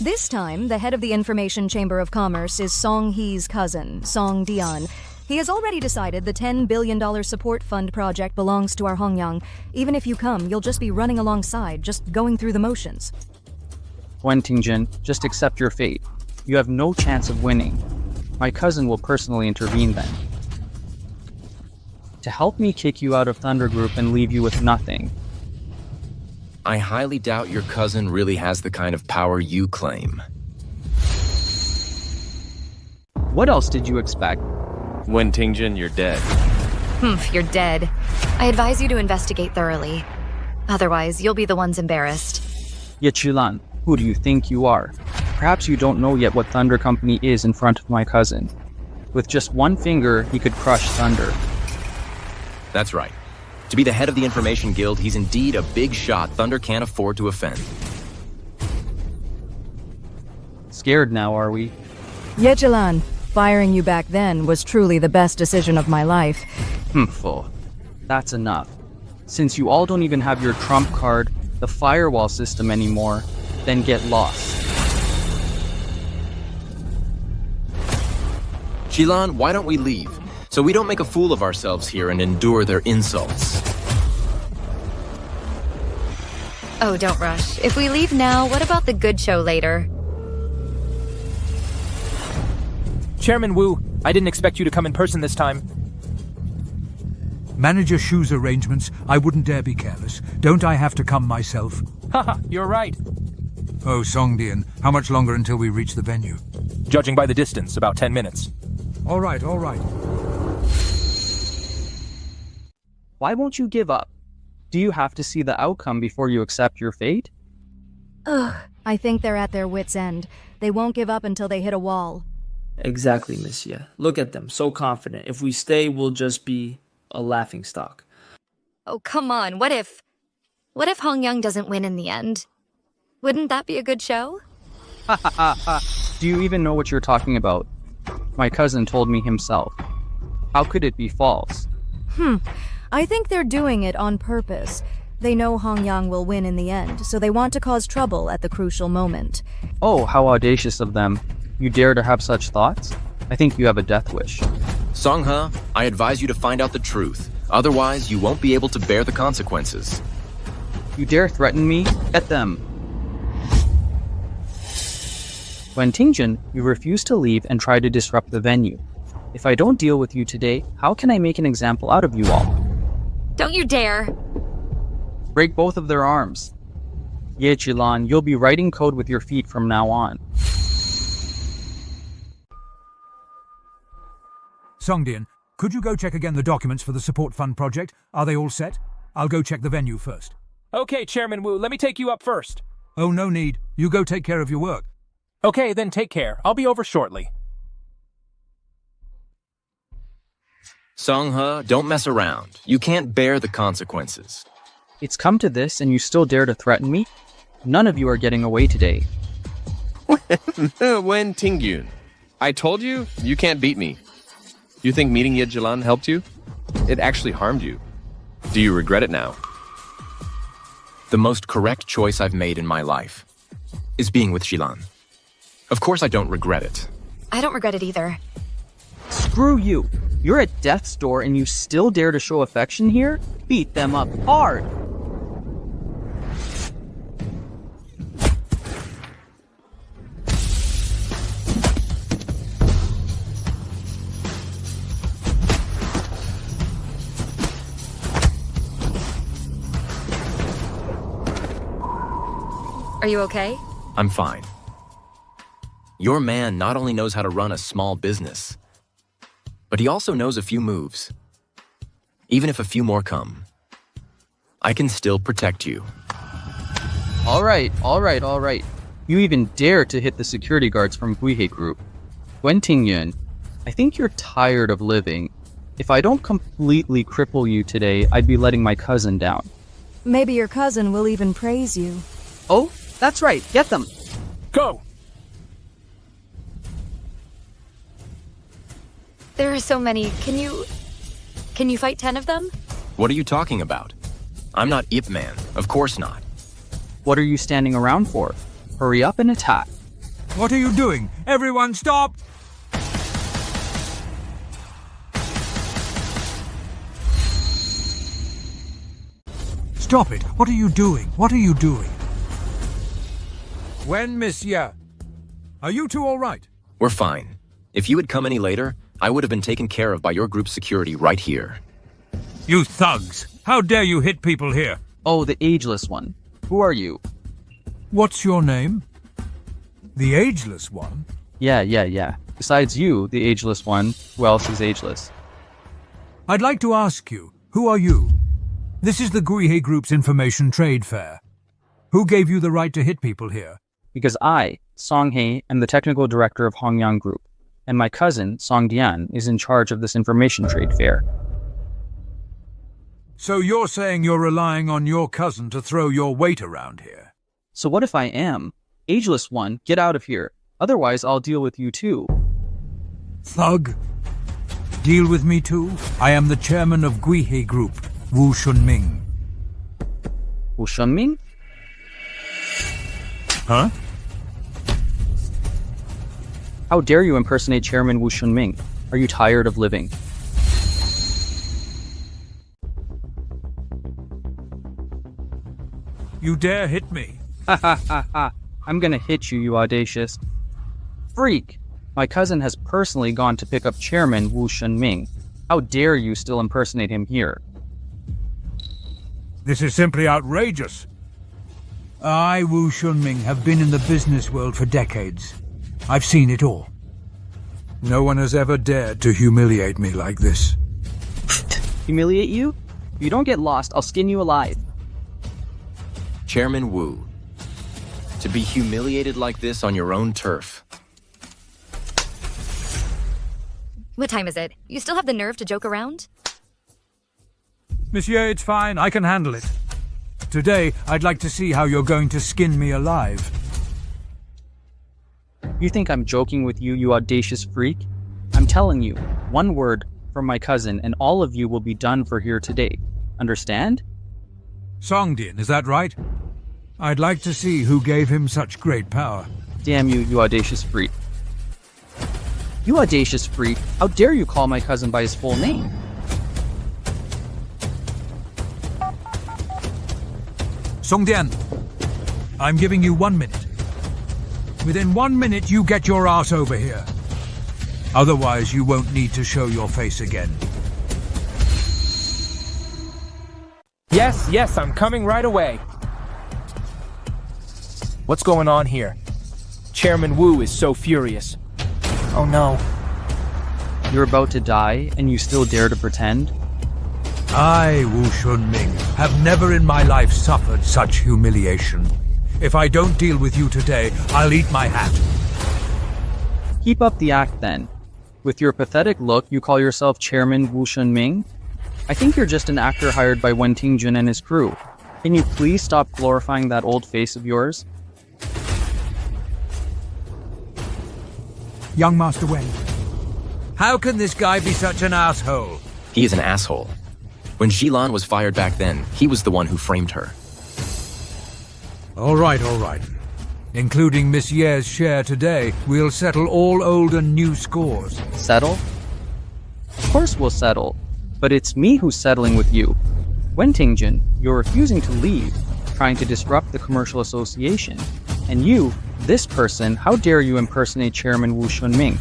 S5: This time, the head of the Information Chamber of Commerce is Song He's cousin, Song Dian. He has already decided the $10 billion support fund project belongs to our Hongyang. Even if you come, you'll just be running alongside, just going through the motions.
S2: Wentingjin, just accept your fate. You have no chance of winning. My cousin will personally intervene then. To help me kick you out of Thunder Group and leave you with nothing.
S7: I highly doubt your cousin really has the kind of power you claim.
S2: What else did you expect?
S14: Wentingjin, you're dead.
S4: You're dead. I advise you to investigate thoroughly. Otherwise, you'll be the ones embarrassed.
S2: Yet Yilan, who do you think you are? Perhaps you don't know yet what Thunder Company is in front of my cousin. With just one finger, he could crush Thunder.
S7: That's right. To be the head of the Information Guild, he's indeed a big shot Thunder can't afford to offend.
S2: Scared now, are we?
S5: Yilan, firing you back then was truly the best decision of my life.
S2: Full. That's enough. Since you all don't even have your trump card, the Firewall system anymore, then get lost.
S7: Yilan, why don't we leave? So we don't make a fool of ourselves here and endure their insults.
S4: Oh, don't rush. If we leave now, what about the good show later?
S13: Chairman Wu, I didn't expect you to come in person this time.
S17: Manager Shu's arrangements, I wouldn't dare be careless. Don't I have to come myself?
S13: Haha, you're right.
S17: Oh, Songdian, how much longer until we reach the venue?
S13: Judging by the distance, about 10 minutes.
S17: All right, all right.
S2: Why won't you give up? Do you have to see the outcome before you accept your fate?
S5: Ugh, I think they're at their wits' end. They won't give up until they hit a wall.
S8: Exactly, Miss Ye. Look at them, so confident. If we stay, we'll just be a laughingstock.
S4: Oh, come on. What if Hongyang doesn't win in the end? Wouldn't that be a good show?
S2: Do you even know what you're talking about? My cousin told me himself. How could it be false?
S5: I think they're doing it on purpose. They know Hongyang will win in the end, so they want to cause trouble at the crucial moment.
S2: Oh, how audacious of them. You dare to have such thoughts? I think you have a death wish.
S7: Songhe, I advise you to find out the truth. Otherwise, you won't be able to bear the consequences.
S2: You dare threaten me? Get them. Wentingjin, you refuse to leave and try to disrupt the venue. If I don't deal with you today, how can I make an example out of you all?
S4: Don't you dare!
S2: Break both of their arms. Yilan, you'll be writing code with your feet from now on.
S17: Songdian, could you go check again the documents for the support fund project? Are they all set? I'll go check the venue first.
S13: Okay, Chairman Wu, let me take you up first.
S17: Oh, no need. You go take care of your work.
S13: Okay, then take care. I'll be over shortly.
S7: Songhe, don't mess around. You can't bear the consequences.
S2: It's come to this and you still dare to threaten me? None of you are getting away today.
S14: Wentingjun, I told you, you can't beat me. You think meeting Yilan helped you? It actually harmed you. Do you regret it now?
S7: The most correct choice I've made in my life is being with Yilan. Of course I don't regret it.
S4: I don't regret it either.
S2: Screw you! You're at death's door and you still dare to show affection here? Beat them up hard!
S4: Are you okay?
S7: I'm fine. Your man not only knows how to run a small business, but he also knows a few moves. Even if a few more come, I can still protect you.
S2: All right. You even dare to hit the security guards from Guihe Group. Wentingyun, I think you're tired of living. If I don't completely cripple you today, I'd be letting my cousin down.
S5: Maybe your cousin will even praise you.
S2: Oh, that's right. Get them.
S13: Go!
S4: There are so many. Can you fight 10 of them?
S7: What are you talking about? I'm not Ip Man. Of course not.
S2: What are you standing around for? Hurry up and attack.
S17: What are you doing? Everyone stop! Stop it! What are you doing? What are you doing? When, Monsieur? Are you two all right?
S7: We're fine. If you had come any later, I would have been taken care of by your group's security right here.
S17: You thugs! How dare you hit people here?
S2: Oh, the ageless one. Who are you?
S17: What's your name? The ageless one?
S2: Yeah. Besides you, the ageless one, who else is ageless?
S17: I'd like to ask you, who are you? This is the Guihe Group's information trade fair. Who gave you the right to hit people here?
S2: Because I, Songhei, am the technical director of Hongyang Group, and my cousin, Songdian, is in charge of this information trade fair.
S17: So you're saying you're relying on your cousin to throw your weight around here?
S2: So what if I am? Ageless one, get out of here. Otherwise, I'll deal with you too.
S17: Thug? Deal with me too? I am the chairman of Guihe Group, Wu Shunming.
S2: Wu Shunming?
S17: Huh?
S2: How dare you impersonate Chairman Wu Shunming? Are you tired of living?
S17: You dare hit me?
S2: Ha ha ha ha. I'm gonna hit you, you audacious freak. My cousin has personally gone to pick up Chairman Wu Shunming. How dare you still impersonate him here?
S17: This is simply outrageous. I, Wu Shunming, have been in the business world for decades. I've seen it all. No one has ever dared to humiliate me like this.
S2: Humiliate you? If you don't get lost, I'll skin you alive.
S7: Chairman Wu, to be humiliated like this on your own turf.
S4: What time is it? You still have the nerve to joke around?
S17: Monsieur, it's fine. I can handle it. Today, I'd like to see how you're going to skin me alive.
S2: You think I'm joking with you, you audacious freak? I'm telling you, one word from my cousin and all of you will be done for here today. Understand?
S17: Songdian, is that right? I'd like to see who gave him such great power.
S2: Damn you, you audacious freak. You audacious freak, how dare you call my cousin by his full name?
S17: Songdian, I'm giving you 1 minute. Within 1 minute, you get your ass over here. Otherwise, you won't need to show your face again.
S13: Yes, I'm coming right away. What's going on here? Chairman Wu is so furious. Oh no.
S2: You're about to die, and you still dare to pretend?
S17: I, Wu Shunming, have never in my life suffered such humiliation. If I don't deal with you today, I'll eat my hat.
S2: Keep up the act then. With your pathetic look, you call yourself Chairman Wu Shunming? I think you're just an actor hired by Wen Tingjun and his crew. Can you please stop glorifying that old face of yours?
S17: Young Master Wen, how can this guy be such an asshole?
S7: He is an asshole. When Yilan was fired back then, he was the one who framed her.
S17: All right. Including Miss Ye's share today, we'll settle all old and new scores.
S2: Settle? Of course we'll settle. But it's me who's settling with you. Wen Tingjun, you're refusing to leave, trying to disrupt the commercial association. And you, this person, how dare you impersonate Chairman Wu Shunming?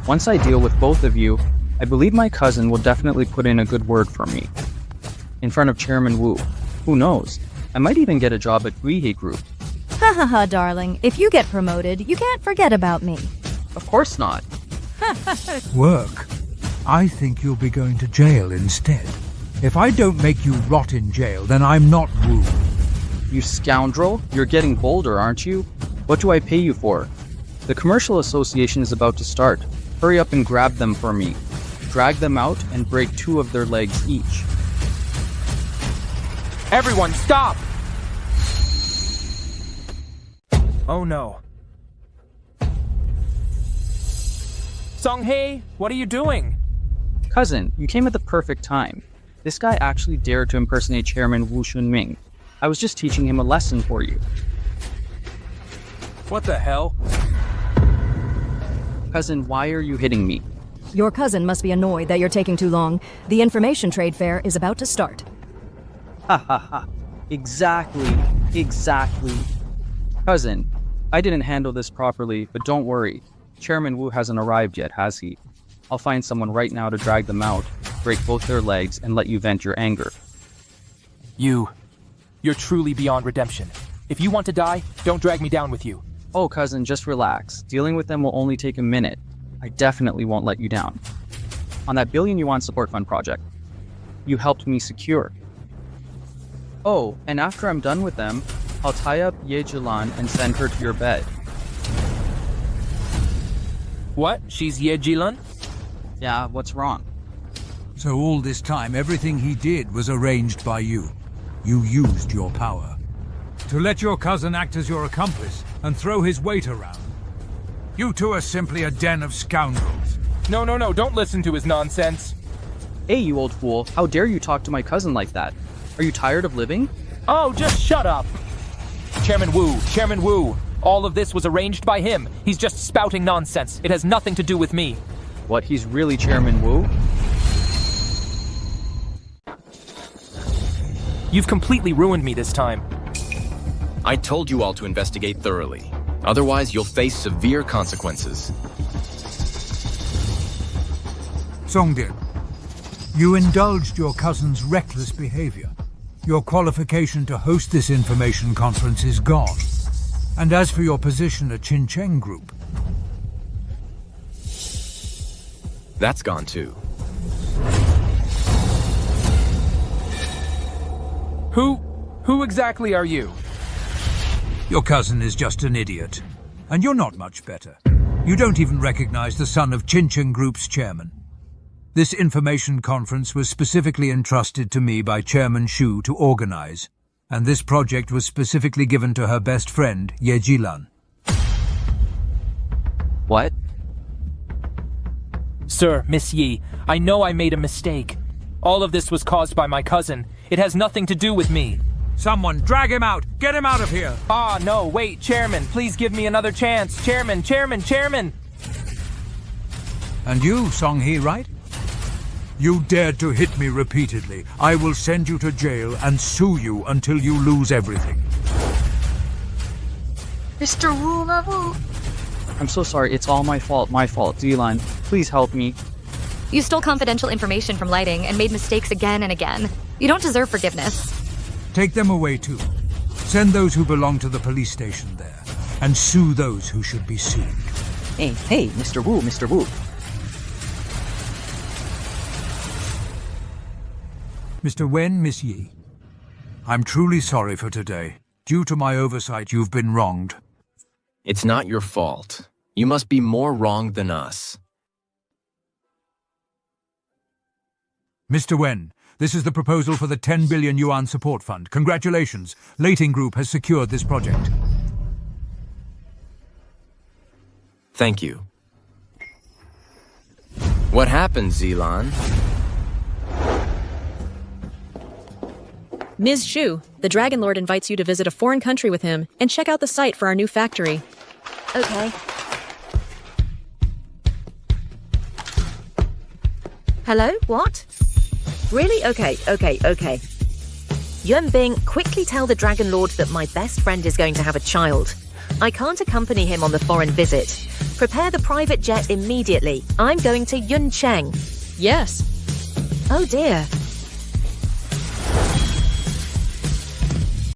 S2: Once I deal with both of you, I believe my cousin will definitely put in a good word for me. In front of Chairman Wu. Who knows? I might even get a job at Guihe Group.
S5: Ha ha ha, darling. If you get promoted, you can't forget about me.
S2: Of course not.
S17: Work? I think you'll be going to jail instead. If I don't make you rot in jail, then I'm not Wu.
S2: You scoundrel, you're getting bolder, aren't you? What do I pay you for? The commercial association is about to start. Hurry up and grab them for me. Drag them out and break 2 of their legs each.
S13: Everyone, stop! Oh no. Songhei, what are you doing?
S2: Cousin, you came at the perfect time. This guy actually dared to impersonate Chairman Wu Shunming. I was just teaching him a lesson for you.
S13: What the hell?
S2: Cousin, why are you hitting me?
S5: Your cousin must be annoyed that you're taking too long. The information trade fair is about to start.
S2: Ha ha ha. Exactly. Cousin, I didn't handle this properly, but don't worry. Chairman Wu hasn't arrived yet, has he? I'll find someone right now to drag them out, break both their legs, and let you vent your anger.
S13: You're truly beyond redemption. If you want to die, don't drag me down with you.
S2: Oh, cousin, just relax. Dealing with them will only take a minute. I definitely won't let you down. On that billion yuan support fund project, you helped me secure. Oh, and after I'm done with them, I'll tie up Yilan and send her to your bed.
S13: What? She's Yilan?
S2: Yeah, what's wrong?
S17: So all this time, everything he did was arranged by you. You used your power. To let your cousin act as your accomplice and throw his weight around. You two are simply a den of scoundrels.
S13: No, don't listen to his nonsense.
S2: Hey, you old fool, how dare you talk to my cousin like that? Are you tired of living?
S13: Oh, just shut up! Chairman Wu, all of this was arranged by him. He's just spouting nonsense. It has nothing to do with me.
S2: What, he's really Chairman Wu?
S13: You've completely ruined me this time.
S7: I told you all to investigate thoroughly. Otherwise, you'll face severe consequences.
S17: Songdian, you indulged your cousin's reckless behavior. Your qualification to host this information conference is gone. And as for your position at Qincheng Group...
S7: That's gone too.
S13: Who exactly are you?
S17: Your cousin is just an idiot. And you're not much better. You don't even recognize the son of Qincheng Group's chairman. This information conference was specifically entrusted to me by Chairman Xu to organize, and this project was specifically given to her best friend, Yilan.
S2: What?
S13: Sir, Miss Yi, I know I made a mistake. All of this was caused by my cousin. It has nothing to do with me.
S17: Someone, drag him out! Get him out of here!
S13: Ah, no, wait, Chairman, please give me another chance. Chairman!
S17: And you, Song-hee, right? You dared to hit me repeatedly. I will send you to jail and sue you until you lose everything.
S10: Mr. Wu.
S2: I'm so sorry, it's all my fault, Yilan. Please help me.
S4: You stole confidential information from Lighting and made mistakes again and again. You don't deserve forgiveness.
S17: Take them away too. Send those who belong to the police station there, and sue those who should be sued.
S2: Hey, Mr. Wu.
S17: Mr. Wen, Miss Yi, I'm truly sorry for today. Due to my oversight, you've been wronged.
S7: It's not your fault. You must be more wrong than us.
S17: Mr. Wen, this is the proposal for the 10 billion yuan support fund. Congratulations. Lighting Group has secured this project.
S7: Thank you. What happened, Yilan?
S23: Ms. Xu, the Dragon Lord invites you to visit a foreign country with him and check out the site for our new factory.
S20: Okay. Hello? What? Really? Okay. Yuan Bing, quickly tell the Dragon Lord that my best friend is going to have a child. I can't accompany him on the foreign visit. Prepare the private jet immediately. I'm going to Yuncheng.
S23: Yes.
S20: Oh dear.